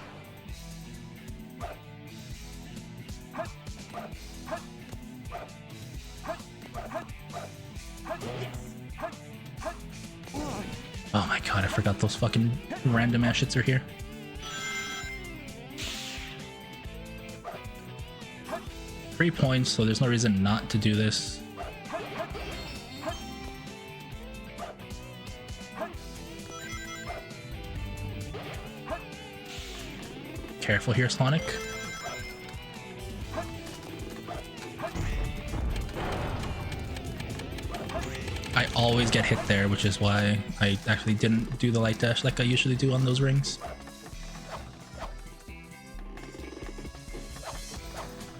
Oh my god, I forgot those fucking random ass shits are here. Three points, so there's no reason not to do this. Careful here, Sonic. I always get hit there, which is why I actually didn't do the light dash like I usually do on those rings.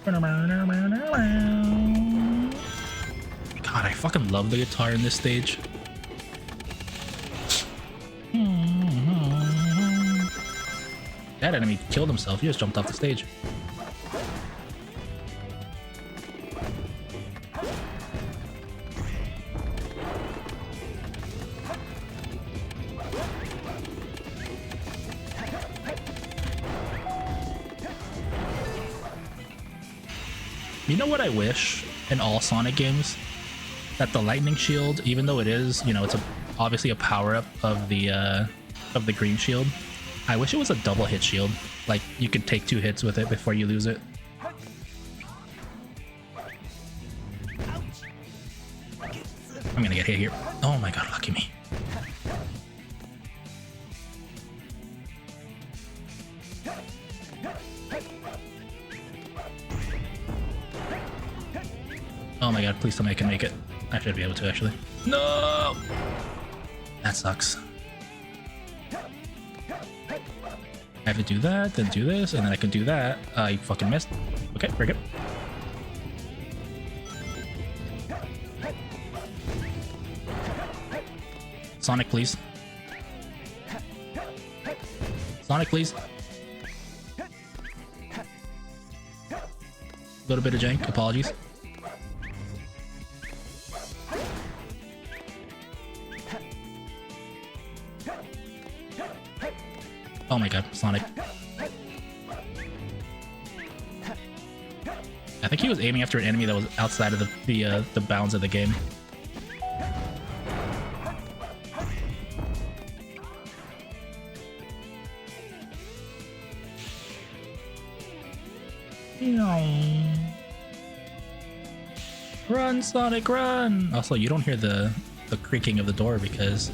God, I fucking love the guitar in this stage. That enemy killed himself. He just jumped off the stage. You know what I wish in all Sonic games? That the lightning shield, even though it is, you know, it's obviously a power-up of the green shield. I wish it was a double hit shield. Like, you could take 2 hits with it before you lose it. I'm gonna get hit here. Oh my god, lucky me. Oh my god, please tell me I can make it. I should be able to, actually. No! That sucks. I have to do that, then do this, and then I can do that. I fucking missed. Okay, very good. Sonic, please. Sonic, please. A little bit of jank, apologies. Oh my god, Sonic. I think he was aiming after an enemy that was outside of the bounds of the game. Run, Sonic, run! Also, you don't hear the creaking of the door because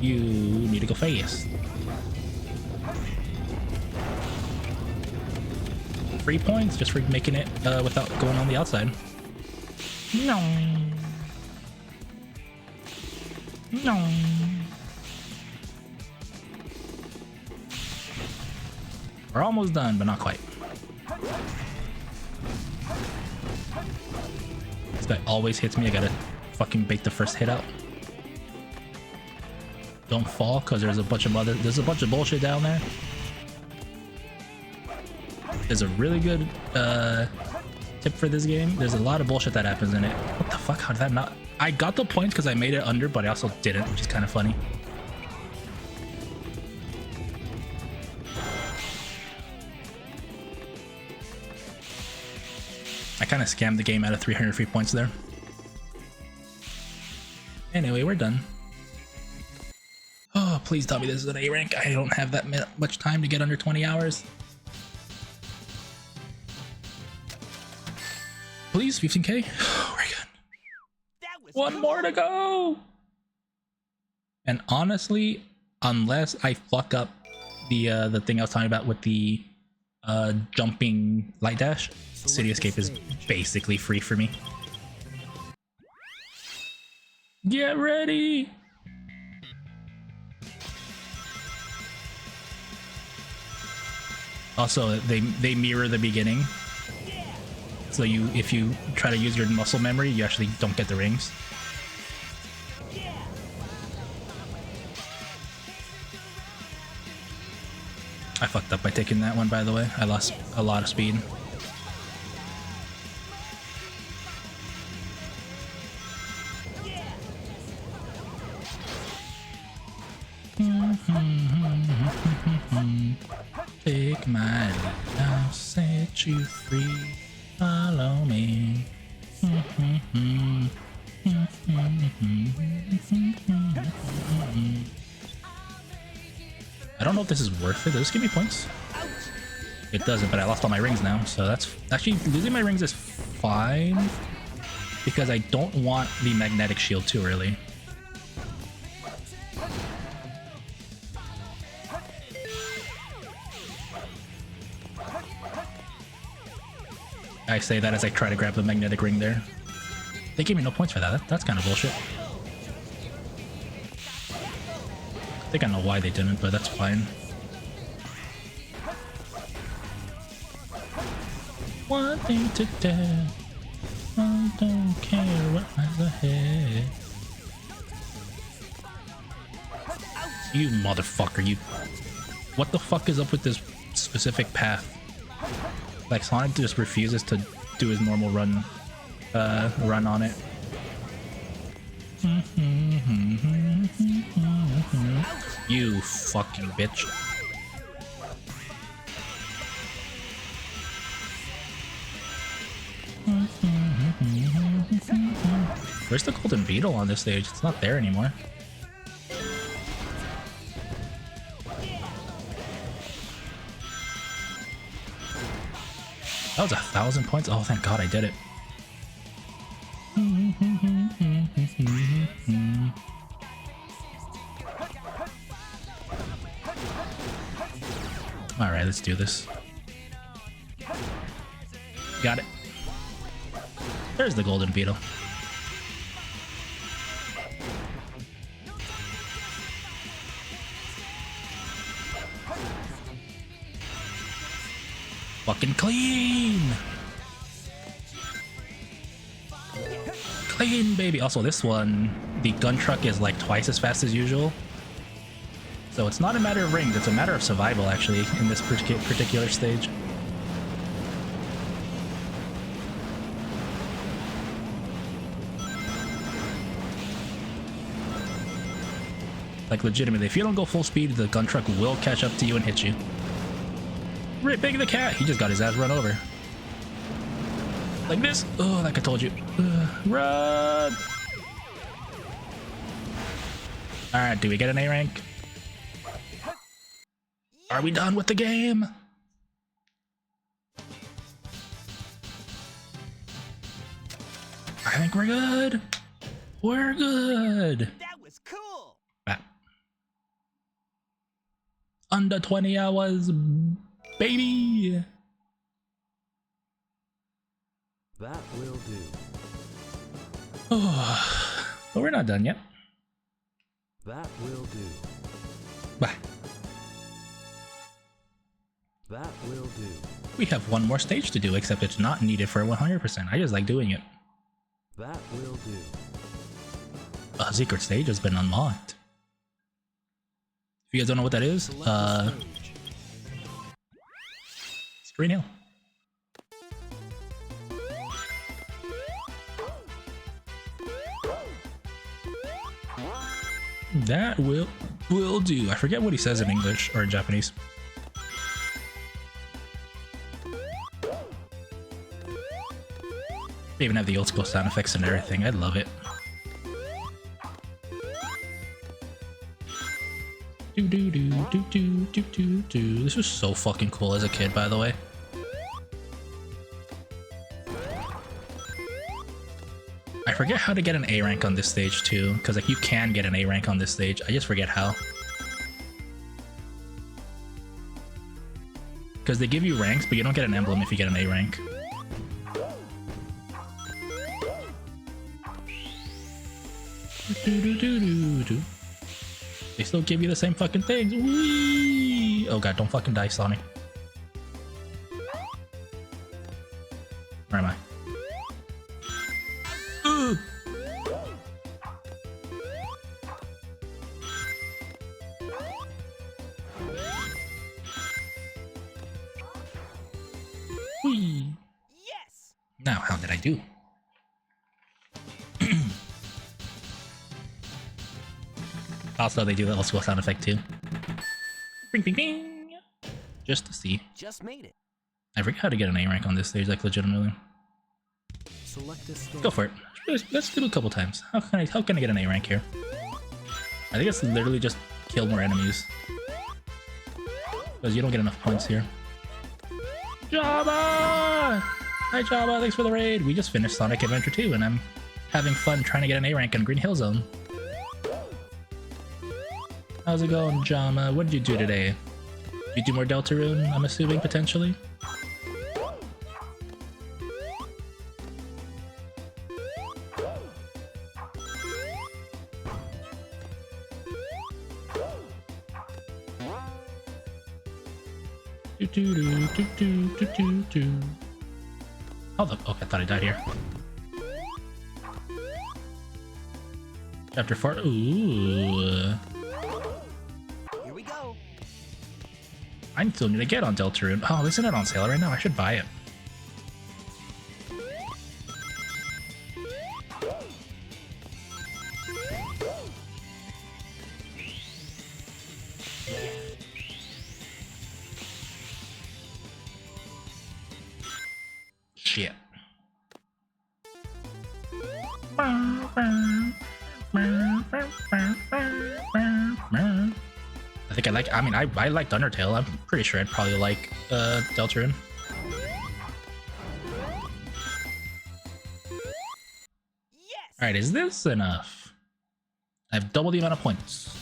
you need to go fast. 3 points just for making it without going on the outside. No. No. We're almost done, but not quite. This guy always hits me. I gotta fucking bait the first hit out. Don't fall, cause there's a bunch of bullshit down there. There's a really good tip for this game. There's a lot of bullshit that happens in it. What the fuck? How did that not? I got the points because I made it under, but I also didn't, which is kind of funny. I kind of scammed the game out of 300 free points there. Anyway, we're done. Oh, please tell me this is an A rank. I don't have that much time to get under 20 hours. Please, 15k. We're good. One more to go. And honestly, unless I fuck up the thing I was talking about with the jumping light dash, City Escape is basically free for me. Get ready. Also, they mirror the beginning. So if you try to use your muscle memory, you actually don't get the rings. I fucked up by taking that one, by the way. I lost a lot of speed. Take my lead, I'll set you free. Follow me. I don't know if this is worth it. Does this give me points? It doesn't, but I lost all my rings now, so that's actually losing my rings is fine because I don't want the magnetic shield too early. I say that as I try to grab the magnetic ring there. They gave me no points for that. That's kind of bullshit. I think I know why they didn't, but that's fine. One thing to tell, I don't care what lies ahead. You motherfucker, you... What the fuck is up with this specific path? Like, Sonic just refuses to do his normal run on it. You fucking bitch. Where's the golden beetle on this stage? It's not there anymore. That was 1,000 points. Oh, thank God I did it. Alright, let's do this. Got it. There's the golden beetle. Fucking clean! Clean, baby! Also, this one, the gun truck is like twice as fast as usual. So it's not a matter of rings, it's a matter of survival, actually, in this particular stage. Like, legitimately, if you don't go full speed, the gun truck will catch up to you and hit you. Ripping the cat! He just got his ass run over. Like this! Oh, like I told you. Run! Alright, do we get an A rank? Are we done with the game? I think we're good. We're good. That was cool. Under 20 hours, baby. That will do. Oh, but we're not done yet. That will do. Bye. That will do. We have one more stage to do, except it's not needed for 100%. I just like doing it. That will do. A secret stage has been unlocked. If you guys don't know what that is, it's Green Hill. That will do. I forget what he says in English or in Japanese. They even have the old school sound effects and everything. I love it. Do do do do do do do do. This was so fucking cool as a kid, by the way. I forget how to get an A rank on this stage too, because like you can get an A rank on this stage. I just forget how. Because they give you ranks, but you don't get an emblem if you get an A rank. Do, do, do, do, do. They still give you the same fucking things. Whee! Oh god, don't fucking die, Sonic. Where am I? Ooh! Now, how did I do? Also, they do the old school sound effect too. Bing, bing, bing. Just to see. Just made it. I forget how to get an A rank on this stage, like legitimately. Select a stage. Go for it. Let's do it a couple times. How can I get an A rank here? I think it's literally just kill more enemies. Because you don't get enough points here. Java! Hi Java, thanks for the raid. We just finished Sonic Adventure 2 and I'm having fun trying to get an A rank on Green Hill Zone. How's it going, Jama? What did you do today? Did you do more Deltarune, I'm assuming, potentially? Oh, okay, I thought I died here. Chapter 4. Ooh. Here we go. I still need to get on Deltarune. Oh, isn't it on sale right now? I should buy it. Shit. I liked Undertale. I'm pretty sure I'd probably like Deltarune. Yes. Alright, is this enough? I have double the amount of points.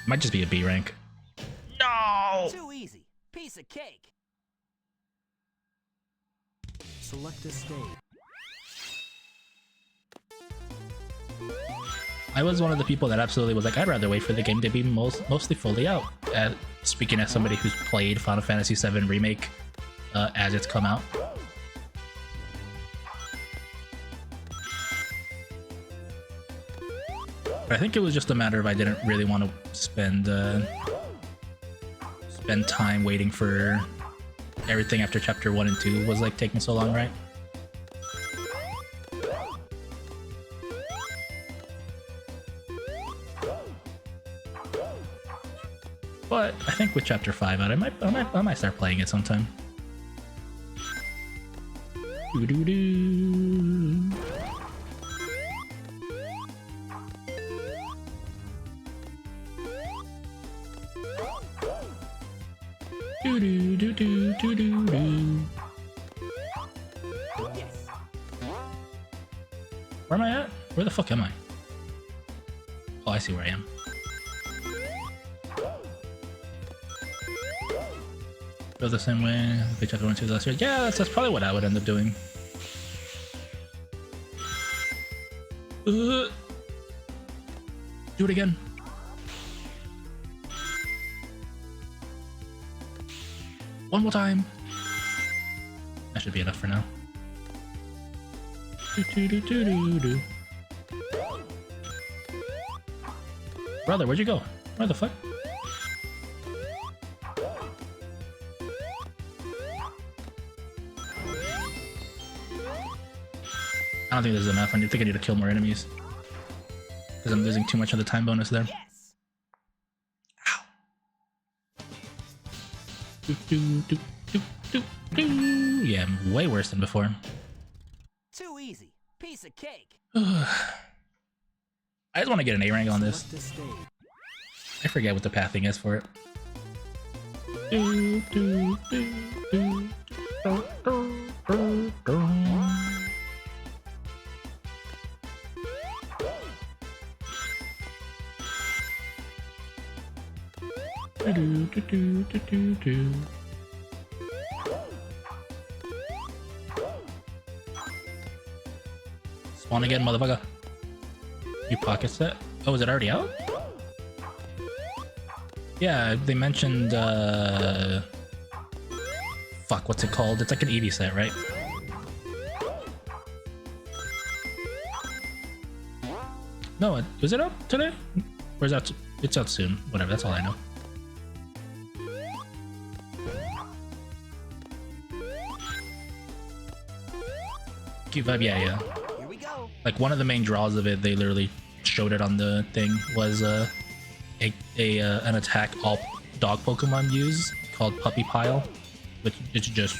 Might just be a B rank. No! Too easy. Piece of cake. Select a stage. I was one of the people that absolutely was like, I'd rather wait for the game to be mostly fully out. Speaking as somebody who's played Final Fantasy VII Remake as it's come out. But I think it was just a matter of I didn't really want to spend time waiting for everything after Chapter 1 and 2 was like taking so long, right? But I think with Chapter 5 out, I might start playing it sometime. Doo doo doo. Doo doo doo doo doo doo doo. Yes. Where am I at? Where the fuck am I? Oh, I see where I am. Go the same way. They Chapter 1 and 2 last year. Yeah, that's probably what I would end up doing. Do it again. One more time. That should be enough for now. Brother, where'd you go? Where the fuck? I don't think this is enough. I think I need to kill more enemies. Because I'm losing too much of the time bonus there. Yes. Ow. Do, do, do, do, do, do. Yeah, I'm way worse than before. Too easy. Piece of cake. I just want to get an A rank on this. Select a stage. I forget what the pathing is for it. Do, do, do, do, do, do, do, do. Do, do, do, do, do, do. Spawn again, motherfucker. You pocket set? Oh, is it already out? Yeah, they mentioned, fuck, what's it called? It's like an Eevee set, right? No, is it up today? Or is that... It's out soon. Whatever, that's all I know. cute vibe, yeah. Here we go. Like one of the main draws of it, they literally showed it on the thing, was an attack all dog Pokemon use called Puppy Pile, which is just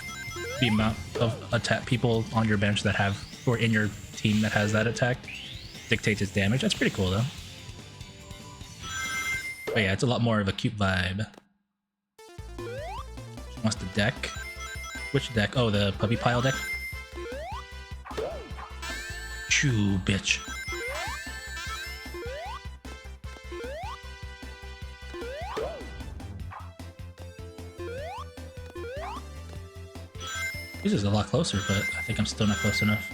the amount of attack people on your bench that have, or in your team that has that attack, dictates its damage. That's pretty cool though. But yeah, it's a lot more of a cute vibe. She wants the deck. Which deck? Oh, the Puppy Pile deck. Chew, bitch. This is a lot closer, but I think I'm still not close enough.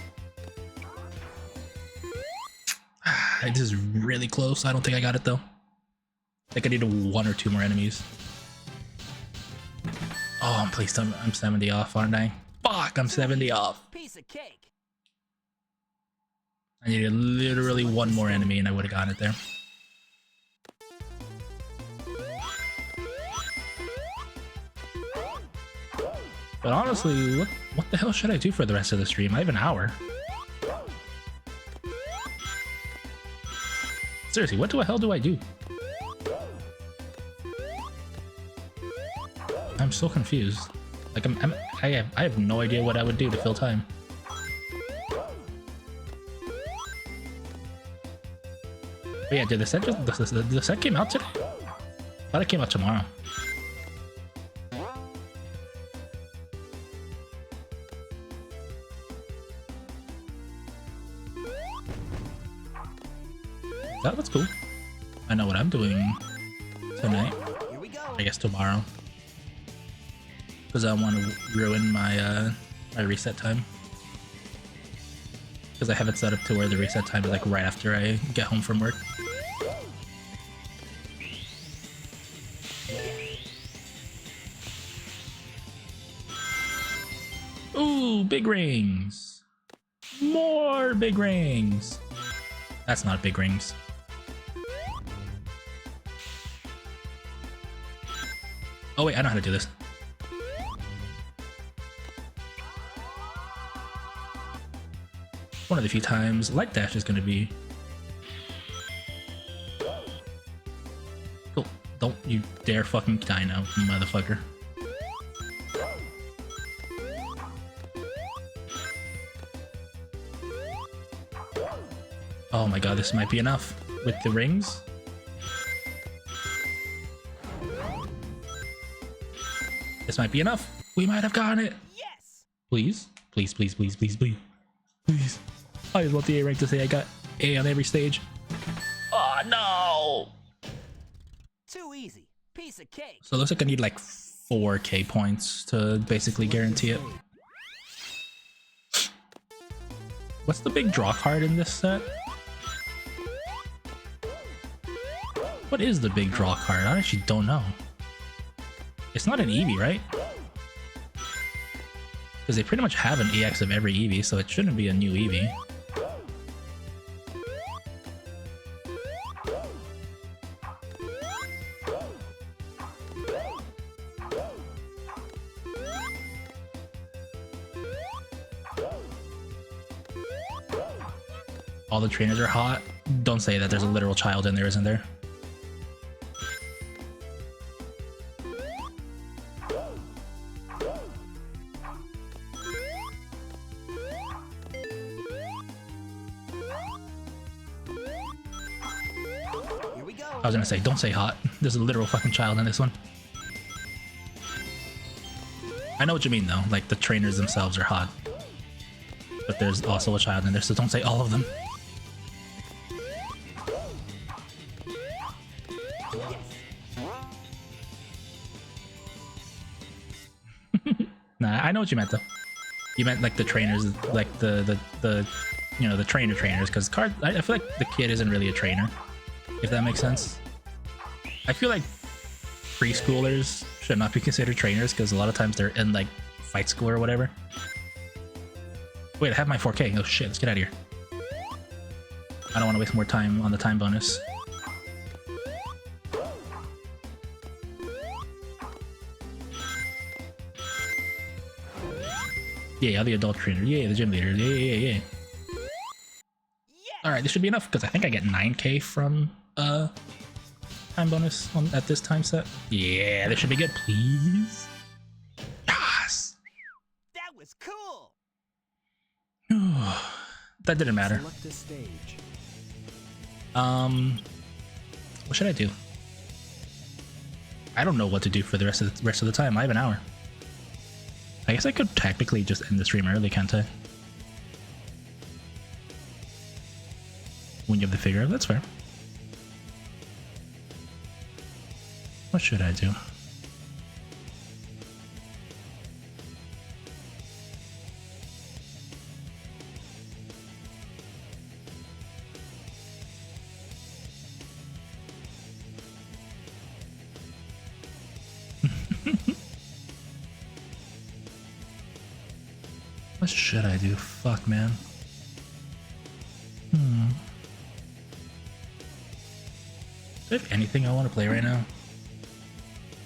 This is really close. I don't think I got it though. I think I need 1 or 2 more enemies. Oh, please, I'm 70 off, aren't I? Fuck, I'm 70 off. Piece of cake. I needed literally 1 more enemy and I would have gotten it there. But honestly, what the hell should I do for the rest of the stream? I have an hour. Seriously, what the hell do I do? I'm so confused. Like I have no idea what I would do to fill time. But yeah, did the set the set came out today? I thought it came out tomorrow. That's cool. I know what I'm doing tonight. Here we go. I guess tomorrow. Because I want to ruin my my reset time. Because I have it set up to where the reset time is like right after I get home from work. Ooh, big rings! More big rings! That's not big rings. Oh wait, I know how to do this. One of the few times Light Dash is going to be... Cool. Don't you dare fucking die now, motherfucker. Oh my god, this might be enough with the rings. This might be enough. We might have gotten it. Yes. Please, please, please, please, please, please, please. I just want the A rank to say I got A on every stage. Oh no! Too easy. Piece of cake. So it looks like I need like 4k points to basically guarantee it. What's the big draw card in this set? What is the big draw card? I actually don't know. It's not an Eevee, right? Because they pretty much have an EX of every Eevee, so it shouldn't be a new Eevee. All the trainers are hot. Don't say that, there's a literal child in there, isn't there? Here we go. I was gonna say, don't say hot. There's a literal fucking child in this one. I know what you mean though, like the trainers themselves are hot. But there's also a child in there, so don't say all of them. Nah, I know what you meant though. You meant like the trainers, like the you know, the trainers, because I feel like the kid isn't really a trainer, if that makes sense. I feel like preschoolers should not be considered trainers because a lot of times they're in like fight school or whatever. Wait, I have my 4K. Oh shit, let's get out of here. I don't want to waste more time on the time bonus. Yeah, the adult trainer. Yeah, the gym leader. Yeah. Alright, this should be enough, because I think I get 9k from time bonus at this time set. Yeah, this should be good, please. Yes! That was cool. That didn't matter. Select a stage. What should I do? I don't know what to do for the rest of the time. I have an hour. I guess I could technically just end the stream early, can't I? When you have the figure out, that's fair. What should I do? What should I do? Fuck, man. Do I have anything I want to play right now?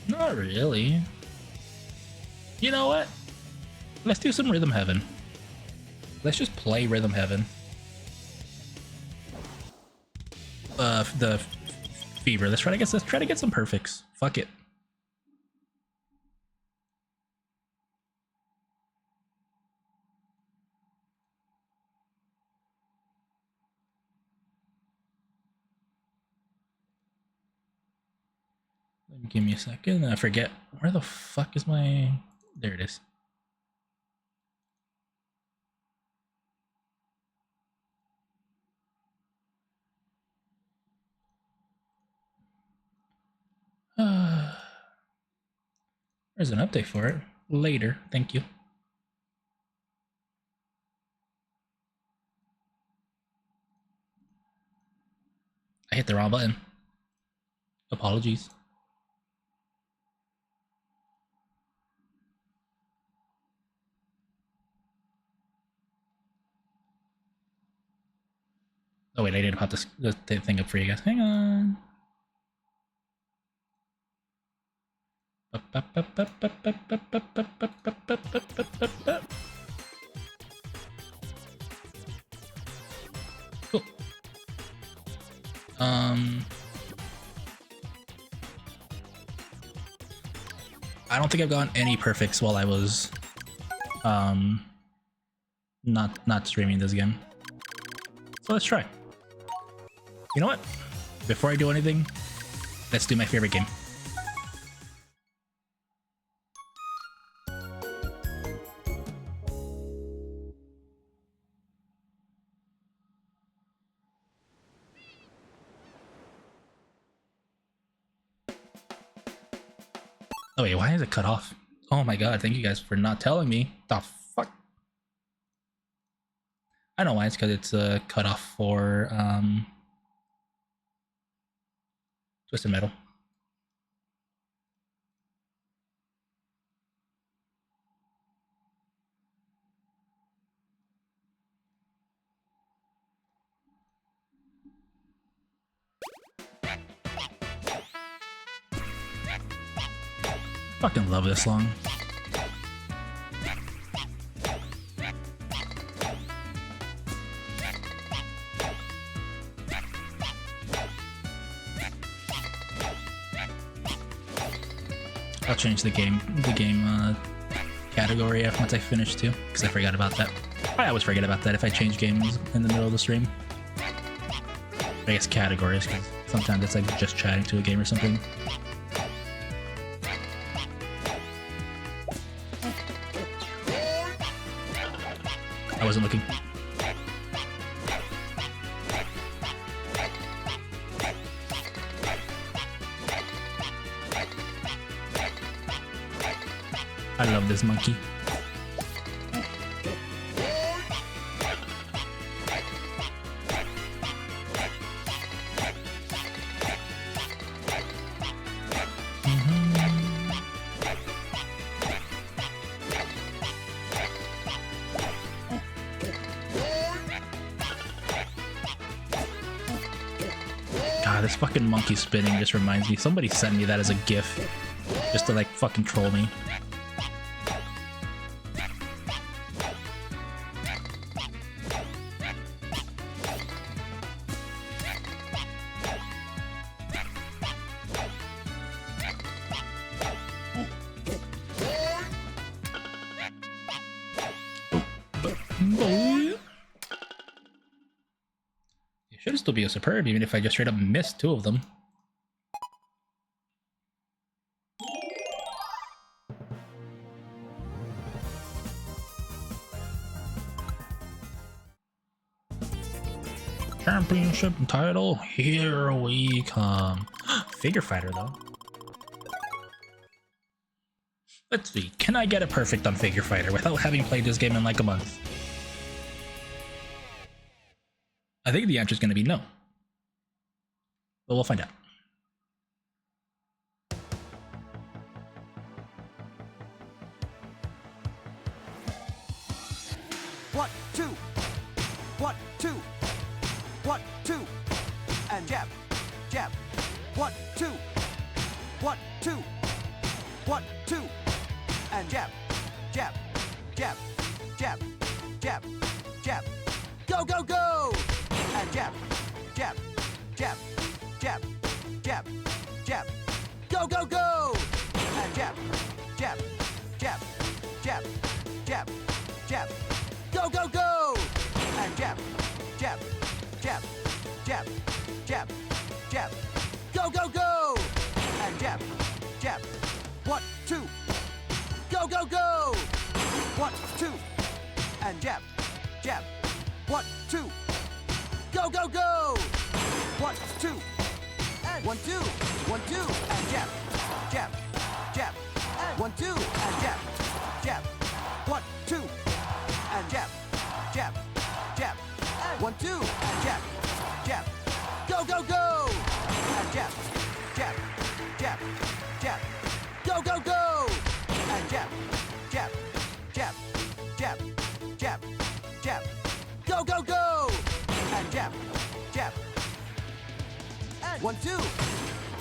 Not really. You know what? Let's do some Rhythm Heaven. Let's just play Rhythm Heaven. The Fever. Let's try to get some perfects. Fuck it. Give me a second. I forget. Where the fuck is my... There it is. There's an update for it. Later. Thank you. I hit the wrong button. Apologies. Oh wait, I didn't pop the thing up for you guys. Hang on. Cool. I don't think I've gotten any perfects while I was not streaming this game. So let's try. You know what? Before I do anything, let's do my favorite game. Oh wait, why is it cut off? Oh my god, thank you guys for not telling me. The fuck? I know why, it's because it's cut off for Twisted Metal. Fucking love this song. I'll change the game category once I finish too, because I forgot about that. I always forget about that if I change games in the middle of the stream. I guess categories, because sometimes it's like just chatting to a game or something. I wasn't looking. I love this monkey. God, this fucking monkey spinning just reminds me. Somebody sent me that as a GIF just to like fucking troll me. still be a superb even if I just straight up missed 2 of them. Championship title, here we come. Figure fighter though. Let's see, can I get a perfect on Figure Fighter without having played this game in like a month? I think the answer is going to be no. But we'll find out. One, two. One, two. One, two. And jab. Jab. One, two. One, two. One, two. And jab. Jab. Jab. Jab. Jab. Jab. Go, go, go! And jab. Jab. Jab. Jab. Jab. Jab. Go, go, go! And jab. Jab. Jab. Jab. Jab. Jab. Go, go, go! And jab. Jab. Jab. Jab. Jab. Jab. Go, go, go! And jab. Jab. One, two. Go, go, go! One, two. And jab. Jab. One, two. Go, go, go! One, two. And 1, 2. 1, 2. And jab. Jab. Jab. And 1, 2. And jab. Jab. 1, 2. And jab. Jab. Jab. And 1, 2. And jab. Jab. Go, go, go! And jab. Jab. Jab. Jab. Go, go, go! And jab. Jab. Jab. Jab. Jab. Jab. Go, go, go! And jab. Jab. And 1, 2.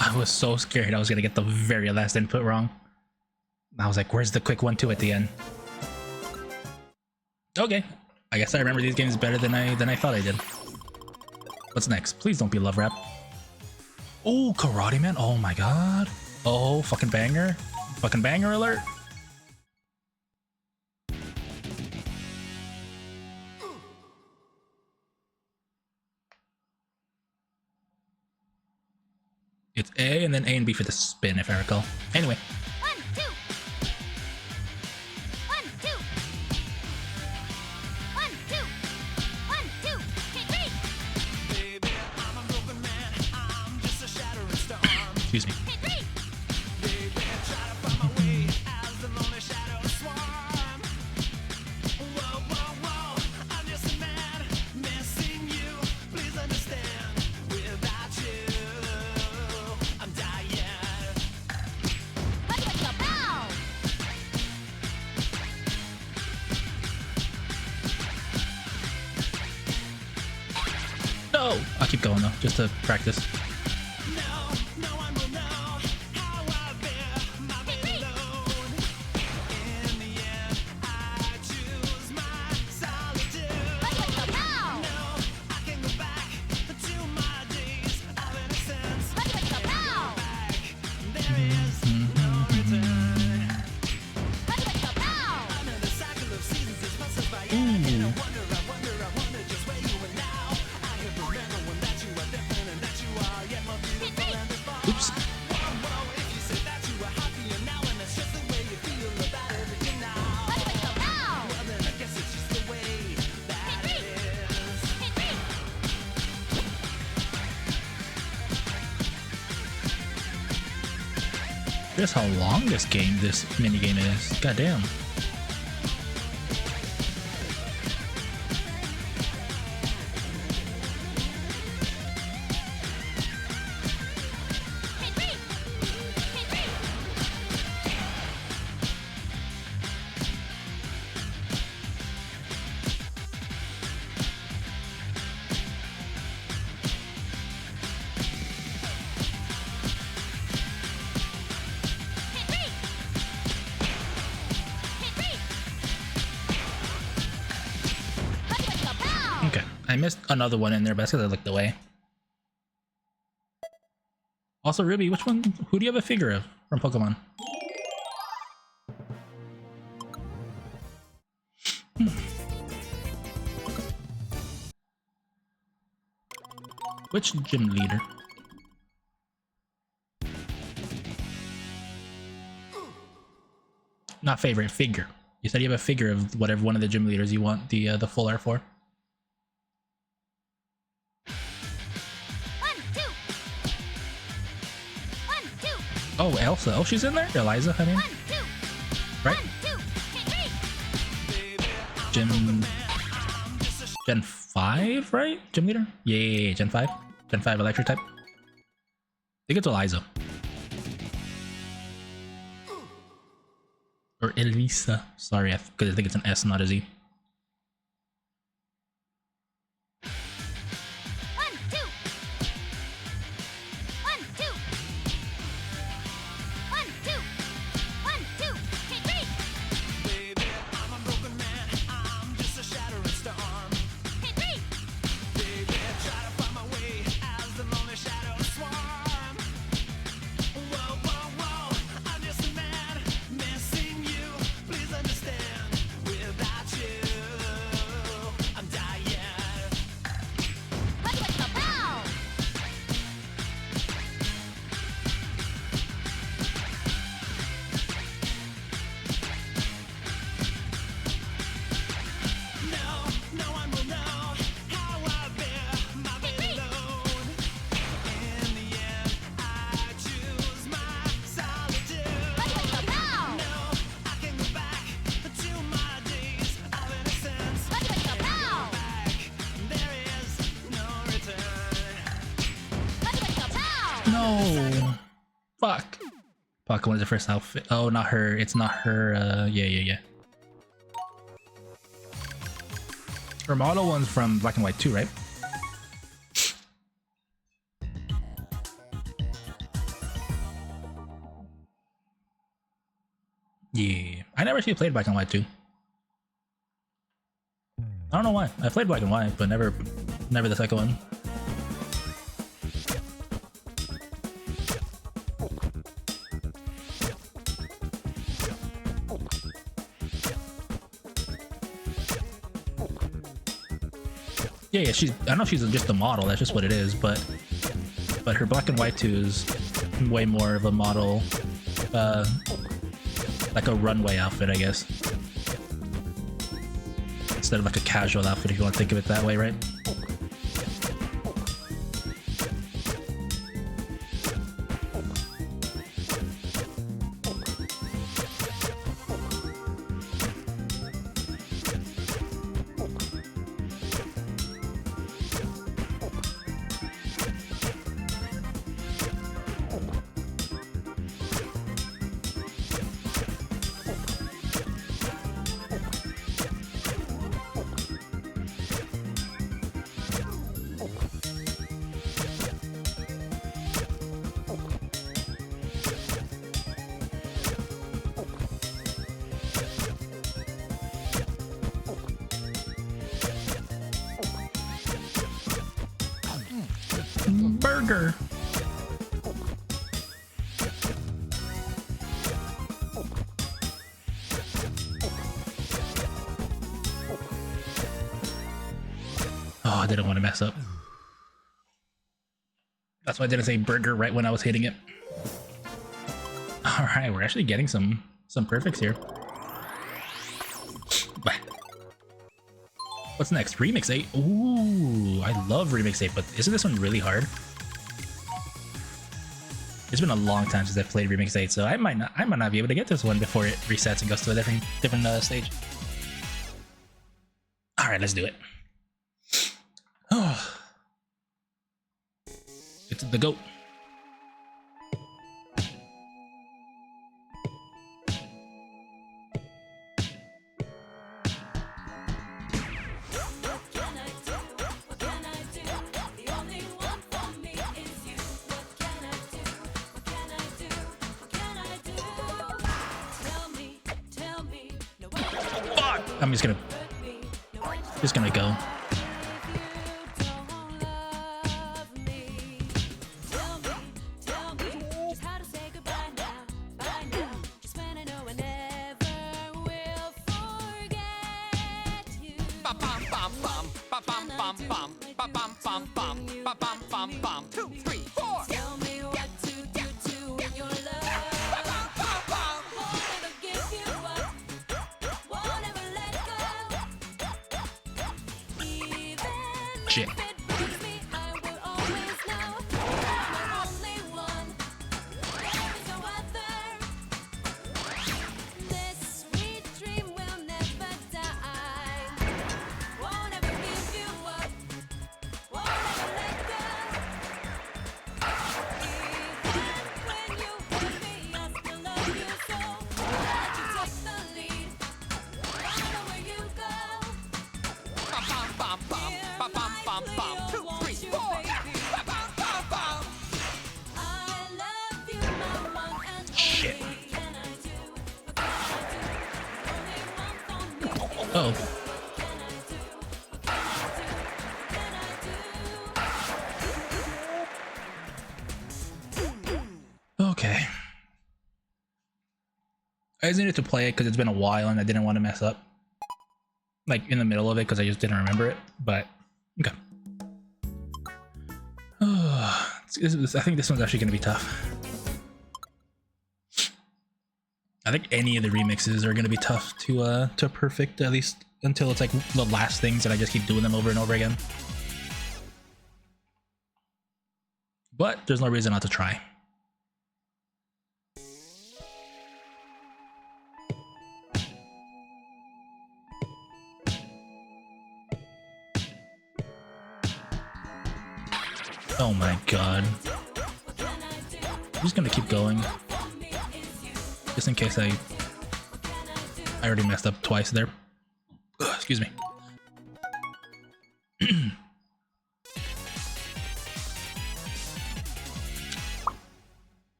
I was so scared I was gonna get the very last input wrong. I was like, where's the quick 1-2 at the end? Okay, I guess I remember these games better than I thought I did. What's next? Please don't be Love Rap. Oh, Karate Man. Oh my god. Oh, fucking banger. Fucking banger alert. It's A and then A and B for the spin, if I recall. Anyway. 1, 2. 1, 2. 1, 2. 1, 2. Hit 3. Baby, I'm a broken man. I'm just a shattering storm. Excuse me. Hit 3. Baby, try to find my way as the lonely shadow swarm. Whoa, whoa, whoa, I'm just a man missing you. Please understand, without you, I'm dying. Let's go bow. No! I'll keep going though, just to practice. No, no one will know how I bear my pain alone. In the end, I choose my solitude. Let's go bow. No, I can go back to my days of innocence. Let's go bow. There is no return. Let's go bow. Under the cycle of seasons, it's passes by. And I wonder just where you are now. I can remember when that you are different and that you are yet more beautiful than before. Oops. Whoa, if you say that you are happier now, and it's just the way you feel about everything now. Let's go bow. Well, then I guess it's just the way that it is. Hit 3. Just how long this minigame is. Goddamn. Hit 3. Hit 3. Hit 3. Hit 3. Let's go bow. Okay, I missed another one in there, but that's because I looked away. Also, Ruby, which one? Who do you have a figure of from Pokemon? Which gym leader? Not favorite, figure. You said you have a figure of whatever one of the gym leaders you want the full R for. 1, 2. 1, 2. Oh, Elsa. Oh, she's in there? Eliza, I mean. 1, 2. Right? 1, 2. Hit 3. Gen 5, right? Gym leader? Yeah, Gen 5. Gen 5 electric type. I think it's Eliza. Or Elisa. Sorry, because I think it's an S, not a Z. 1, 2. 1, 2. 1, 2. 1, 2. Hit 3. Baby, I'm a broken man. I'm just a shattering storm. Hit 3. Baby, try to find my way as the lonely shadows swarm. Whoa, whoa, whoa, I'm just a man missing you. Please understand, without you, I'm dying. Let's go, pow. No, no one will know how I bear my weight alone. In the end, I choose my solitude. Let's go, pow. No, I can go back to my days of innocence. Let's go, pow. Back, there is no return. Let's go, pow. No! Fuck. Pokemon is the first outfit. Oh, not her. It's not her. Yeah. Her model one's from Black and White 2, right? Yeah. I never actually played Black and White 2. I don't know why. I played Black and White, but never the second one. Yeah, I know she's just a model, that's just what it is, but her Black and White 2 is way more of a model, like a runway outfit, I guess. Instead of like a casual outfit, if you want to think of it that way, right? Burger. Oh, I didn't want to mess up. That's why I didn't say burger right when I was hitting it. All right, we're actually getting some perfects here. What's next? Remix 8? Ooh, I love Remix 8, but isn't this one really hard? It's been a long time since I've played Remix 8, so I might not be able to get this one before it resets and goes to a different stage. All right, let's do it. Oh, it's the GOAT. I'm just gonna go. Bum, bum, bum, bum, bum, bum, bum, bum. Bum bum bum bum bum bum bum bum. 2, 3, 4. Tell me what to do in your love. Bum bum bum bum. Won't ever give you up. Won't ever let go. Even Shit. if it breaks me, I will always know you're the only one. There is no other. This sweet dream will never die. Won't ever give you up. Won't ever let go. Even when you hurt me, I still love you so. Let you take the lead. Follow where you go. Bum bum bum bum bum bum bum bum. 2, 3, 4. Bum bum bum bum. I love you, my one and only. Shit. Can I do? What can I do? Only one for me. Oh, Can I do? What can I do? Can I do? okay. I just needed to play it because it's been a while and I didn't want to mess up. Like in the middle of it because I just didn't remember it. But okay. I think this one's actually going to be tough. I think any of the remixes are going to be tough to perfect, at least until it's like the last things and I just keep doing them over and over again. But there's no reason not to try. Oh my god. I'm just gonna keep going. Just in case I already messed up twice there. Ugh, excuse me.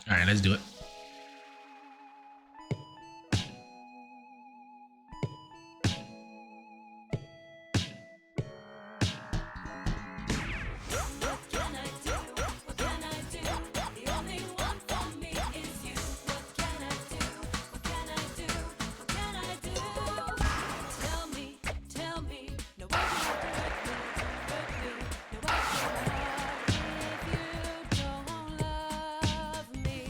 Alright, let's do it. What can I do? What can I do? The only one for me is you. What can I do? What can I do? What can I do? Tell me, no one can hurt me. No one can hurt if you don't love me.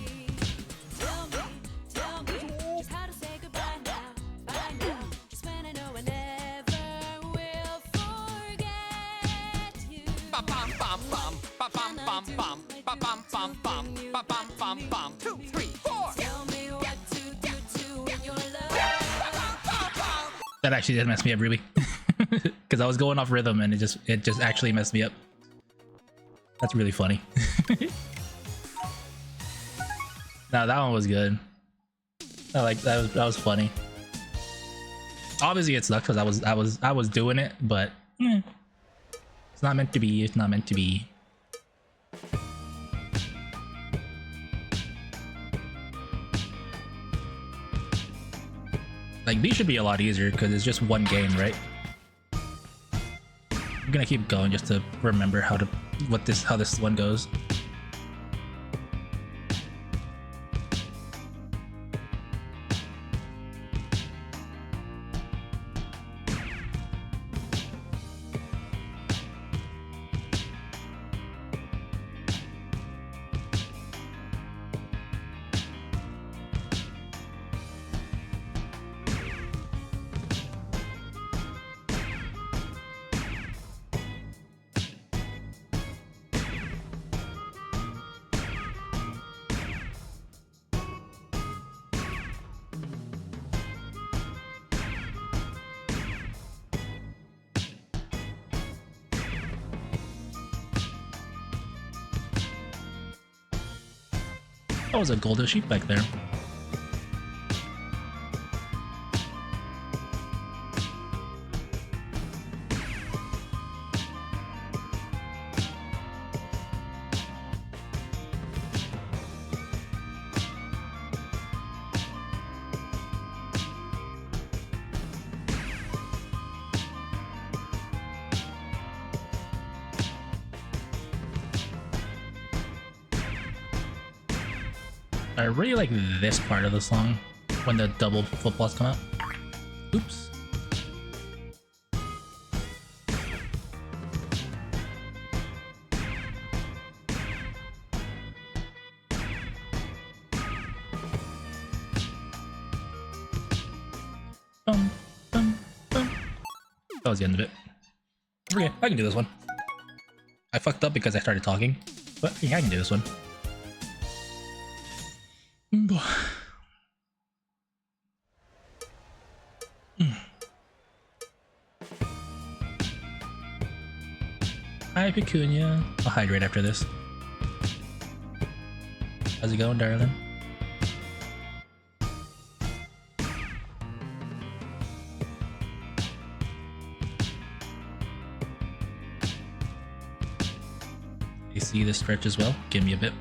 Tell me, just how to say goodbye now, just when I know I never will forget you. Bum bum bum bum bum bum bum bum bum bum bum bum bum bum bum bum. 2, 3, 4. Tell me what to do in your love. That actually did mess me up, Ruby. Because I was going off rhythm and it just actually messed me up. That's really funny. Now that one was good. I like that was funny. Obviously it sucked because I was doing it, but it's not meant to be. It's not meant to be. Like these should be a lot easier because it's just one game, right? I'm gonna keep going just to remember how this one goes. That was a golden sheep back there. I really like this part of the song when the double flip-flops come out. Oops. That was the end of it. Okay, I can do this one. I fucked up because I started talking, but yeah, I can do this one. Hi, Pecunia. I'll hydrate after this. How's it going, darling? You see this stretch as well? Give me a bit.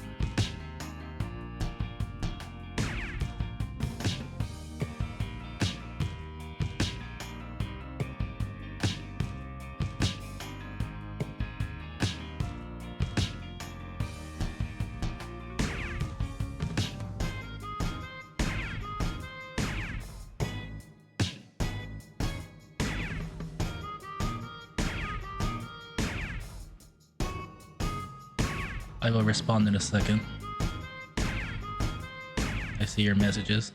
I will respond in a second. I see your messages.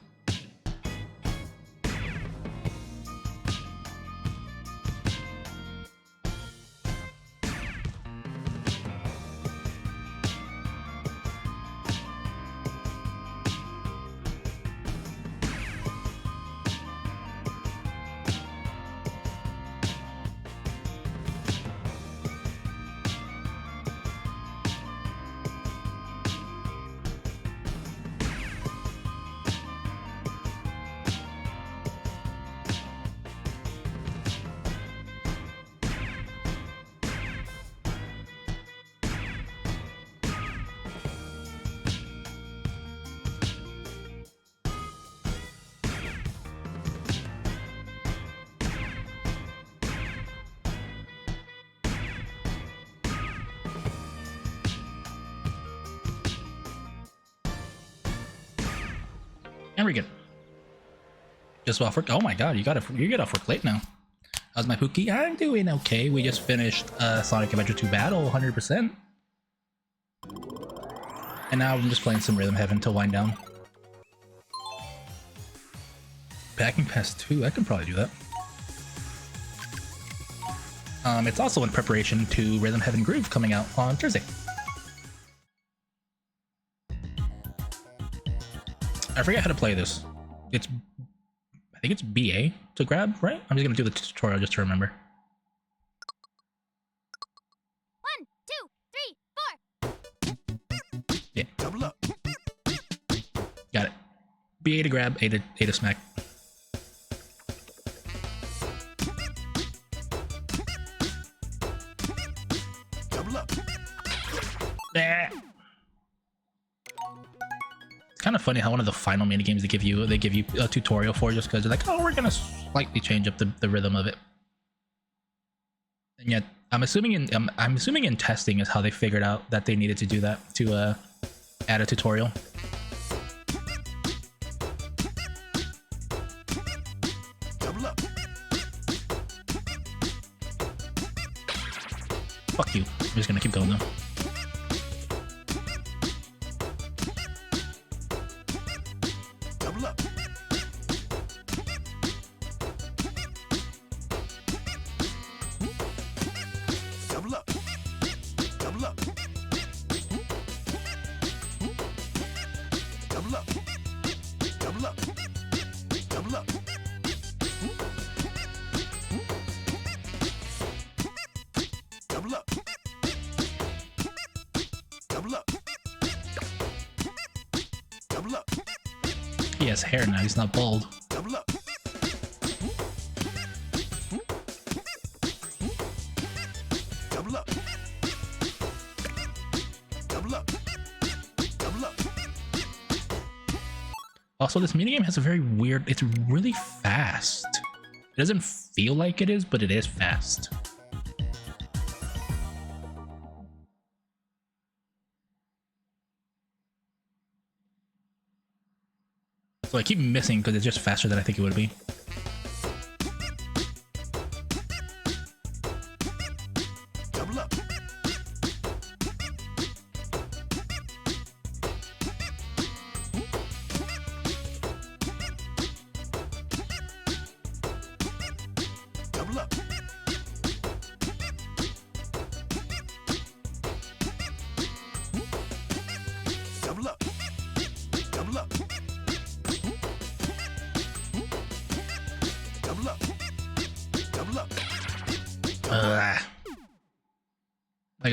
And we're good. Just off work. Oh my god, you get off work late now. How's my Pookie? I'm doing okay. We just finished Sonic Adventure 2 Battle 100%. And now I'm just playing some Rhythm Heaven to wind down. Packing Pass 2, I can probably do that. It's also in preparation to Rhythm Heaven Groove coming out on Thursday. I forget how to play this. I think it's BA to grab, right? I'm just gonna do the tutorial just to remember. 1, 2, 3, 4. Yeah, Double up. got it. BA to grab, A to smack. Double up. It's kind of funny how one of the final mini games they give you a tutorial for just because they're like, oh, we're gonna slightly change up the rhythm of it. And yet, I'm assuming in testing is how they figured out that they needed to do that to add a tutorial. Double up. Fuck you. I'm just gonna keep going though. Double up. Double up. Double up. Double up. Double up. Double up. Double up. Double up. Double up. He has hair now, he's not bald. Double up. Double up. Double up. Double up. Also, this minigame has a very weird, it's really fast. It doesn't feel like it is, but it is fast. So I keep missing because it's just faster than I think it would be. Double up. Double up.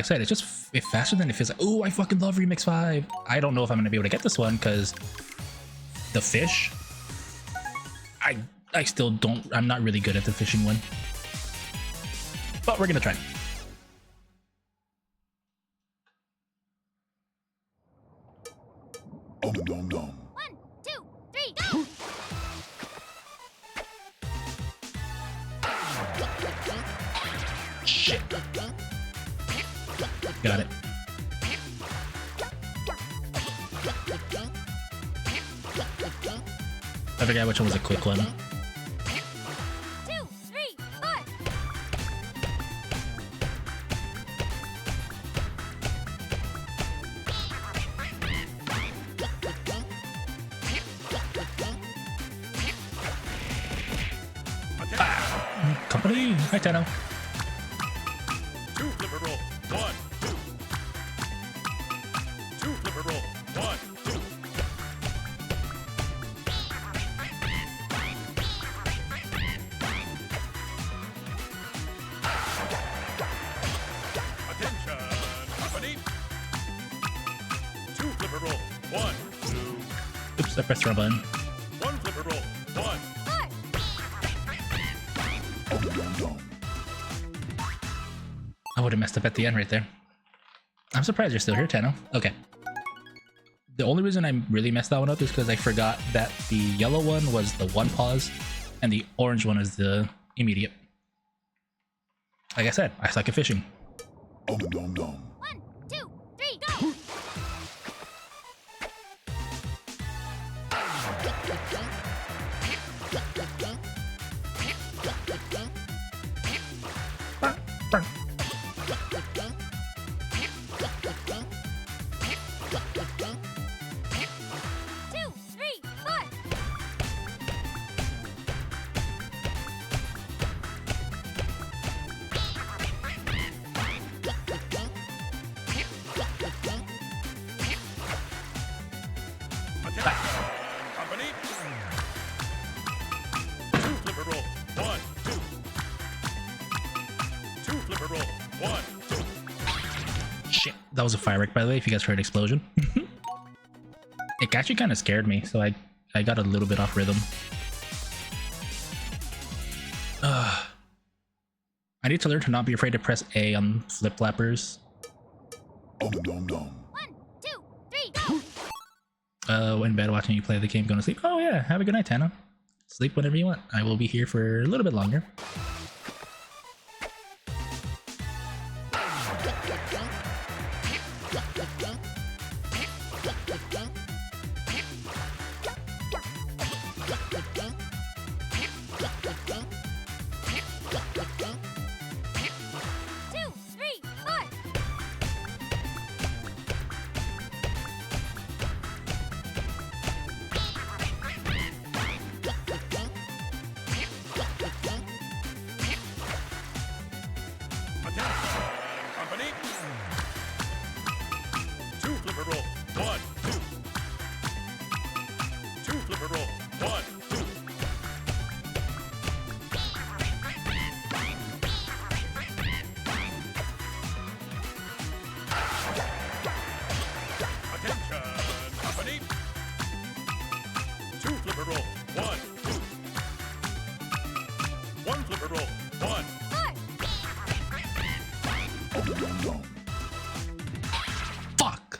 said, it's just faster than it feels like. Oh, I fucking love Remix 5. I don't know if I'm gonna be able to get this one because the fish. I still don't. I'm not really good at the fishing one, but we're gonna try. Nom nom nom. 1, 2, 3, go! Shit. Got it. I forgot which one was a quick one. 2, 3, 4. Company. Hi, Tano. 2 flipper roll. 1, 2. 2 flipper roll. 1, 2. Attention, company. 2 flipper roll. 1, 2. Oops, I pressed the wrong button. 1 flipper roll. 1. 4. Nom nom nom. I would have messed up at the end right there. I'm surprised you're still here, Tano. Okay. The only reason I really messed that one up is because I forgot that the yellow one was the one pause and the orange one is the immediate. Like I said, I suck at fishing. Nom nom nom. 1, 2, 3, go! Two, three, four. Attention, company. 2 flipper roll. 1, 2. 2 flipper roll. 1, 2. Shit, that was a firework, by the way, if you guys heard explosion. It actually kind of scared me, so I got a little bit off rhythm. I need to learn to not be afraid to press A on flip flappers. Nom nom nom. 1, 2, 3, go! In bed watching you play the game, going to sleep. Oh yeah, have a good night, Tana. Sleep whenever you want. I will be here for a little bit longer. Two, three, four. Attention, company. 2 flipper roll. 1, 2. 2 flipper roll. 1, 2. Attention, company. 2 flipper roll. 1, 2. 1 flipper roll. 1. Fuck!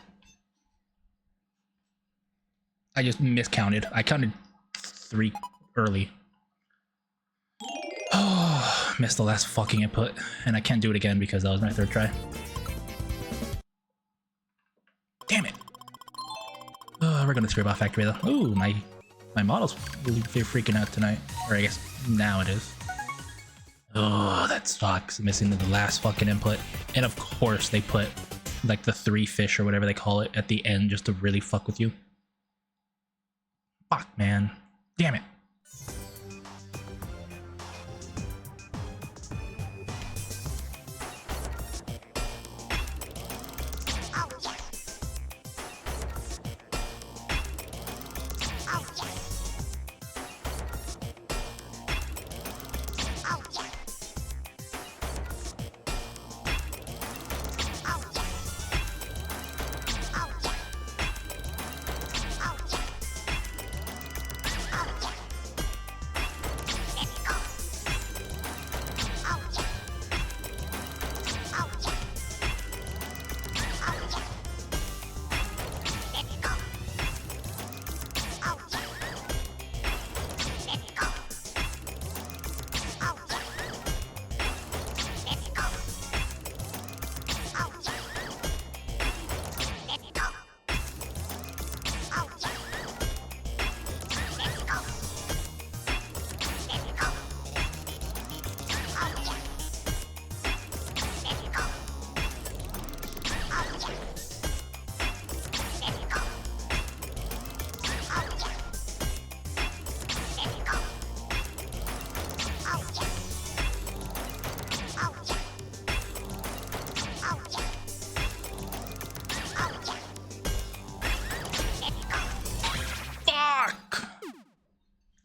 I just miscounted. I counted 3 early. Oh, missed the last fucking input. And I can't do it again because that was my 3rd try. Damn it! We're gonna screw about factory though. Ooh, my model's really freaking out tonight. Or I guess now it is. Oh, that sucks. Missing the last fucking input. And of course they put like the 3 fish or whatever they call it at the end just to really fuck with you. Fuck, man. Damn it.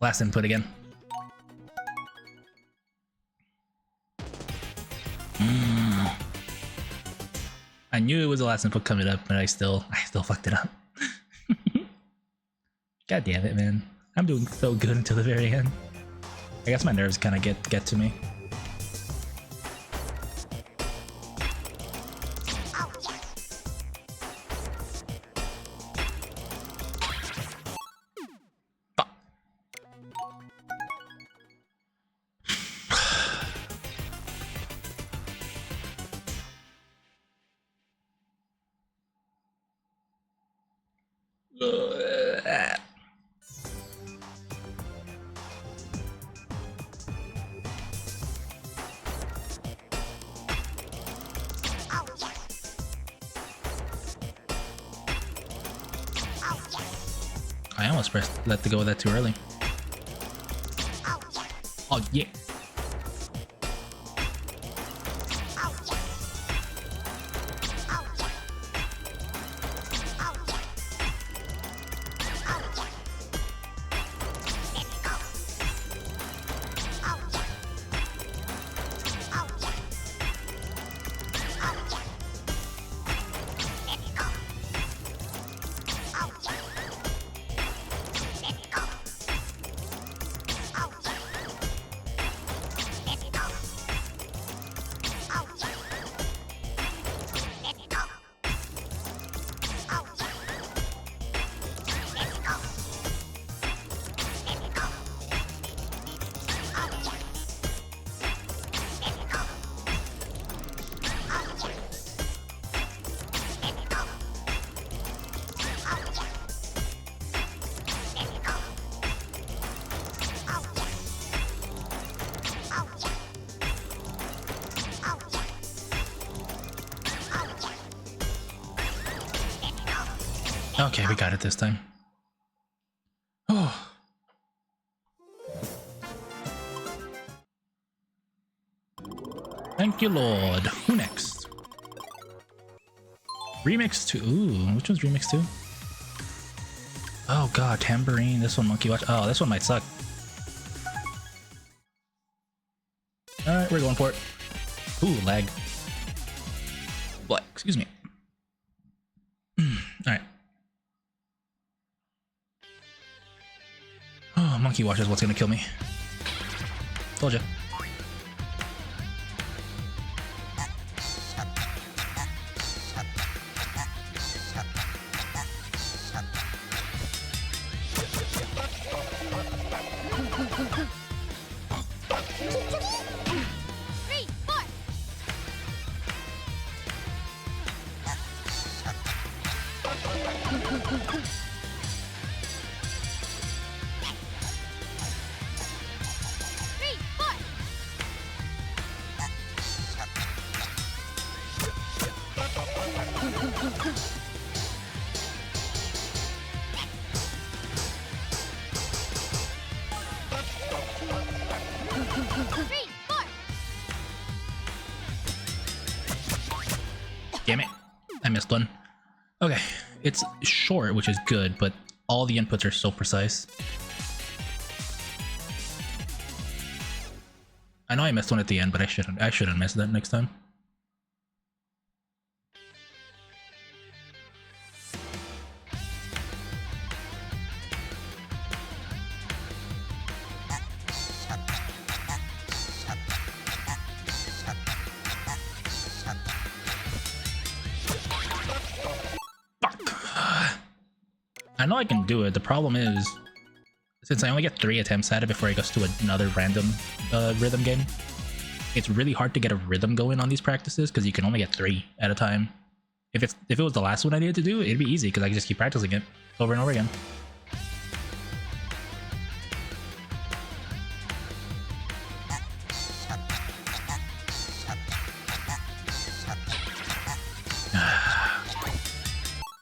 Last input again. I knew it was the last input coming up, but I still fucked it up. God damn it, man. I'm doing so good until the very end. I guess my nerves kind of get to me. Fuck. I almost let go of that too early. Oh yeah. Okay, we got it this time. Oh. Thank you, Lord. Who next? Remix 2. Ooh, which one's Remix 2? Oh god, Tambourine. This one, Monkey Watch. Oh, this one might suck. Alright, we're going for it. Ooh, lag. What? Excuse me. Alright. Oh, Monkey Watch is what's gonna kill me. Told ya. Damn it. I missed one. Okay, it's short, which is good, but all the inputs are so precise. I know I missed one at the end, but I shouldn't miss that next time. I know I can do it. The problem is, since I only get 3 attempts at it before it goes to another random rhythm game, it's really hard to get a rhythm going on these practices because you can only get 3 at a time. If it was the last one I needed to do, it'd be easy because I can just keep practicing it over and over again.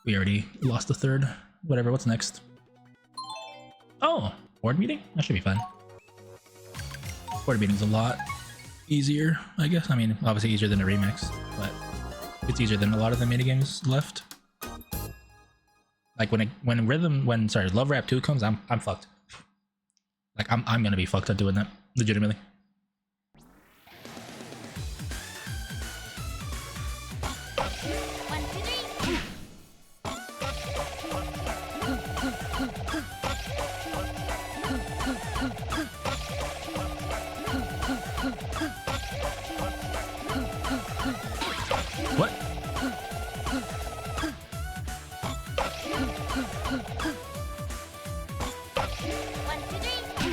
We already lost the third. Whatever, what's next? Oh, board meeting? That should be fun. Board meeting's a lot easier, I guess. I mean, obviously easier than a remix, but it's easier than a lot of the minigames left. Like when Love Rap 2 comes, I'm fucked. Like I'm gonna be fucked up doing that. Legitimately. One, two, three. What? One, two, three. One, two, three. One, two,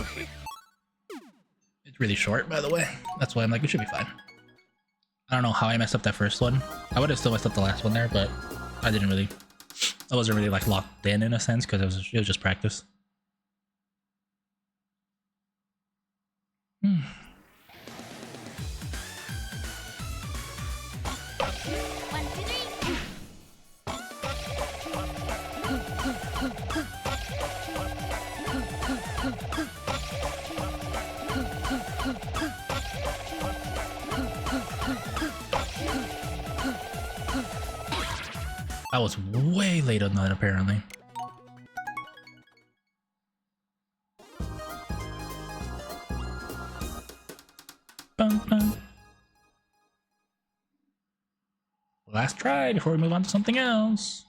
three. It's really short, by the way. That's why I'm like, it should be fine. I don't know how I messed up that first one. I would have still messed up the last one there, but I didn't really. I wasn't really like locked in a sense because it was just practice. One, two, three. I was way late on that apparently. Bum, bum. Last try before we move on to something else.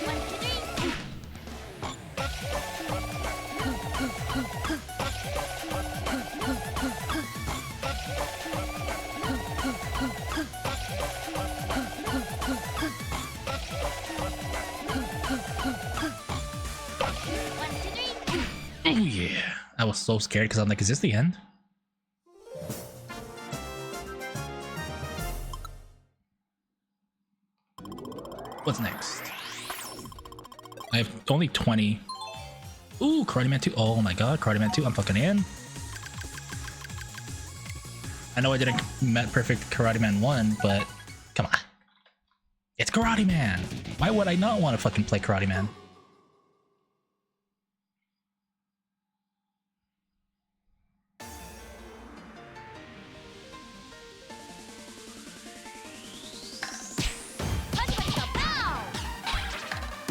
One, two, three. One, two, three. One, two, three. One, two, three. Oh yeah. I was so scared because I'm like, is this the end? What's next? I have only 20. Ooh, Karate Man 2. Oh my god, Karate Man 2. I'm fucking in. I know I didn't met perfect Karate Man 1, but come on. It's Karate Man. Why would I not want to fucking play Karate Man?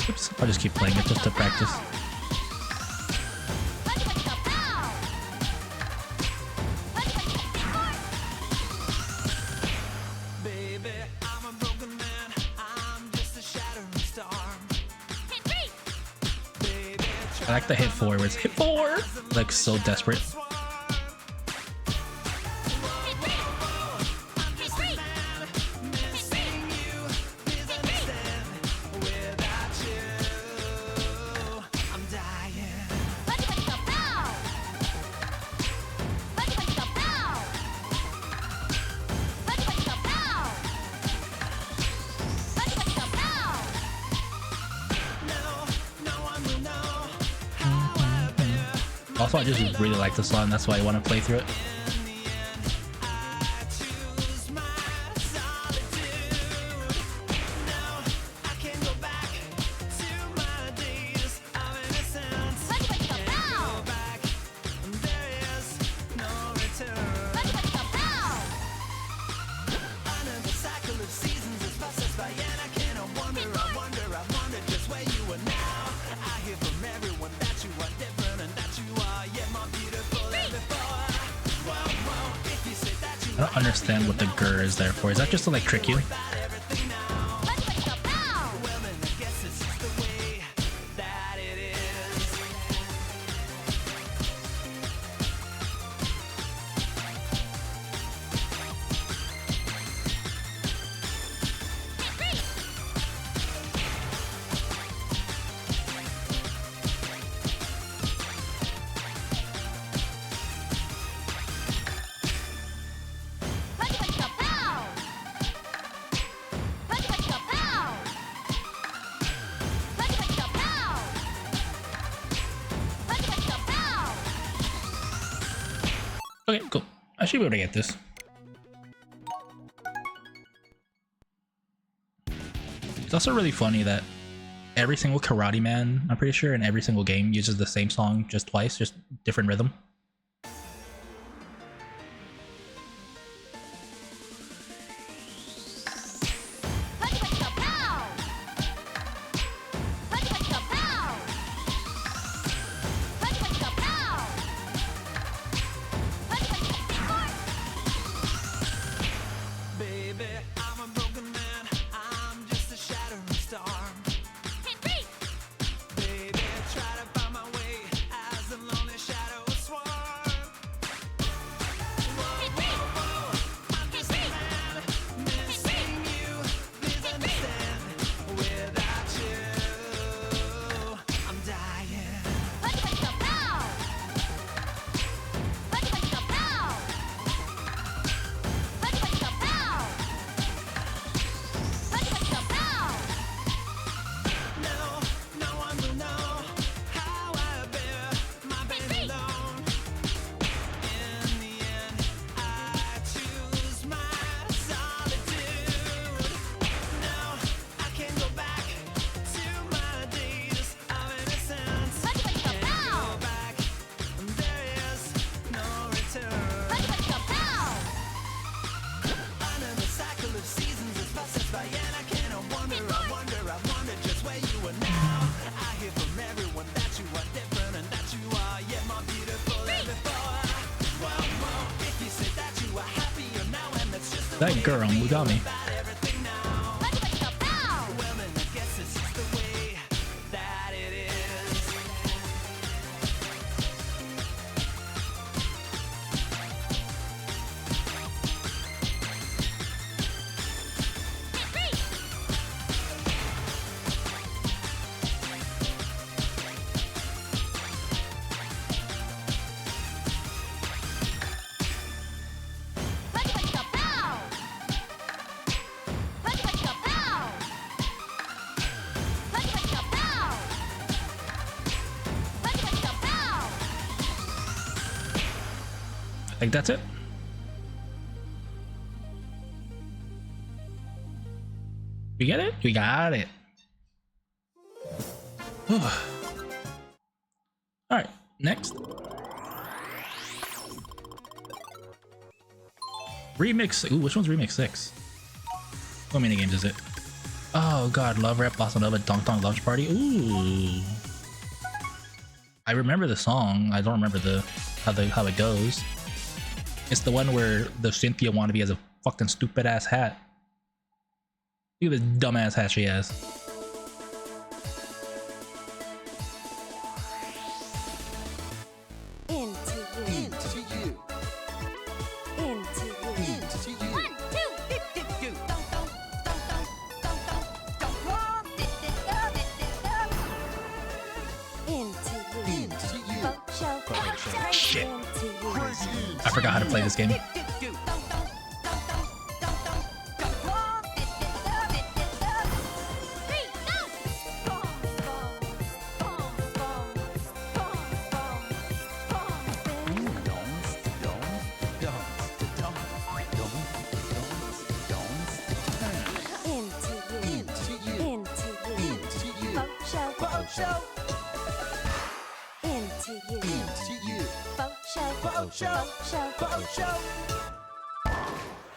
Oops, I'll just keep playing it just to practice. Baby, I'm a broken man. I'm just a shattering star. Baby, I like the hit 4 where it's hit 4! Like so desperate. without you, I'm dying. Also, I just really like the song, that's why I want to play through it. Choose my solitude. No, I can't go back to my days of innocence. Can't go back. There is no return. Under the cycle of seasons as fast as by, and I cannot wonder. I wonder just where you are now. I hear from everyone that you are different and that you are yet more beautiful than before. Whoa, whoa, if you say that you I don't understand what the grr is there for. Is that just to like trick you? got everything now, well then I guess it's just the way that it is. Okay, cool. I should be able to get this. It's also really funny that every single Karate Man, I'm pretty sure, in every single game uses the same song just twice, just different rhythm. Baby, I'm a broken man. I'm just a shattering storm. Baby, try to find my way as the lonely shadows swarm. Whoa, whoa, whoa, I'm just a man missing you. Please understand. Without you, I'm dying. No, no one will know how I bear my pain alone. In the end, I choose my solitude. No, I can't go back to my days of innocence. Can't go back. There is no return. Under the cycle of seasons, as passes by, and I cannot wonder. I wonder just where you are now. I hear from everyone that you are different and that you are yet more beautiful than before. Well, if you say that you are happier now, and that's just the That way girl, you feel Mugami. about everything now. Well, then I guess it's just the way that it is. I think that's it. We get it? We got it. Alright, next. Remix. Ooh, which one's Remix 6? What minigames is it? Oh god, Love Rap, Bossa Nova, Dong Dong Lunch Party. Ooh. I remember the song. I don't remember the how it goes. It's the one where the Cynthia wannabe has a fucking stupid ass hat. Look at this dumbass hat she has. Into you. Into you. Into you. Into you. Into you. Into you. Folk show. Shit. Into you. I forgot how to play this game. Into you. Into you. Into you. Into you. Folk show. Folk show. Into you. Into you. Folk show. Folk show. Folk show. Folk show.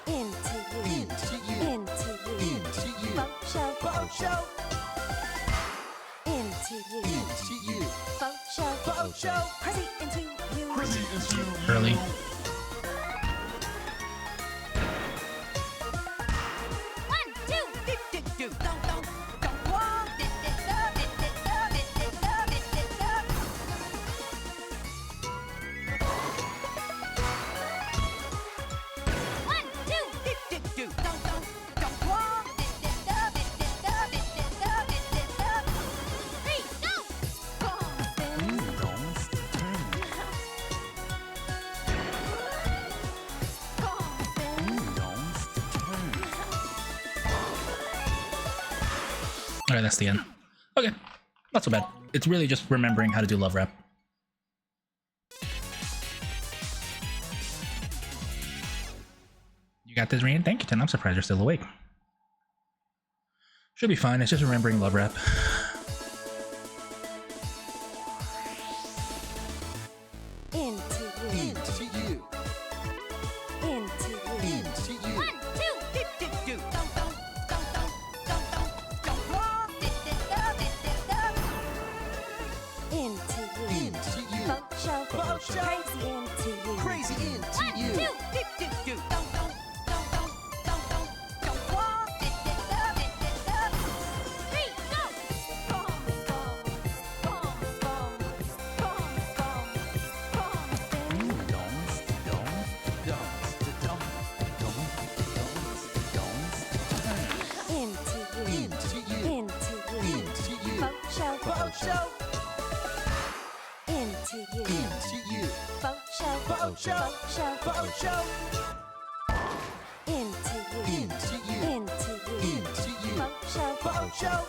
Into you. Into you. Into you. Into you. Folk show. Folk show. Into you. Into you. Folk show. Folk show. Crazy into you. Crazy into you. Early. Alright, that's the end. Okay, not so bad. It's really just remembering how to do Love Rap. Got this Rian? Thank you, Tim. I'm surprised you're still awake. Should be fine. It's just remembering love rap. Into you. Into you. Into you. Into you. 1, 2, dip, dip, do. Don't, don't, don't, don't, don't, don't, don't. Walk, dip, dip, dip, dip, dip, dip. Into you. Into you. Funk show. Funk show. Crazy into you. Crazy into 1, 2, you. dip, dip, do. Don't, don't, don't, don't, don't, don't, don't. Walk, dip, dip, dip, dip, dip, dip. 3, go. Boom, boom, boom, boom, boom, boom, boom. Dance, dance, dance, dance, Into you. Into you. Into you. Into you. Funk show. Funk show. Into you. Into you. Funk show. Funk show. Funk show. Funk show. Into you. Into you. Into you. Into you. Funk show. Funk show.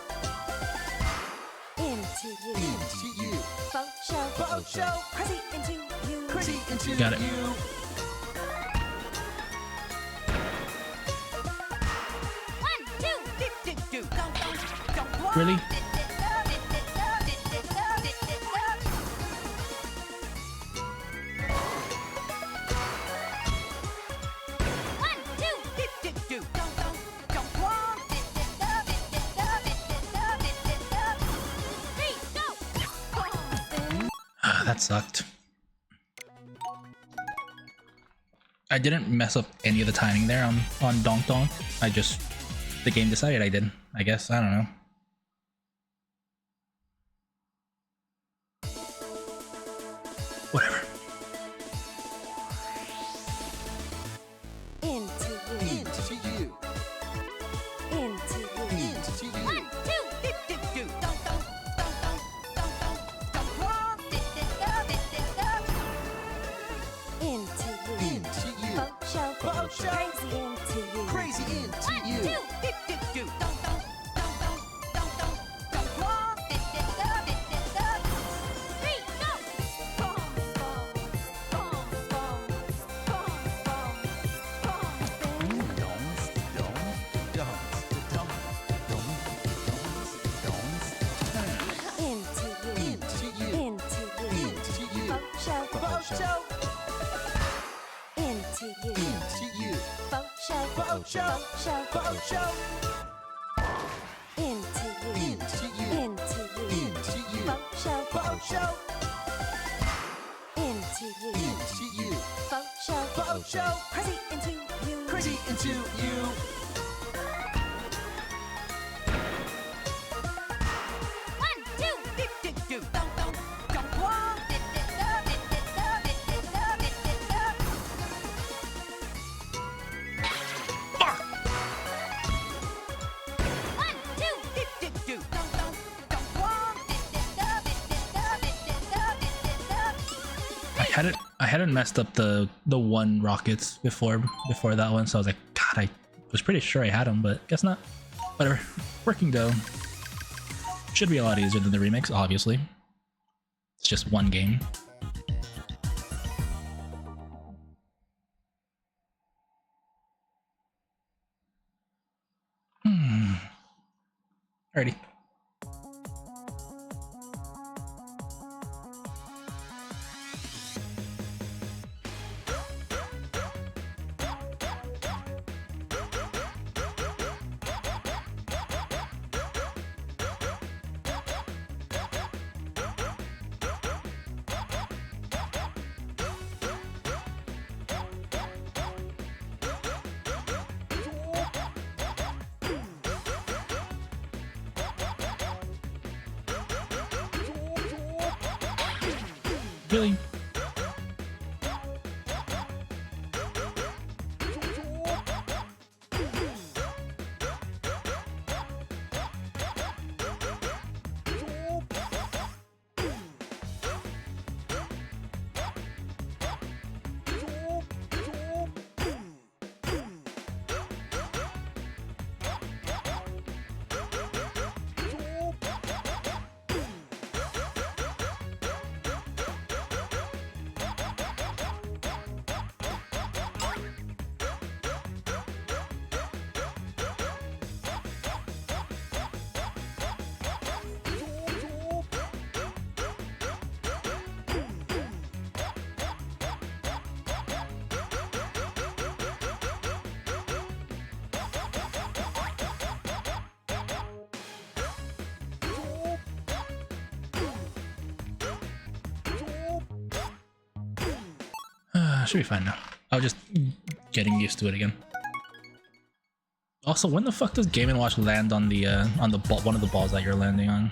Into you. Into you. Funk show. Funk show. Crazy into you. Crazy into Got it. you. 1, 2, dip, dip, do. Don't, don't, don't. Walk, Really? dip, dip, dip, dip, dip, dip, dip, dip, dip, dip, dip. 1, 2, dip, dip, do. Don't, don't, don't. Walk, dip, dip, dip, dip, dip, dip, dip, dip, dip, dip. 3, go. Boom. That sucked. I didn't mess up any of the timing there on Donk Donk. I just, the game decided I did. I guess, I don't know. Whatever. Into you. Into you. Into you. Into you. 1, 2, dip, dip, do. Don't, don't, don't, don't, don't, don't, don't. Walk, dip, dip, dip, dip, dip, dip. Into you. Into you. Funk show. Funk show. Crazy into you. Crazy into 1, you. 2, dip, dip, do. Don't, don't, don't, don't, don't, don't, don't. Walk, dip, dip, dip, dip, dip, dip. 3, go. Boom, boom, boom, boom, boom, boom, boom. Dance, dance, dance, dance, Into you. Into you. Into you. Into you. Funk show. Funk show. Into you. Into you. Funk show. Funk show. Funk show. Into you. Into you. Into you. Into you. Funk show. Funk show. Into you. Into you. Funk show. Funk show. Crazy into you. Crazy into you. 1, 2, dip, dip, do. Don't, don't, don't. Walk, dip, dip, dip, dip, dip, dip, dip, dip, dip, dip, dip. 1, 2, dip, dip, do. Don't, don't, don't. Walk, dip, dip, dip, dip, dip, dip, dip, dip, dip, dip, dip. I hadn't messed up the one rockets before that one, so I was like, God, I was pretty sure I had them, but guess not. Whatever. Working though. Should be a lot easier than the remix, obviously. It's just one game. Alrighty. Really? Should be fine now. I was just getting used to it again. Also, when the fuck does Game & Watch land on the ball, one of the balls that you're landing on?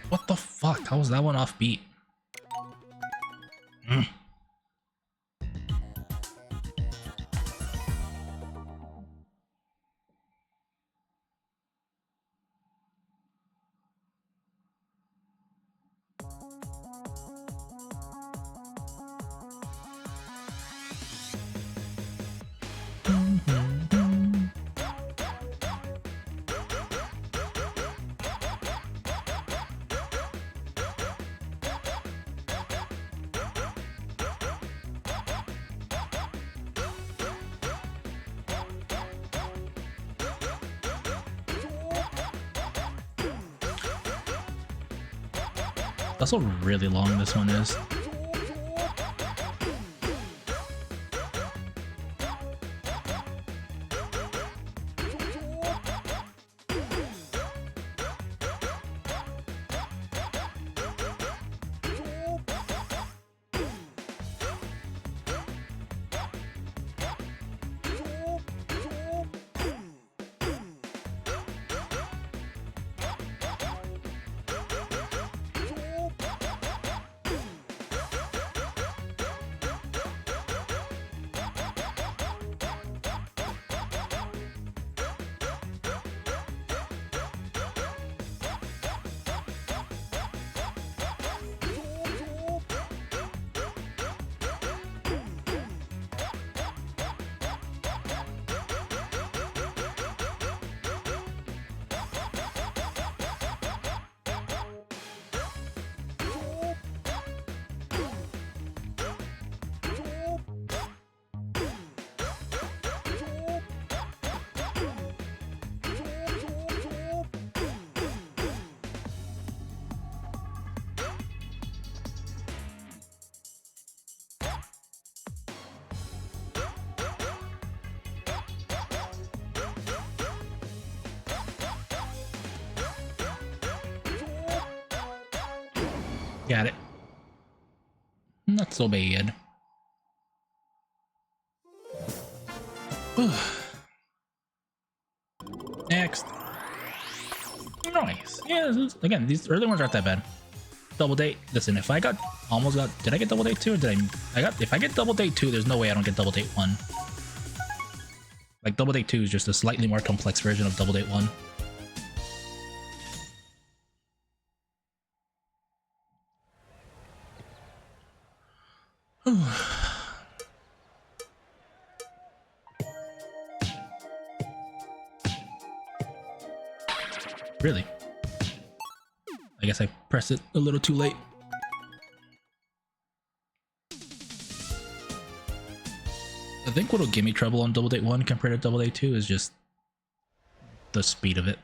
What the fuck? How was that one off beat? That's how really long this one is. Got it. Not so bad. Next. Nice. Yeah, again, these early ones aren't that bad. Double date. Listen, if I got almost got, did I get double date 2 or did I got, if I get double date 2, there's no way I don't get double date 1. Like double date 2 is just a slightly more complex version of double date 1. Really? I guess I pressed it a little too late. I think what'll give me trouble on Double Date 1 compared to Double Date 2 is just the speed of it.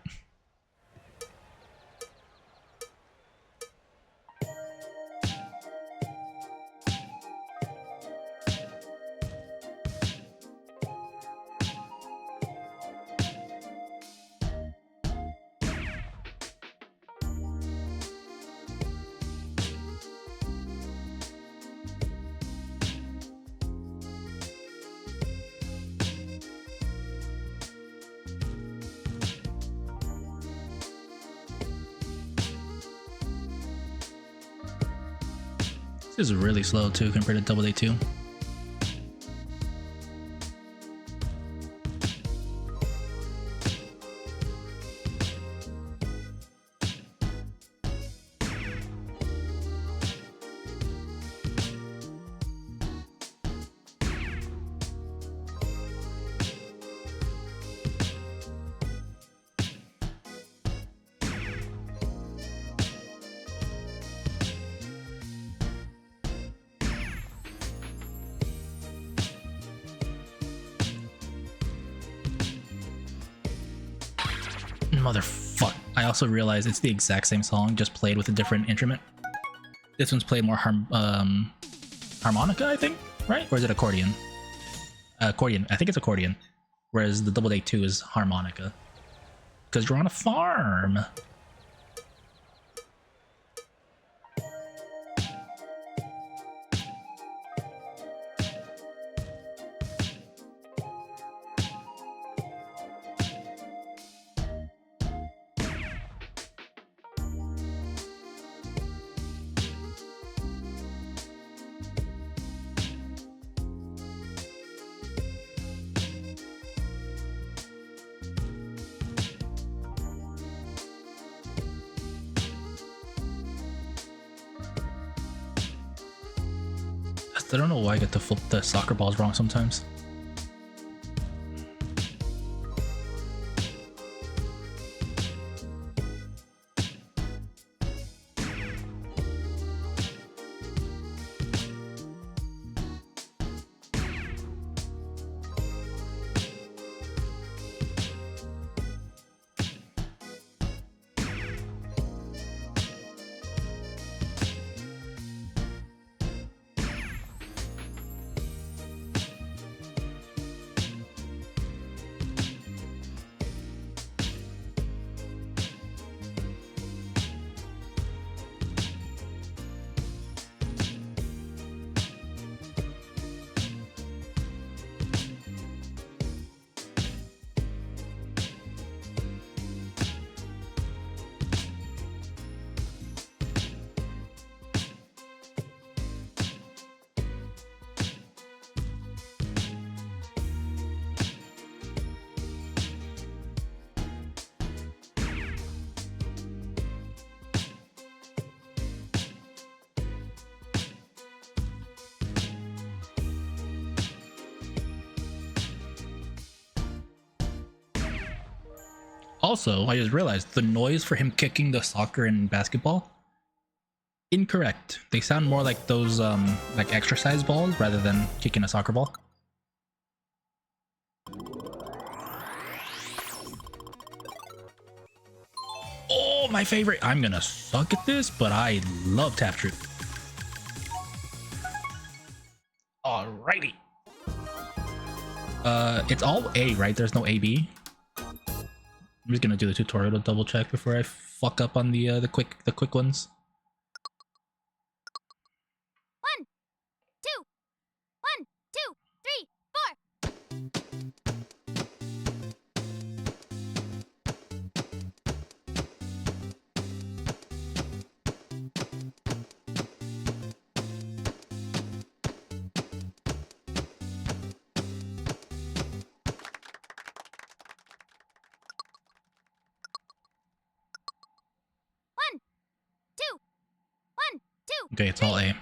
This is really slow too compared to Double Date 2. Motherfuck. I also realized it's the exact same song, just played with a different instrument. This one's played more harmonica, I think, right? Or is it accordion? Accordion. I think it's accordion. Whereas the Double Date 2 is harmonica. Because you're on a farm. I don't know why I get to flip the soccer balls wrong sometimes. Also, I just realized the noise for him kicking the soccer and basketball, incorrect. They sound more like those like exercise balls rather than kicking a soccer ball. Oh, my favorite. I'm gonna suck at this, but I love Tap Troop. Alrighty. It's all A, right? There's no AB. I'm just gonna do the tutorial to double check before I fuck up on the quick ones. 1, 2, 1, 2, 3, 4. Okay, it's all A. 4.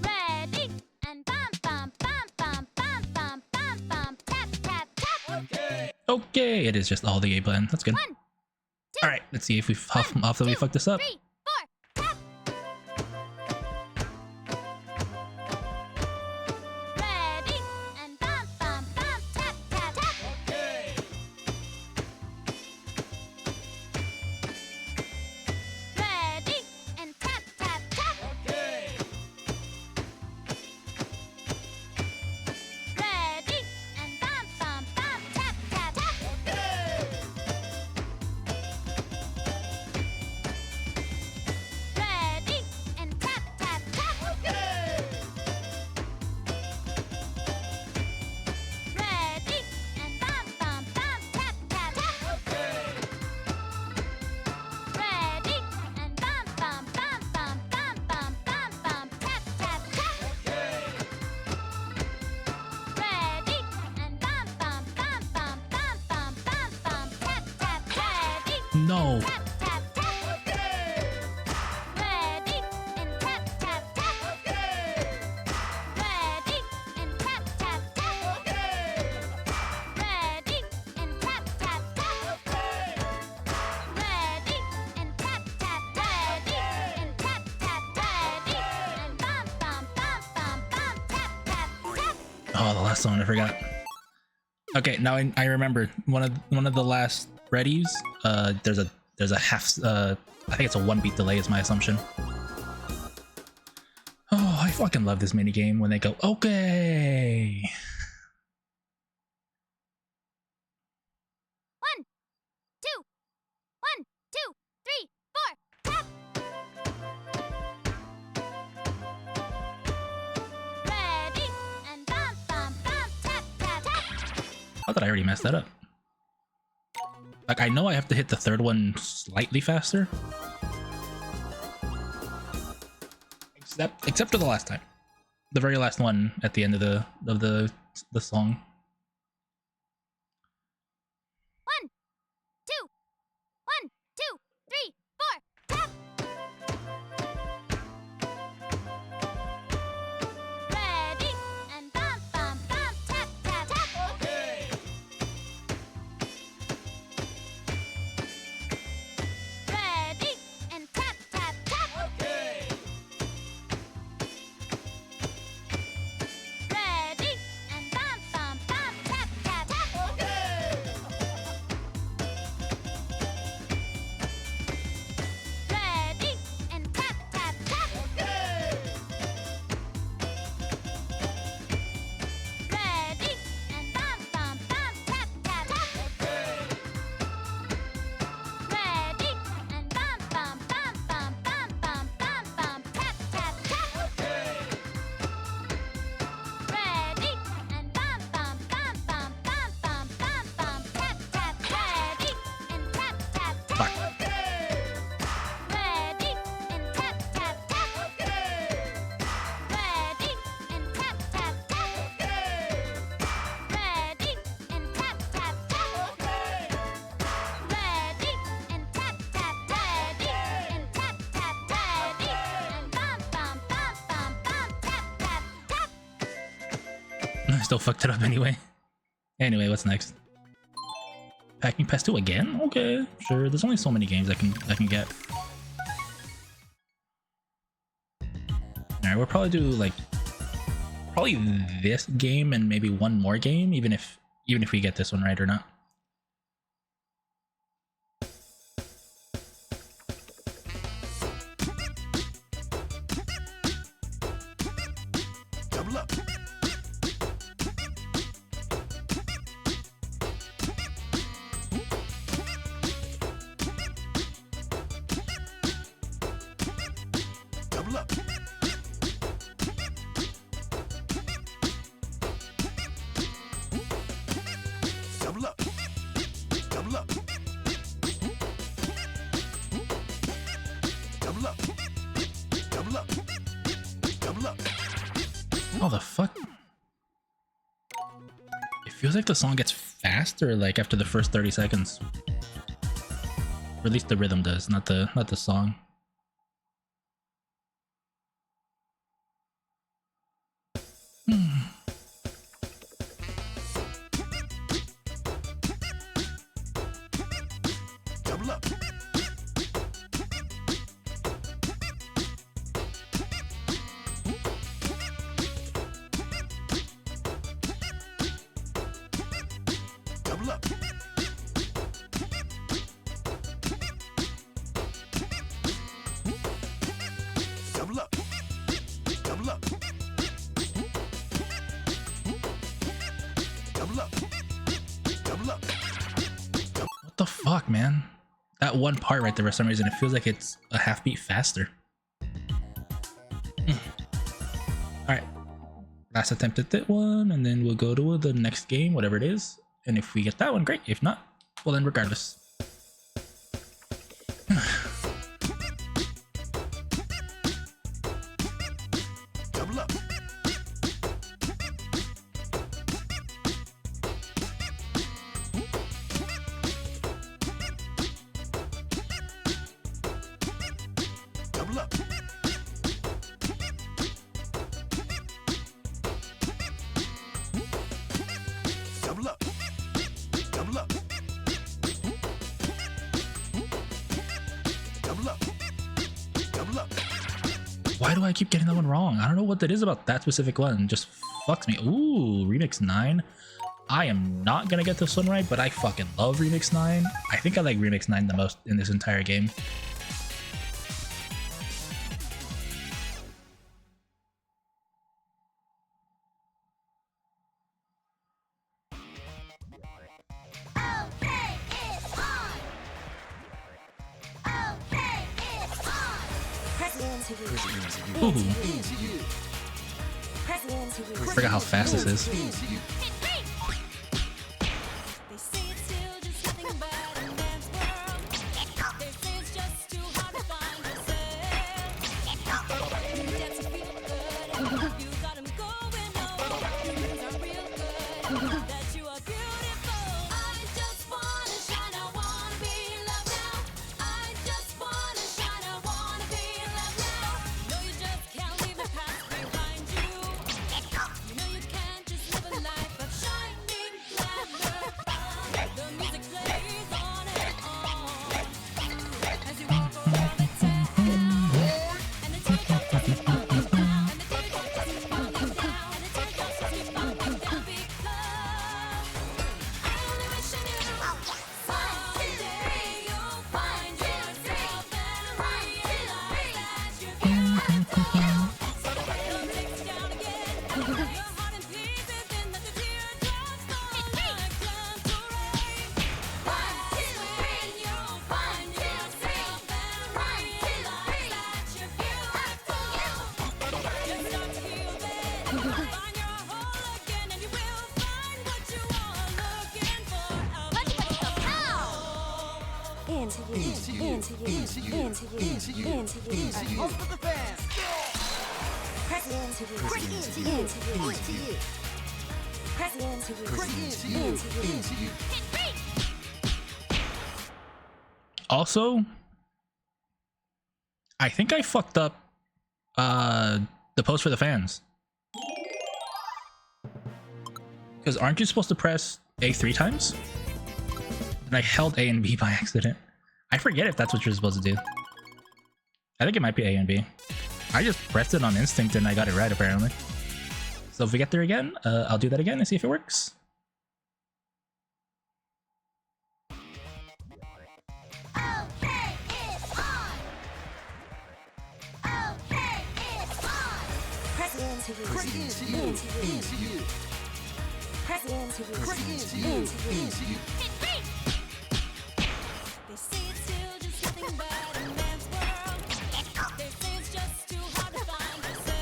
Ready and bum bum bum bum bum bum bum bum tap tap tap. Okay, it is just all the A blend. That's good. 1, 2, All right, let's see if we often we fuck this up. 3, 4. Tap. Ready and bum bum bum tap tap tap. Ready and tap tap tap. Ready and bum bum bum tap tap tap. Ready and tap tap tap. Ready and bum bum bum tap tap tap. Ready and bum bum bum bum bum bum bum bum tap tap tap. Ready and bum bum bum bum bum bum bum bum tap tap. Ready. No. Tap tap tap. Ready and tap tap tap. Ready and tap tap tap. Ready and tap tap tap. Ready and tap tap. Ready and tap tap. Ready and bum bum bum bum bum tap tap tap. Oh, the last one I forgot. Okay, now I remember one of the last readies. There's a half. I think it's a 1 beat delay. Is my assumption. Oh, I fucking love this mini game when they go okay. One, two, 3, 4, tap. Ready and bum bum bum tap tap tap. How did I already mess that up? Like, I know I have to hit the third one slightly faster. Except for the last time. The very last one at the end of the song. 1, 2, 1, 2, 3, 4, tap. Ready and bum bum bum tap tap tap. Okay. Ready and tap tap tap. Okay. Ready and bum bum bum tap tap tap. Okay. Ready and tap tap tap. Okay. Ready and bum bum bum tap tap tap. Ready and bum bum bum bum bum bum bum bum tap tap tap. Ready and bum bum bum bum bum bum bum bum tap tap. Ready and tap tap tap. Fuck. Ready and tap tap tap. Ready and tap tap tap. Ready and tap tap tap. Ready and tap tap ready and tap tap ready and bum bum bum bum bum tap tap tap. I still fucked it up anyway. Anyway, what's next? Packing Pass 2 again? Okay, sure. There's only so many games I can get. Alright, we'll probably do like this game and maybe one more game, even if we get this one right or not. Double up. Double up. Double up. Double up. Double up. Double up. Double up. Oh, the fuck? It feels like the song gets faster like after the first 30 seconds. Or at least the rhythm does, not the song. Double up. Double up. Double up. Double up. Double up. Double up. What the fuck, man? That one part right there, for some reason, it feels like it's a half beat faster. Alright. Last attempt at that one, and then we'll go to the next game, whatever it is. And if we get that one, great. If not, well then regardless. Double up. Double up. Double up. Double up. Double up. Double up. Why do I keep getting that one wrong? I don't know what that is about that specific one. It just fucks me. Ooh, Remix 9. I am not gonna get this one right, but I fucking love Remix 9. I think I like Remix 9 the most in this entire game. Ooh, forgot how fast this is. They say it's still just nothing but a man's world. They say it's just too hard to find yourself. You get to feel good, you got 'em going on. Things are real good, that you are beautiful. I just wanna shine, I wanna be loved now. I just wanna shine, I wanna be loved now. No, you just can't leave the past behind you. You know you can't just live a life of shining glamour. The music plays on and on as you walk around the town, and the teardrops just keep falling down, and the teardrops just keep falling down, and the teardrops just keep falling down because I only wish I knew someday you'll find yourself and realize that you're beautiful. So the veil takes you down again. Your heart in pieces, and let the teardrops fall like gentle rain. That's when you'll find yourself and realize that you're beautiful. Just start to heal then. Find your whole again, and you will find what you are looking for. Most of the fans. Also, I think I fucked up the post for the fans. Because aren't you supposed to press A 3 times? And I held A and B by accident. I forget if that's what you're supposed to do. I think it might be A and B. I just pressed it on instinct and I got it right apparently. So if we get there again, I'll do that again and see if it works. They say it's still just nothing but a man's world. They say it's just too hard to find yourself.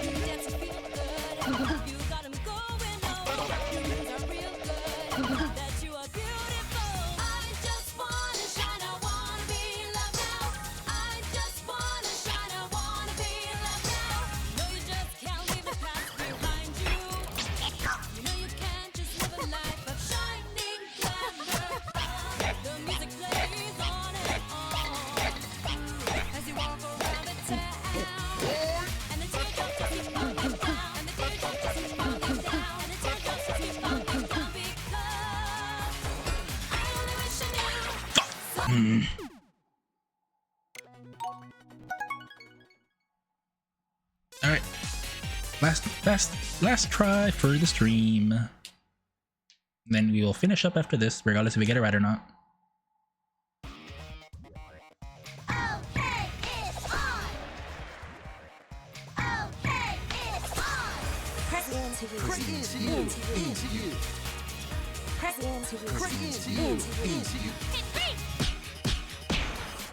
You get to feel good, you got 'em going on. Things are real good, that you are beautiful. I just wanna shine, I wanna be loved now. I just wanna shine, I wanna be loved now. No, you just can't leave the past behind you. You know you can't just live a life of shining glamour. The music plays on and on as you walk around the town, and the teardrops just keep falling down, and the teardrops just keep falling down, and the teardrops just keep falling down because I only wish I knew. Alright. Last try for the stream. Then we will finish up after this, regardless if we get it right or not.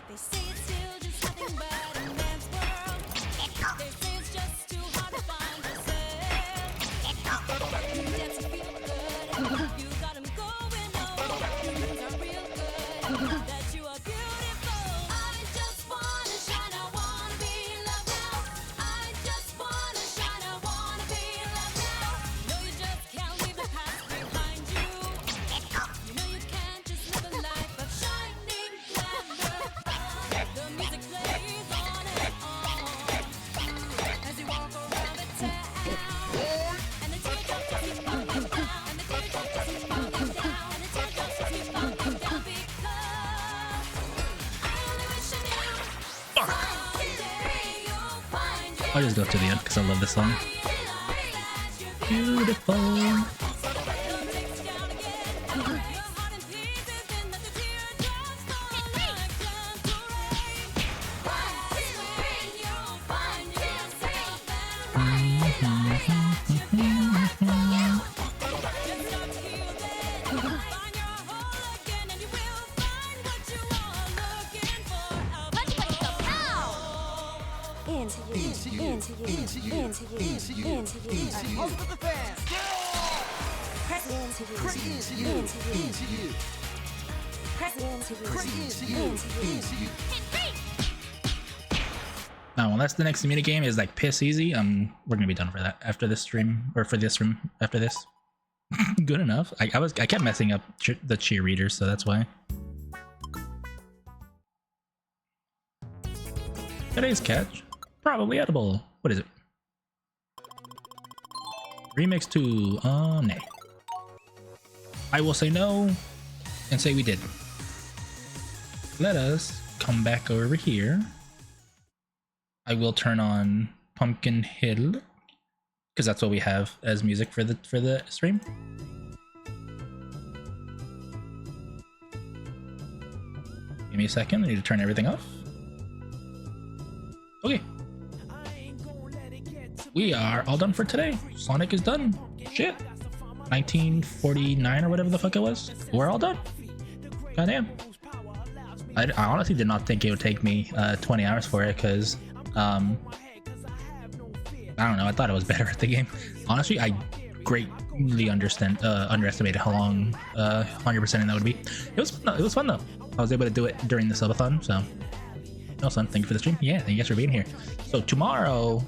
They say it's still just nothing but a man's world. They say it's just too hard to find yourself. You get to feel good, you got 'em going on. Things are real good, that you are beautiful. I just wanna shine, I wanna be loved now. I just wanna shine, I wanna be loved now. No, you just can't leave the past behind you. You know you can't just live a life of shining glamour. The music plays on and on as you walk around the town, and the teardrops just keep falling down, and the teardrops just keep falling down, and the teardrops just keep falling down because I only wish I knew someday you'll find I'll just go to the end because I love this song. realize that you're beautiful. Into you, into you, into you, into you, into you. Hold it with the fans. Press into you, Crazy into into you, you. into you. Into you. Press into you, Crazy into you. Into you. Now, unless the next mini game is like piss easy, we're gonna be done for that after this stream, or for this stream after this. Good enough. I kept messing up the cheerleaders, so that's why. Today's catch, probably edible. What is it? Remix to nay. I will say no and say we did. Let us come back over here. I will turn on Pumpkin Hill because that's what we have as music for the stream. Give me a second. I need to turn everything off. Okay. We are all done for today. Sonic is done. Shit. 1949 or whatever the fuck it was. We're all done. Goddamn. I honestly did not think it would take me 20 hours for it because I don't know. I thought it was better at the game. Honestly, I greatly underestimated how long 100%ing that would be. It was fun though. I was able to do it during the subathon, so. No, son, thank you for the stream. Yeah, thank you guys for being here. So tomorrow,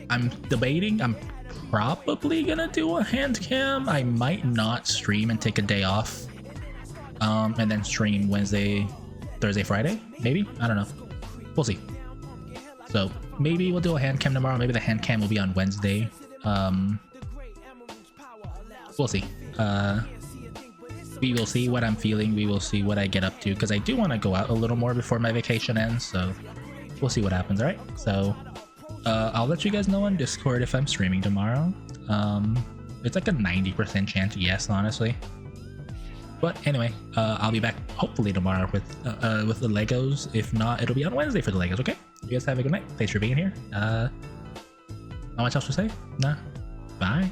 I'm debating. I'm probably gonna do a hand cam. I might not stream and take a day off, and then stream Wednesday, Thursday, Friday. Maybe, I don't know. We'll see. So maybe we'll do a hand cam tomorrow. Maybe the hand cam will be on Wednesday. We'll see. We will see what I'm feeling. We will see what I get up to because I do want to go out a little more before my vacation ends. So we'll see what happens. All right. So I'll let you guys know on Discord if I'm streaming tomorrow. It's like a 90% chance, yes, honestly. But anyway, I'll be back hopefully tomorrow with the Legos. If not, it'll be on Wednesday for the Legos. Okay. You guys have a good night. Thanks for being here. Not much else to say. Nah. Bye.